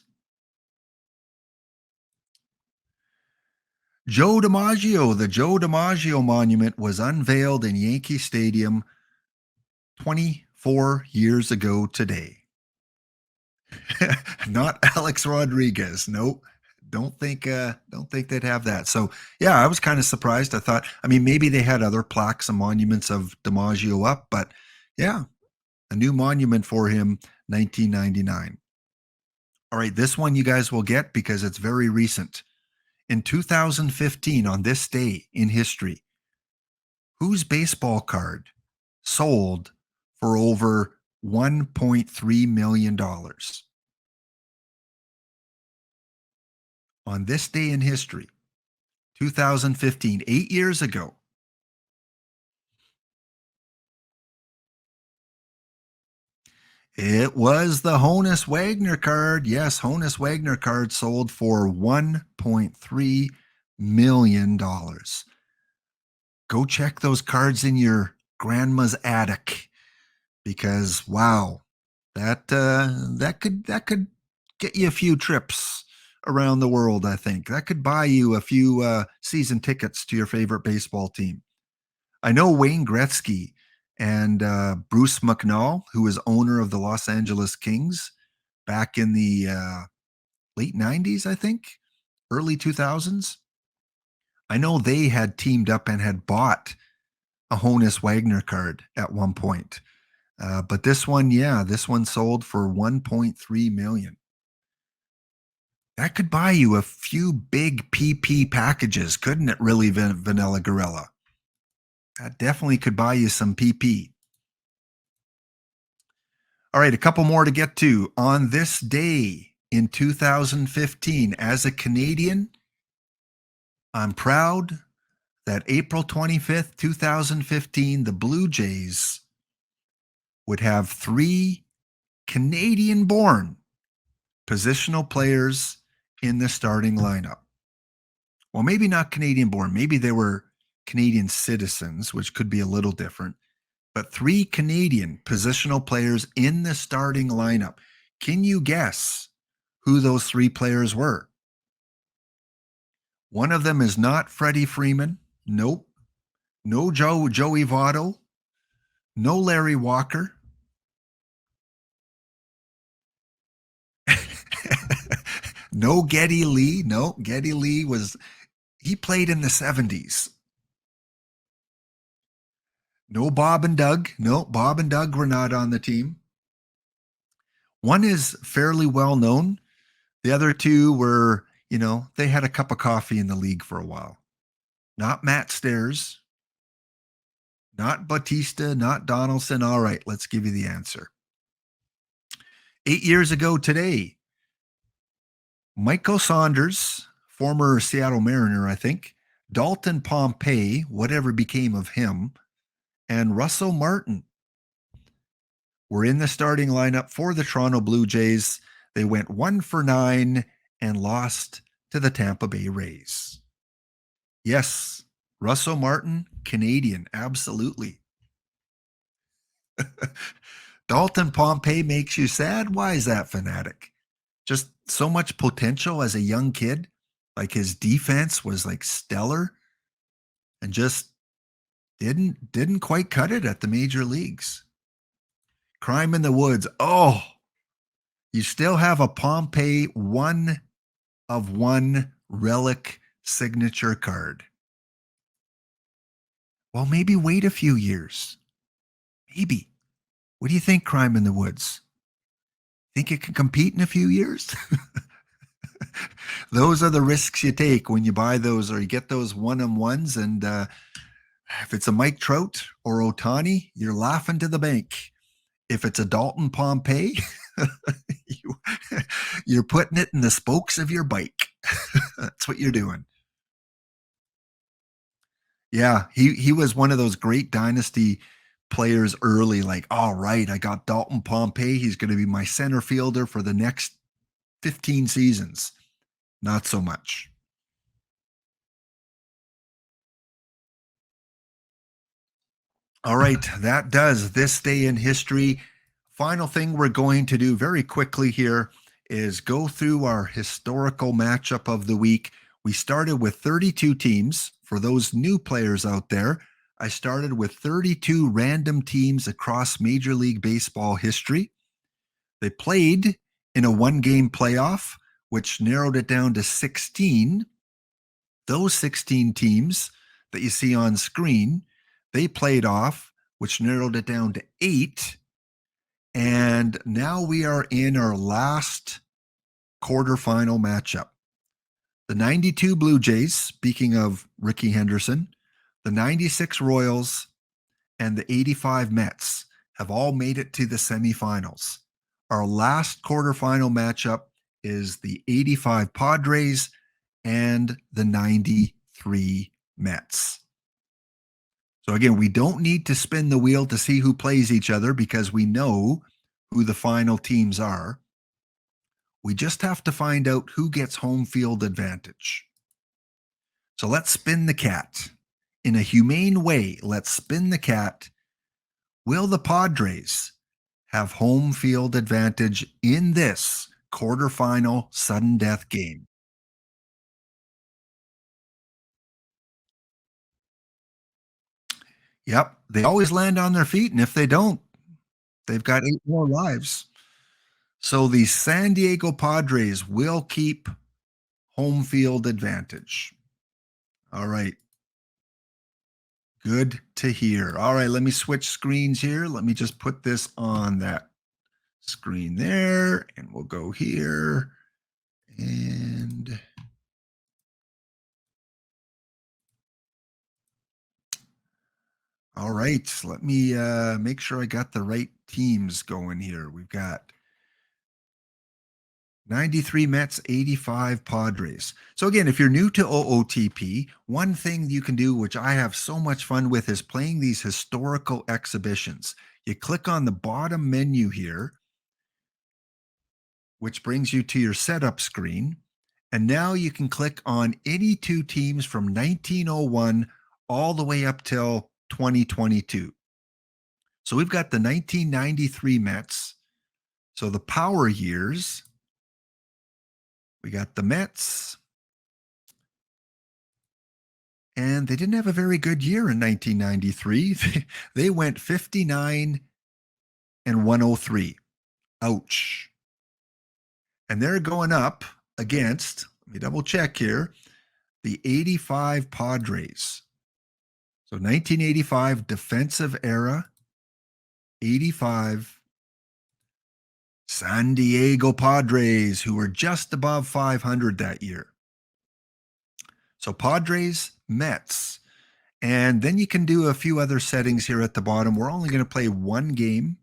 Joe DiMaggio, the Joe DiMaggio monument was unveiled in Yankee Stadium 24 years ago today. Not Alex Rodriguez. Nope. Don't think they'd have that. So yeah, I was kind of surprised. I thought, maybe they had other plaques and monuments of DiMaggio up, but yeah, a new monument for him, 1999. All right, this one you guys will get because it's very recent. In 2015, on this day in history, whose baseball card sold for over $1.3 million? On this day in history, 2015, 8 years ago. It was the Honus Wagner card. Yes, Honus Wagner card sold for $1.3 million. Go check those cards in your grandma's attic because wow, that could get you a few trips around the world. I think that could buy you a few season tickets to your favorite baseball team. I know Wayne Gretzky and Bruce McNall, who is owner of the Los Angeles Kings back in the late 90s, I think, early 2000s. I know they had teamed up and had bought a Honus Wagner card at one point. But this one, yeah, this one sold for 1.3 million. That could buy you a few big PP packages, couldn't it? Really, Vanilla Gorilla. That definitely could buy you some PP. All right, a couple more to get to. On this day in 2015, as a Canadian, I'm proud that April 25th, 2015, the Blue Jays would have 3 Canadian-born positional players in the starting lineup. Well, maybe not Canadian-born. Maybe they were Canadian citizens, which could be a little different. But 3 Canadian positional players in the starting lineup. Can you guess who those 3 players were? One of them is not Freddie Freeman. Nope. No Joey Votto. No Larry Walker. No Geddy Lee. No, Geddy Lee he played in the 70s. No Bob and Doug. No, Bob and Doug were not on the team. One is fairly well known. The other 2 were, they had a cup of coffee in the league for a while. Not Matt Stairs. Not Bautista. Not Donaldson. All right, let's give you the answer. 8 years ago today, Michael Saunders, former Seattle Mariner, I think, Dalton Pompey, whatever became of him, and Russell Martin were in the starting lineup for the Toronto Blue Jays. They went 1 for 9 and lost to the Tampa Bay Rays. Yes, Russell Martin, Canadian, absolutely. Dalton Pompey makes you sad? Why is that, fanatic? Just so much potential as a young kid. Like his defense was like stellar and just didn't quite cut it at the major leagues. Crime in the Woods. Oh, you still have a Pompey 1 of 1 relic signature card. Well, maybe wait a few years. Maybe. What do you think, Crime in the Woods? Think it can compete in a few years? Those are the risks you take when you buy those or you get those 1-on-1s. And if it's a Mike Trout or Ohtani, you're laughing to the bank. If it's a Dalton Pompey, you're putting it in the spokes of your bike. That's what you're doing. Yeah, he was one of those great dynasty players early. Like, all right, I got Dalton Pompey. He's going to be my center fielder for the next 15 seasons. Not so much. All right, that does this day in history. Final thing we're going to do very quickly here is go through our historical matchup of the week. We started with 32 teams. For those new players out there, I started with 32 random teams across Major League Baseball history. They played in a 1-game playoff, which narrowed it down to 16. Those 16 teams that you see on screen, they played off, which narrowed it down to 8. And now we are in our last quarterfinal matchup. The 92 Blue Jays, speaking of Rickey Henderson, the 96 Royals, and the 85 Mets have all made it to the semifinals. Our last quarterfinal matchup is the 85 Padres and the 93 Mets. So again, we don't need to spin the wheel to see who plays each other because we know who the final teams are. We just have to find out who gets home field advantage. So let's spin the cat. In a humane way, let's spin the cat. Will the Padres have home field advantage in this quarterfinal sudden death game? Yep, they always land on their feet, and if they don't, they've got 8 more lives. So the San Diego Padres will keep home field advantage. All right. Good to hear. All right, let me switch screens here. Let me just put this on that screen there, and we'll go here. And all right, let me make sure I got the right teams going here. We've got 93 Mets, 85 Padres. So again, if you're new to OOTP, one thing you can do, which I have so much fun with, is playing these historical exhibitions. You click on the bottom menu here, which brings you to your setup screen. And now you can click on any two teams from 1901 all the way up till 2022. So we've got the 1993 Mets. So the power years, we got the Mets. And they didn't have a very good year in 1993. They went 59 and 103. Ouch. And they're going up against, let me double check here, the 85 Padres. So 1985 defensive era, 85 San Diego Padres, who were just above 500 that year. So Padres, Mets. And then you can do a few other settings here at the bottom. We're only going to play one game.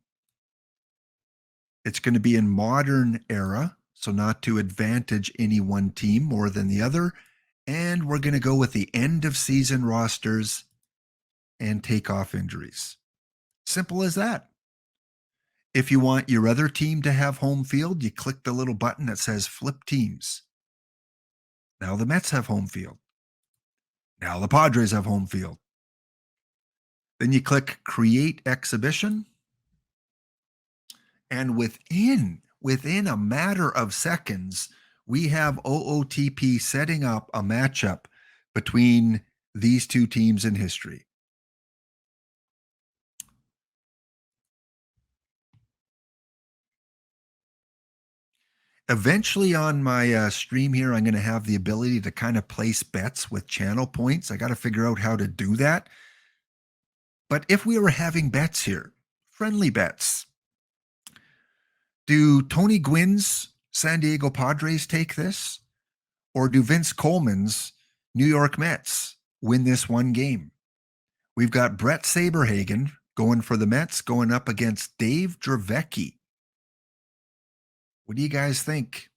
It's going to be in modern era, so not to advantage any one team more than the other. And we're going to go with the end of season rosters and take off injuries. Simple as that. If you want your other team to have home field, you click the little button that says flip teams. Now the Mets have home field. Now the Padres have home field. Then you click create exhibition. And within a matter of seconds, we have OOTP setting up a matchup between these two teams in history. Eventually on my stream here, I'm going to have the ability to kind of place bets with channel points. I got to figure out how to do that. But if we were having bets here, friendly bets, do Tony Gwynn's San Diego Padres take this? Or do Vince Coleman's New York Mets win this one game? We've got Brett Saberhagen going for the Mets, going up against Dave Dravecky. What do you guys think?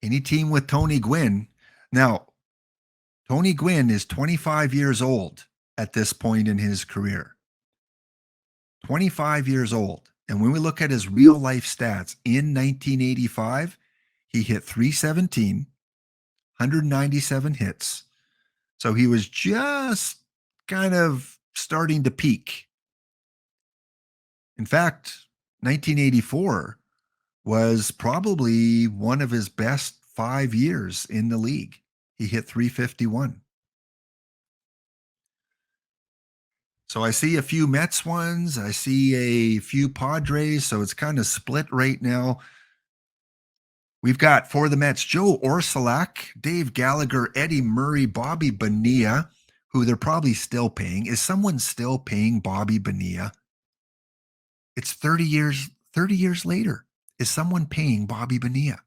Any team with Tony Gwynn. Now, Tony Gwynn is 25 years old at this point in his career. 25 years old. And when we look at his real life stats in 1985, he hit 317, 197 hits. So he was just kind of starting to peak. In fact, 1984 was probably one of his best 5 years in the league. He hit 351. So I see a few Mets ones. I see a few Padres. So it's kind of split right now. We've got for the Mets, Joe Orsulak, Dave Gallagher, Eddie Murray, Bobby Bonilla, who they're probably still paying. Is someone still paying Bobby Bonilla? It's 30 years later. Is someone paying Bobby Bonilla?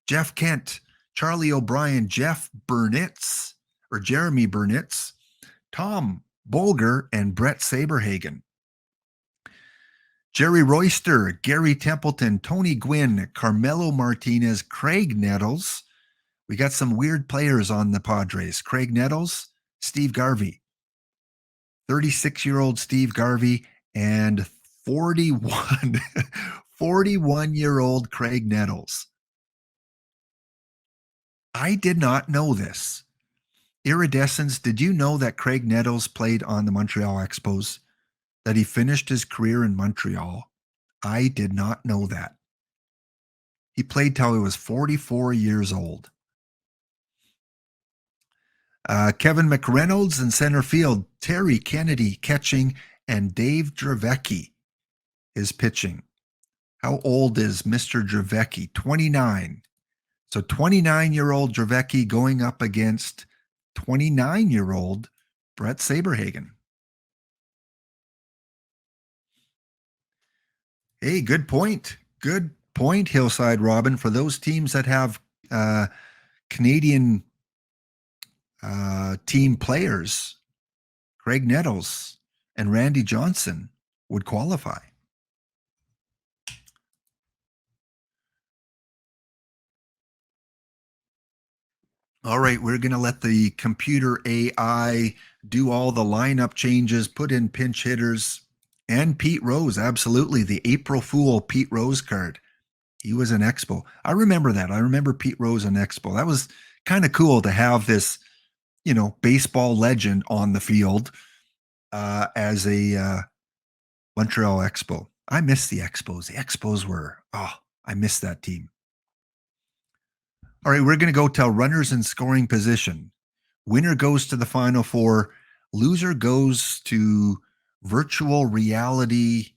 Jeff Kent, Charlie O'Brien, Jeff Burnitz, or Jeremy Burnitz, Tom Bolger, and Brett Saberhagen. Jerry Royster, Gary Templeton, Tony Gwynn, Carmelo Martinez, Craig Nettles. We got some weird players on the Padres. Craig Nettles, Steve Garvey. 36-year-old Steve Garvey, and 41, 41-year-old Craig Nettles. I did not know this. Iridescence, did you know that Craig Nettles played on the Montreal Expos? That he finished his career in Montreal? I did not know that. He played till he was 44 years old. Kevin McReynolds in center field, Terry Kennedy catching, and Dave Dravecki is pitching. How old is Mr. Dravecki? 29. So 29-year-old Dravecki going up against 29-year-old Brett Saberhagen. Hey, good point. Good point, Hillside Robin. For those teams that have Canadian team players, Craig Nettles and Randy Johnson would qualify. All right, we're going to let the computer AI do all the lineup changes, put in pinch hitters, and Pete Rose. Absolutely. The April Fool Pete Rose card. He was an Expo. I remember that. I remember Pete Rose an Expo. That was kind of cool to have this, baseball legend on the field as a Montreal Expo. I miss the Expos. The Expos I miss that team. All right, we're going to go tell runners in scoring position. Winner goes to the Final Four. Loser goes to virtual reality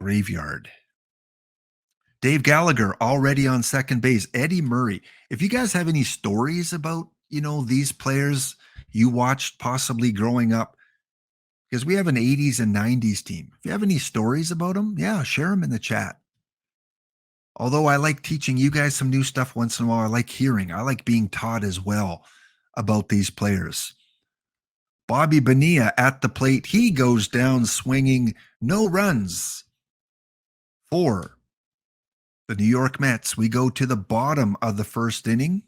graveyard. Dave Gallagher already on second base. Eddie Murray. If you guys have any stories about, these players you watched possibly growing up, because we have an 80s and 90s team. If you have any stories about them, yeah, share them in the chat. Although I like teaching you guys some new stuff once in a while, I like hearing. I like being taught as well about these players. Bobby Bonilla at the plate. He goes down swinging. No runs for the New York Mets. We go to the bottom of the first inning.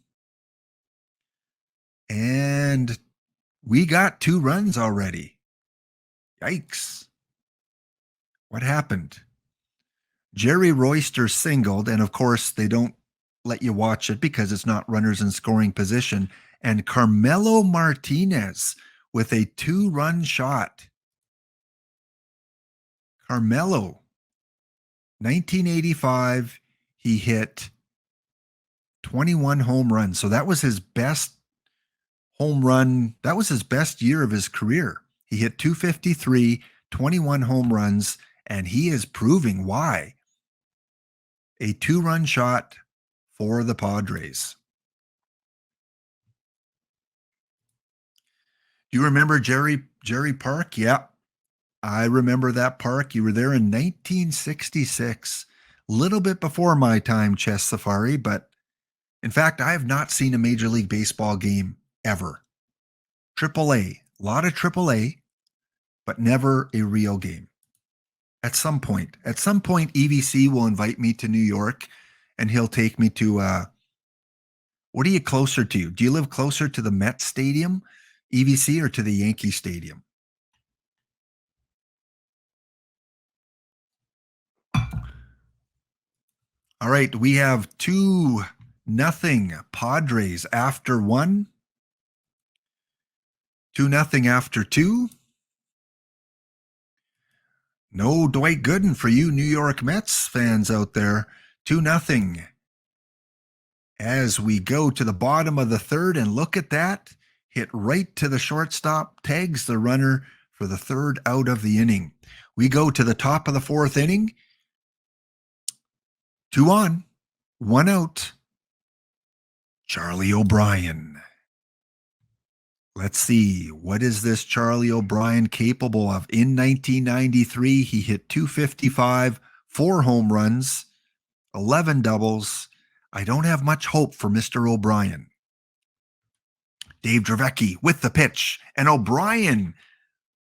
And we got 2 runs already. Yikes. What happened? Jerry Royster singled, and of course, they don't let you watch it because it's not runners in scoring position. And Carmelo Martinez with a 2-run shot. Carmelo, 1985, he hit 21 home runs. So that was his best home run. That was his best year of his career. He hit 253, 21 home runs, and he is proving why. A 2-run shot for the Padres. Do you remember Jerry Park? Yeah, I remember that park. You were there in 1966, a little bit before my time, Chess Safari, but in fact, I have not seen a Major League Baseball game ever. AAA, a lot of AAA, but never a real game. At some point, EVC will invite me to New York and he'll take me to, what are you closer to? Do you live closer to the Mets Stadium, EVC, or to the Yankee Stadium? All right, we have 2-0 Padres after 1. 2-0 after 2. No Dwight Gooden for you New York Mets fans out there. 2-0. As we go to the bottom of the third, and look at that. Hit right to the shortstop, tags the runner for the 3rd out of the inning. We go to the top of the 4th inning. 2 on, 1 out. Charlie O'Brien. Let's see, what is this Charlie O'Brien capable of? In 1993, he hit 255, 4 home runs, 11 doubles. I don't have much hope for Mr. O'Brien. Dave Dravecki with the pitch, and O'Brien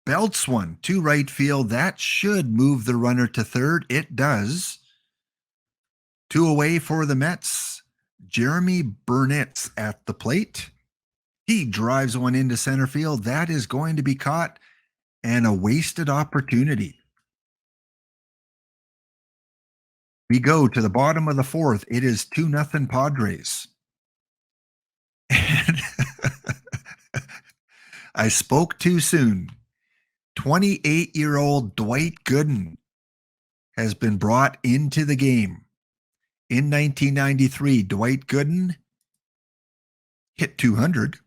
belts one to right field. That should move the runner to third. It does. 2 away for the Mets. Jeremy Burnitz at the plate. He drives one into center field. That is going to be caught. and a wasted opportunity. We go to the bottom of the fourth. It is 2-0 Padres. And I spoke too soon. 28-year-old Dwight Gooden has been brought into the game. In 1993, Dwight Gooden hit 200,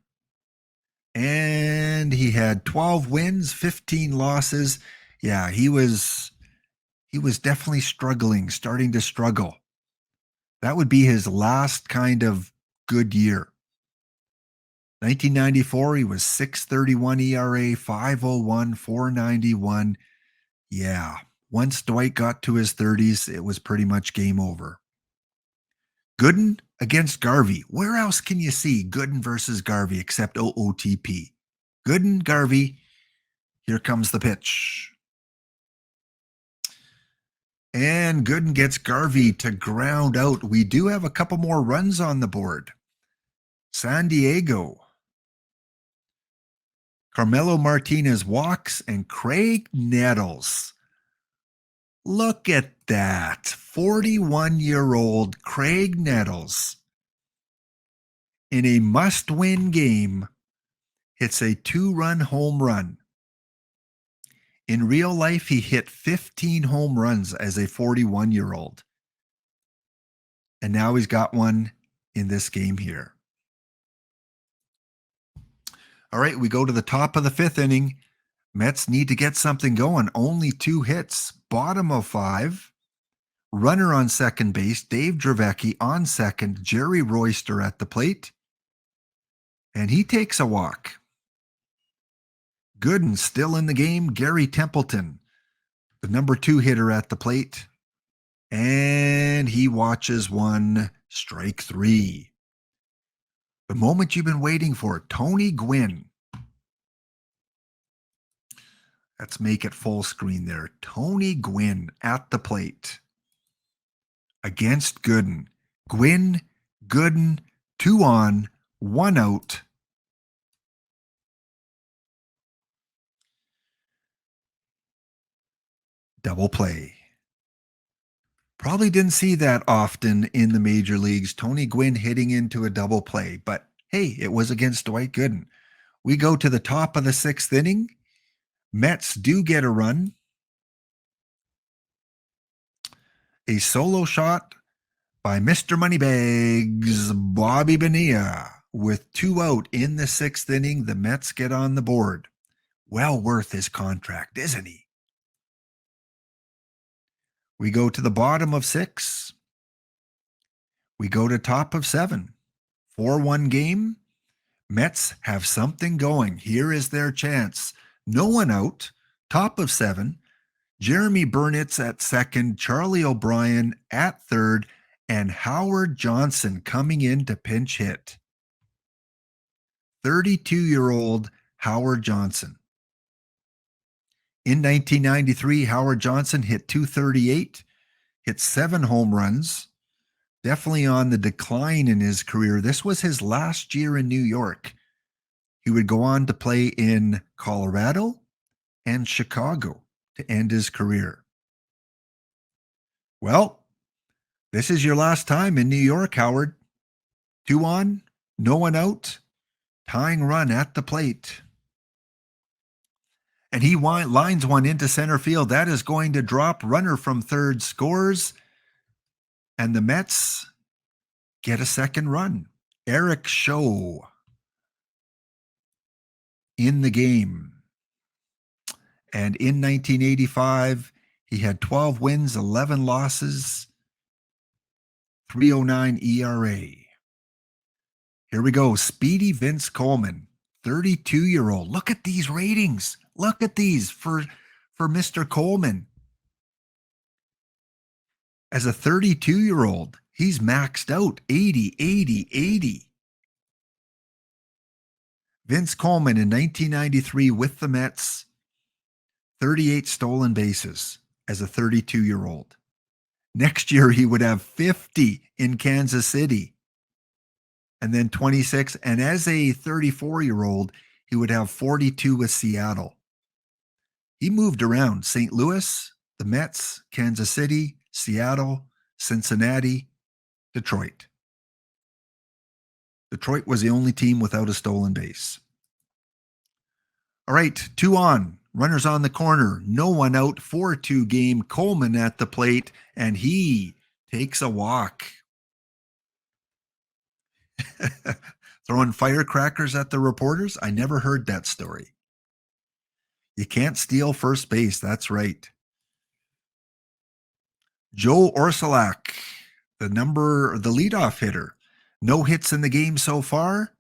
and he had 12 wins, 15 losses. Yeah, he was definitely starting to struggle. That would be his last kind of good year. 1994, he was 6.31 ERA, 5.01, 4.91. Yeah, once Dwight got to his 30s, it was pretty much game over. Gooden against Garvey. Where else can you see Gooden versus Garvey except OOTP? Gooden, Garvey, here comes the pitch. And Gooden gets Garvey to ground out. We do have a couple more runs on the board. San Diego. Carmelo Martinez walks and Craig Nettles. Look at that. 41-year-old Craig Nettles in a must-win game hits a 2-run home run. In real life, he hit 15 home runs as a 41-year-old. And now he's got one in this game here. All right, we go to the top of the fifth inning. Mets need to get something going. Only 2 hits. Bottom of 5. Runner on second base, Dave Dravecki on second, Jerry Royster at the plate. And he takes a walk. Gooden still in the game. Gary Templeton, the number 2 hitter at the plate. And he watches one, strike 3. The moment you've been waiting for, Tony Gwynn. Let's make it full screen there. Tony Gwynn at the plate against Gooden. Gwynn, Gooden, 2 on, 1 out. Double play. Probably didn't see that often in the major leagues. Tony Gwynn hitting into a double play, but hey, it was against Dwight Gooden. We go to the top of the 6th inning. Mets do get a run. A solo shot by Mr. Moneybags, Bobby Bonilla. With 2 out in the 6th inning, the Mets get on the board. Well worth his contract, isn't he? We go to the bottom of 6. We go to top of 7. 4-1 game. Mets have something going. Here is their chance. No one out. Top of 7. Jeremy Burnitz at second. Charlie O'Brien at third. And Howard Johnson coming in to pinch hit. 32-year-old Howard Johnson. In 1993, Howard Johnson hit 238, hit 7 home runs. Definitely on the decline in his career. This was his last year in New York. He would go on to play in Colorado and Chicago to end his career. Well, this is your last time in New York, Howard. 2 on, no one out, tying run at the plate. And he lines one into center field. That is going to drop. Runner from third scores. And the Mets get a second run. Eric Show in the game. And in 1985, he had 12 wins, 11 losses, 3.09 ERA. Here we go. Speedy Vince Coleman, 32-year-old. Look at these ratings. Look at these for Mr. Coleman. As a 32-year-old, he's maxed out 80, 80, 80. Vince Coleman in 1993 with the Mets, 38 stolen bases as a 32-year-old. Next year, he would have 50 in Kansas City and then 26. And as a 34-year-old, he would have 42 with Seattle. He moved around St. Louis, the Mets, Kansas City, Seattle, Cincinnati, Detroit. Detroit was the only team without a stolen base. All right, 2 on. Runners on the corner. No one out. 4-2 game. Coleman at the plate, and he takes a walk. Throwing firecrackers at the reporters? I never heard that story. You can't steal first base. That's right. Joe Orsulak, the leadoff hitter. No hits in the game so far.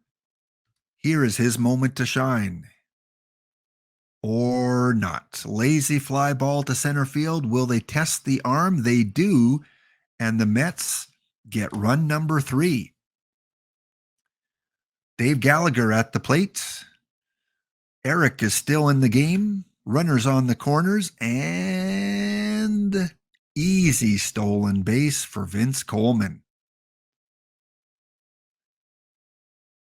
Here is his moment to shine. Or not. Lazy fly ball to center field. Will they test the arm? They do. And the Mets get run number 3. Dave Gallagher at the plate. Eric is still in the game. Runners on the corners. And easy stolen base for Vince Coleman.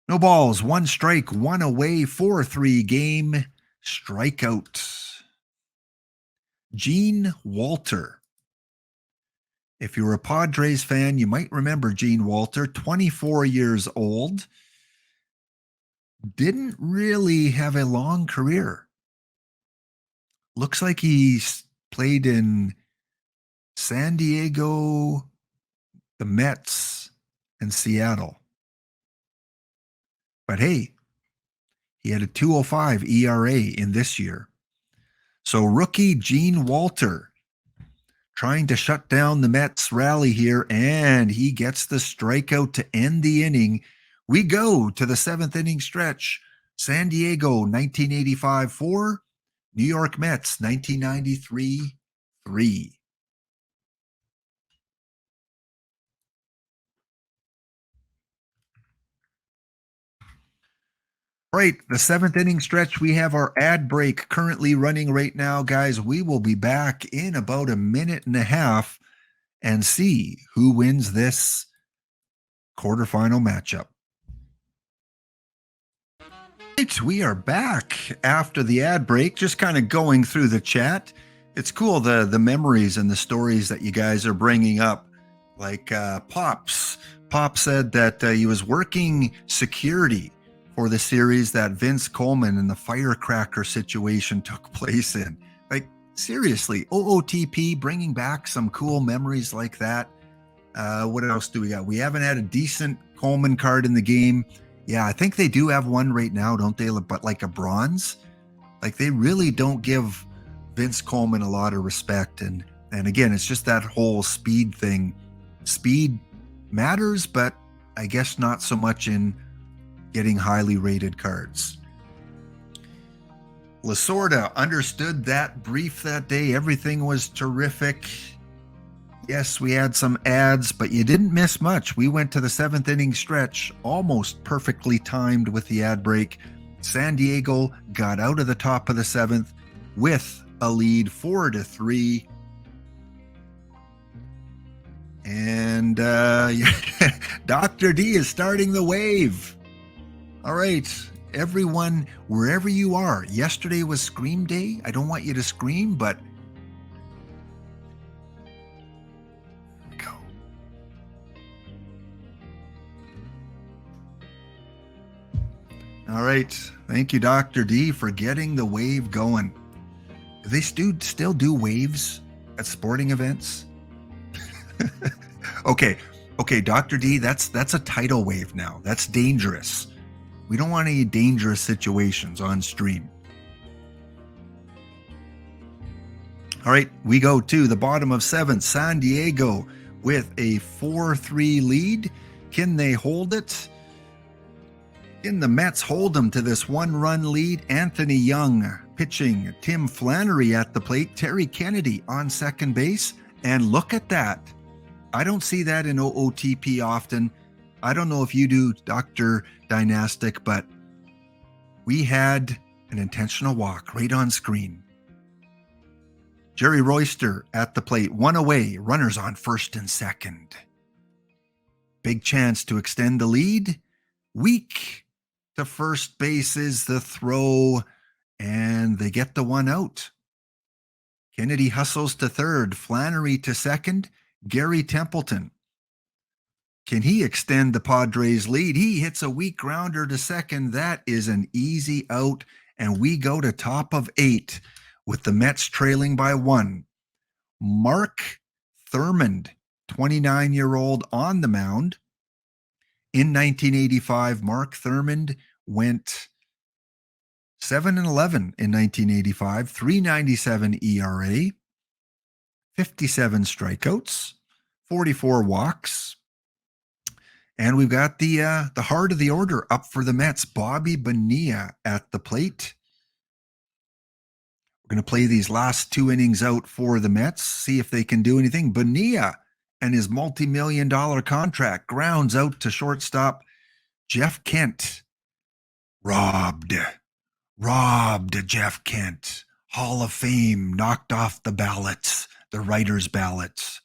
No balls, 1 strike, 1 away, 4-3 game. Strikeout. Gene Walter. If you're a Padres fan, you might remember Gene Walter, 24 years old. Didn't really have a long career. Looks like he played in San Diego, the Mets, and Seattle. But hey, he had a 2.05 ERA in this year. So rookie Gene Walter trying to shut down the Mets rally here, and he gets the strikeout to end the inning. We go to the 7th inning stretch. San Diego 1985-4, New York Mets 1993-3. Right, the 7th inning stretch. We have our ad break currently running right now, guys. We will be back in about a minute and a half and see who wins this quarterfinal matchup. Right, we are back after the ad break, just kind of going through the chat. It's cool, the memories and the stories that you guys are bringing up. Like Pops. Pop said that he was working security for the series that Vince Coleman and the firecracker situation took place in. Like, seriously, OOTP bringing back some cool memories like that. What else do we got? We haven't had a decent Coleman card in the game. Yeah, I think they do have one right now, don't they? But like a bronze. Like, they really don't give Vince Coleman a lot of respect. And again, it's just that whole speed thing. Speed matters, but I guess not so much in getting highly rated cards. Lasorda understood that brief that day. Everything was terrific. Yes, we had some ads, but you didn't miss much. We went to the 7th inning stretch, almost perfectly timed with the ad break. San Diego got out of the top of the 7th with a lead 4-3. And Dr. D is starting the wave. All right, everyone, wherever you are, yesterday was Scream Day. I don't want you to scream, but go. All right, thank you, Dr. D, for getting the wave going. Do they still do waves at sporting events? Okay, Dr. D, that's a tidal wave now. That's dangerous. We don't want any dangerous situations on stream. All right, we go to the bottom of 7th. San Diego with a 4-3 lead. Can they hold it? Can the Mets hold them to this 1-run lead? Anthony Young pitching. Tim Flannery at the plate. Terry Kennedy on second base. And look at that. I don't see that in OOTP often. I don't know if you do, Dr. Dynastic, but we had an intentional walk right on screen. Jerry Royster at the plate, 1 away, runners on first and second. Big chance to extend the lead. Weak to first base is the throw, and they get the 1 out. Kennedy hustles to third. Flannery to second. Gary Templeton. Can he extend the Padres' lead? He hits a weak grounder to second. That is an easy out, and we go to top of 8 with the Mets trailing by 1. Mark Thurmond, 29-year-old, on the mound. In 1985, Mark Thurmond went 7-11 in 1985, 3.97 ERA, 57 strikeouts, 44 walks. And we've got the heart of the order up for the Mets, Bobby Bonilla at the plate. We're going to play these last 2 innings out for the Mets, see if they can do anything. Bonilla and his multi-million-dollar contract grounds out to shortstop Jeff Kent. Robbed Jeff Kent. Hall of Fame knocked off the ballots, the writers' ballots.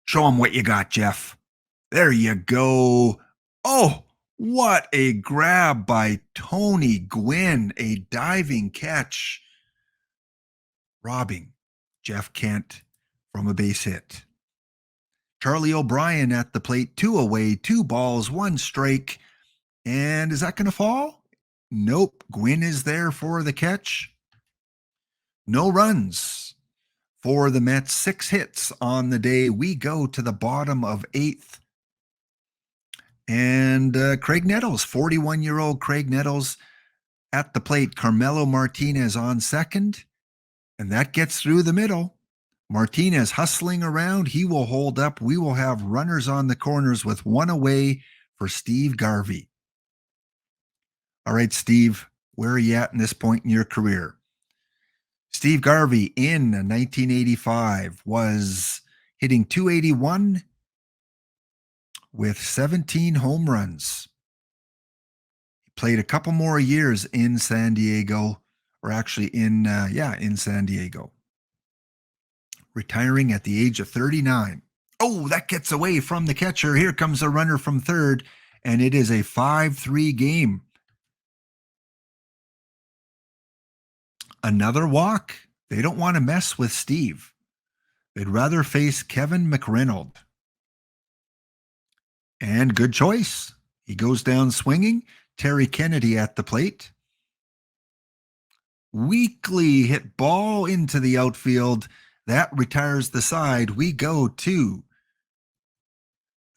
Show him what you got, Jeff. There you go. Oh, what a grab by Tony Gwynn. A diving catch. Robbing Jeff Kent from a base hit. Charlie O'Brien at the plate. 2 away, 2 balls, 1 strike. And is that going to fall? Nope. Gwynn is there for the catch. No runs for the Mets. 6 hits on the day. We go to the bottom of 8th. And Craig Nettles, 41-year-old Craig Nettles at the plate. Carmelo Martinez on second. And that gets through the middle. Martinez hustling around. He will hold up. We will have runners on the corners with 1 away for Steve Garvey. All right, Steve, where are you at in this point in your career? Steve Garvey in 1985 was hitting .281 with 17 home runs. He played a couple more years in San Diego, or actually in San Diego. Retiring at the age of 39. Oh, that gets away from the catcher. Here comes a runner from third, and it is a 5-3 game. Another walk. They don't want to mess with Steve. They'd rather face Kevin McReynolds. And good choice. He goes down swinging. Terry Kennedy at the plate. Weakly hit ball into the outfield. That retires the side. We go to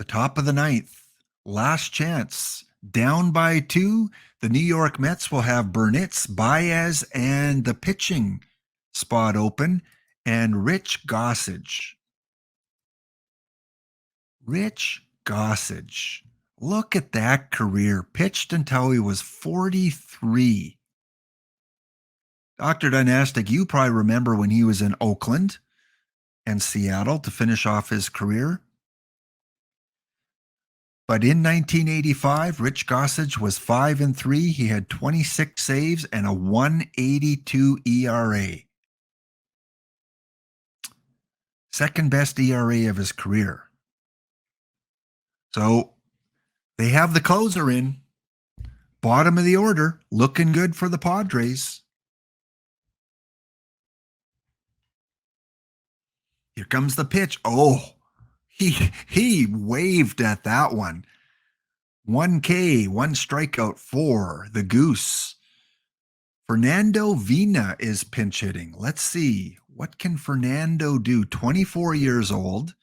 the top of the 9th. Last chance. Down by 2. The New York Mets will have Burnitz, Baez, and the pitching spot open. And Rich Gossage. Rich Gossage. Look at that career. Pitched until he was 43. Dr. Dynastic, you probably remember when he was in Oakland and Seattle to finish off his career. But in 1985, Rich Gossage was 5-3. He had 26 saves and a 1.82 ERA. Second best ERA of his career. So they have the closer in. Bottom of the order, looking good for the Padres. Here comes the pitch. Oh, he waved at that one. 1K, 1 strikeout for the Goose. Fernando Vina is pinch hitting. Let's see. What can Fernando do? 24 years old.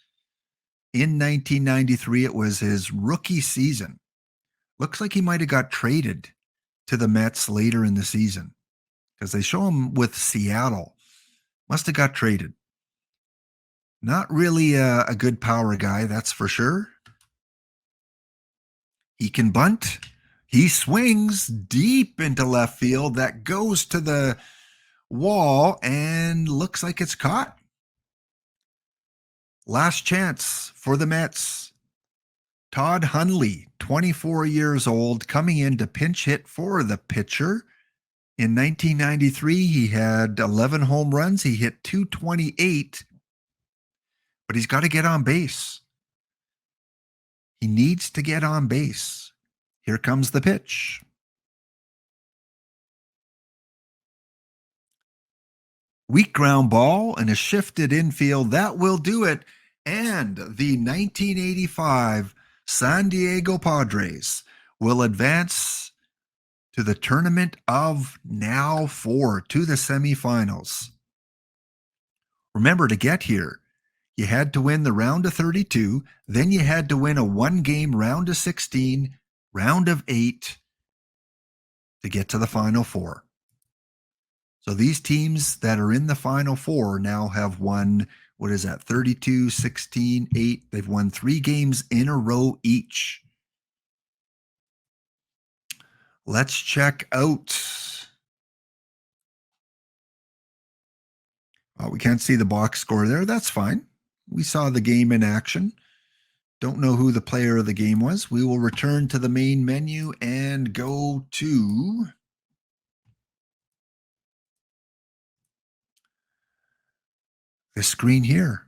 In 1993, it was his rookie season. Looks like he might have got traded to the Mets later in the season because they show him with Seattle. Must have got traded. Not really a good power guy, that's for sure. He can bunt. He swings deep into left field. That goes to the wall and looks like it's caught. Last chance for the Mets. Todd Hundley, 24 years old, coming in to pinch hit for the pitcher. In 1993, he had 11 home runs. He hit .228, but he's got to get on base. He needs to get on base. Here comes the pitch. Weak ground ball and a shifted infield. That will do it. And the 1985 San Diego Padres will advance to the tournament of now 4, to the semifinals. Remember, to get here, you had to win the round of 32, then you had to win a one-game round of 16, round of 8 to get to the Final Four. So these teams that are in the Final Four now have won, 32, 16, 8. They've won 3 games in a row each. Let's check out. We can't see the box score there. That's fine. We saw the game in action. Don't know who the player of the game was. We will return to the main menu and go to the screen here.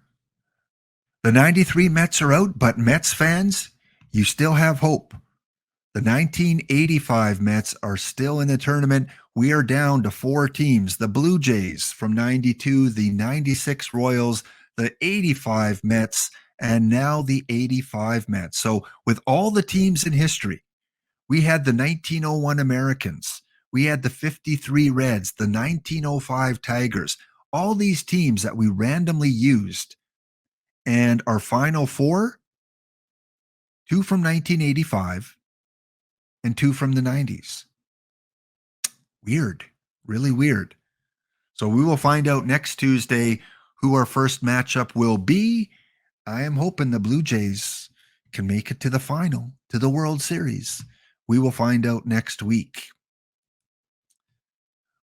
The 93 Mets are out, but Mets fans, you still have hope. The 1985 Mets are still in the tournament. We are down to 4 teams. The Blue Jays from 92, the 96 Royals, the 85 Mets, and now the 85 Mets. So with all the teams in history, we had the 1901 Americans, we had the 53 Reds, the 1905 Tigers, all these teams that we randomly used. And our Final Four, 2 from 1985 and 2 from the 90s. Weird, really weird. So we will find out next Tuesday who our first matchup will be. I am hoping the Blue Jays can make it to the final, to the World Series. We will find out next week.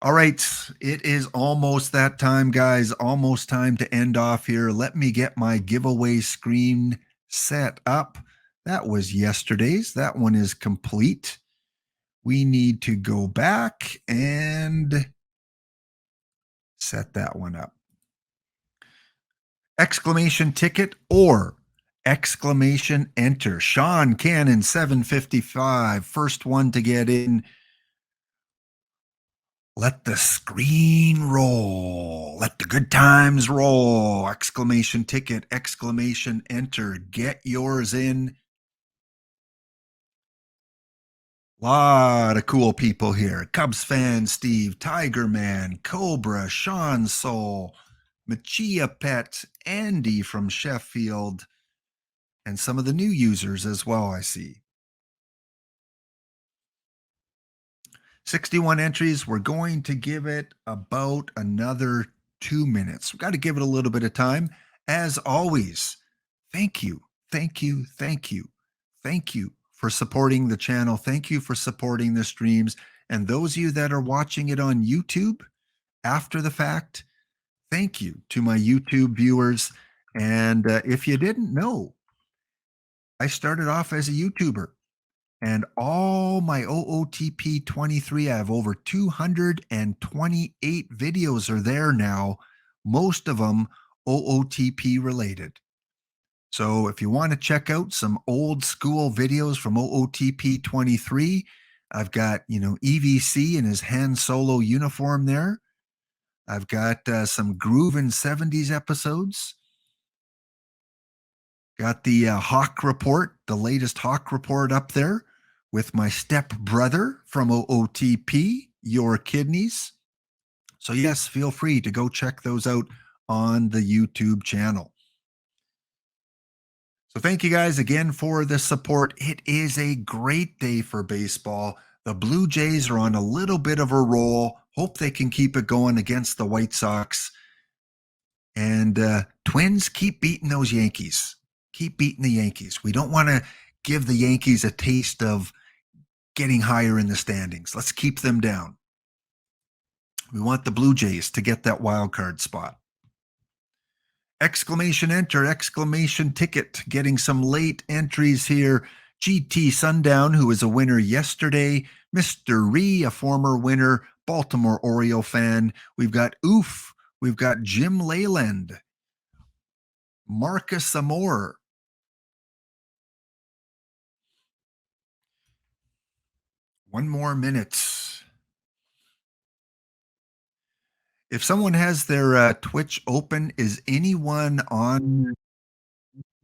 All right, it is almost that time, guys. Almost time to end off here. Let me get my giveaway screen set up. That was yesterday's. That one is complete. We need to go back and set that one up. Exclamation ticket or exclamation enter. Sean Cannon, 755. First one to get in. Let the screen roll. Let the good times roll. Exclamation ticket, exclamation enter. Get yours in. Lot of cool people here. Cubs fan Steve, Tiger Man, Cobra, Sean Soul, Machia Pet, Andy from Sheffield, and some of the new users as well, I see. 61 entries. We're going to give it about another 2 minutes. We've got to give it a little bit of time. As always, thank you, thank you, thank you, thank you for supporting the channel. Thank you for supporting the streams. And those of you that are watching it on YouTube after the fact, thank you to my YouTube viewers. And if you didn't know, I started off as a YouTuber. And all my OOTP 23, I have over 228 videos are there now, most of them OOTP related. So if you want to check out some old school videos from OOTP 23, I've got, EVC in his Han Solo uniform there. I've got some Groovin' 70s episodes. Got the Hawk Report, the latest Hawk Report up there with my step brother from OOTP, Your Kidneys. So yes, feel free to go check those out on the YouTube channel. So thank you guys again for the support. It is a great day for baseball. The Blue Jays are on a little bit of a roll. Hope they can keep it going against the White Sox. And Twins, keep beating those Yankees. Keep beating the Yankees. We don't want to give the Yankees a taste of getting higher in the standings. Let's keep them down. We want the Blue Jays to get that wild card spot. Exclamation enter, exclamation ticket. Getting some late entries here. GT Sundown, who was a winner yesterday. Mr. Ree, a former winner. Baltimore Oriole fan. We've got Oof. We've got Jim Leyland. Marcus Amore. One more minute. If someone has their Twitch open, is anyone on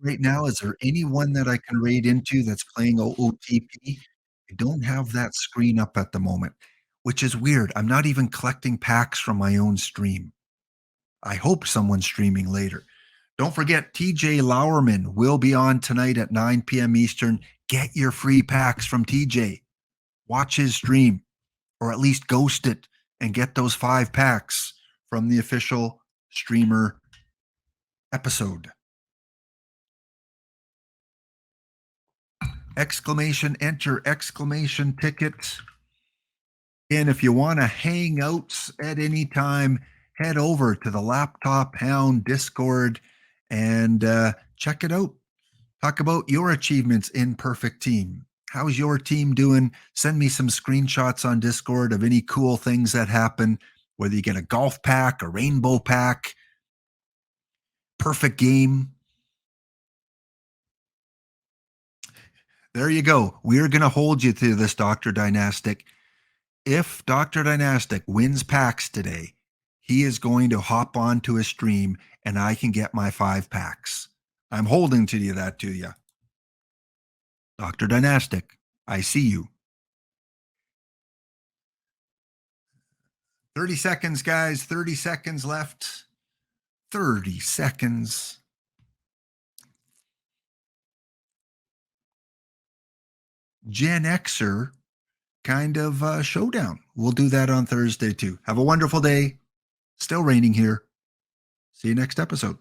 right now? Is there anyone that I can raid into that's playing OOTP? I don't have that screen up at the moment, which is weird. I'm not even collecting packs from my own stream. I hope someone's streaming later. Don't forget, TJ Lowerman will be on tonight at 9 p.m. Eastern. Get your free packs from TJ. Watch his stream, or at least ghost it and get those 5 packs from the official streamer episode. Exclamation enter, exclamation ticket. And if you want to hang out at any time, head over to the Laptop Hound Discord and check it out. Talk about your achievements in Perfect Team. How's your team doing? Send me some screenshots on Discord of any cool things that happen, whether you get a golf pack, a rainbow pack, perfect game. There you go. We're going to hold you to this, Dr. Dynastic. If Dr. Dynastic wins packs today, he is going to hop onto a stream and I can get my 5 packs. I'm holding to that to you. Dr. Dynastic, I see you. 30 seconds, guys. 30 seconds left. 30 seconds. Gen Xer kind of showdown. We'll do that on Thursday too. Have a wonderful day. Still raining here. See you next episode.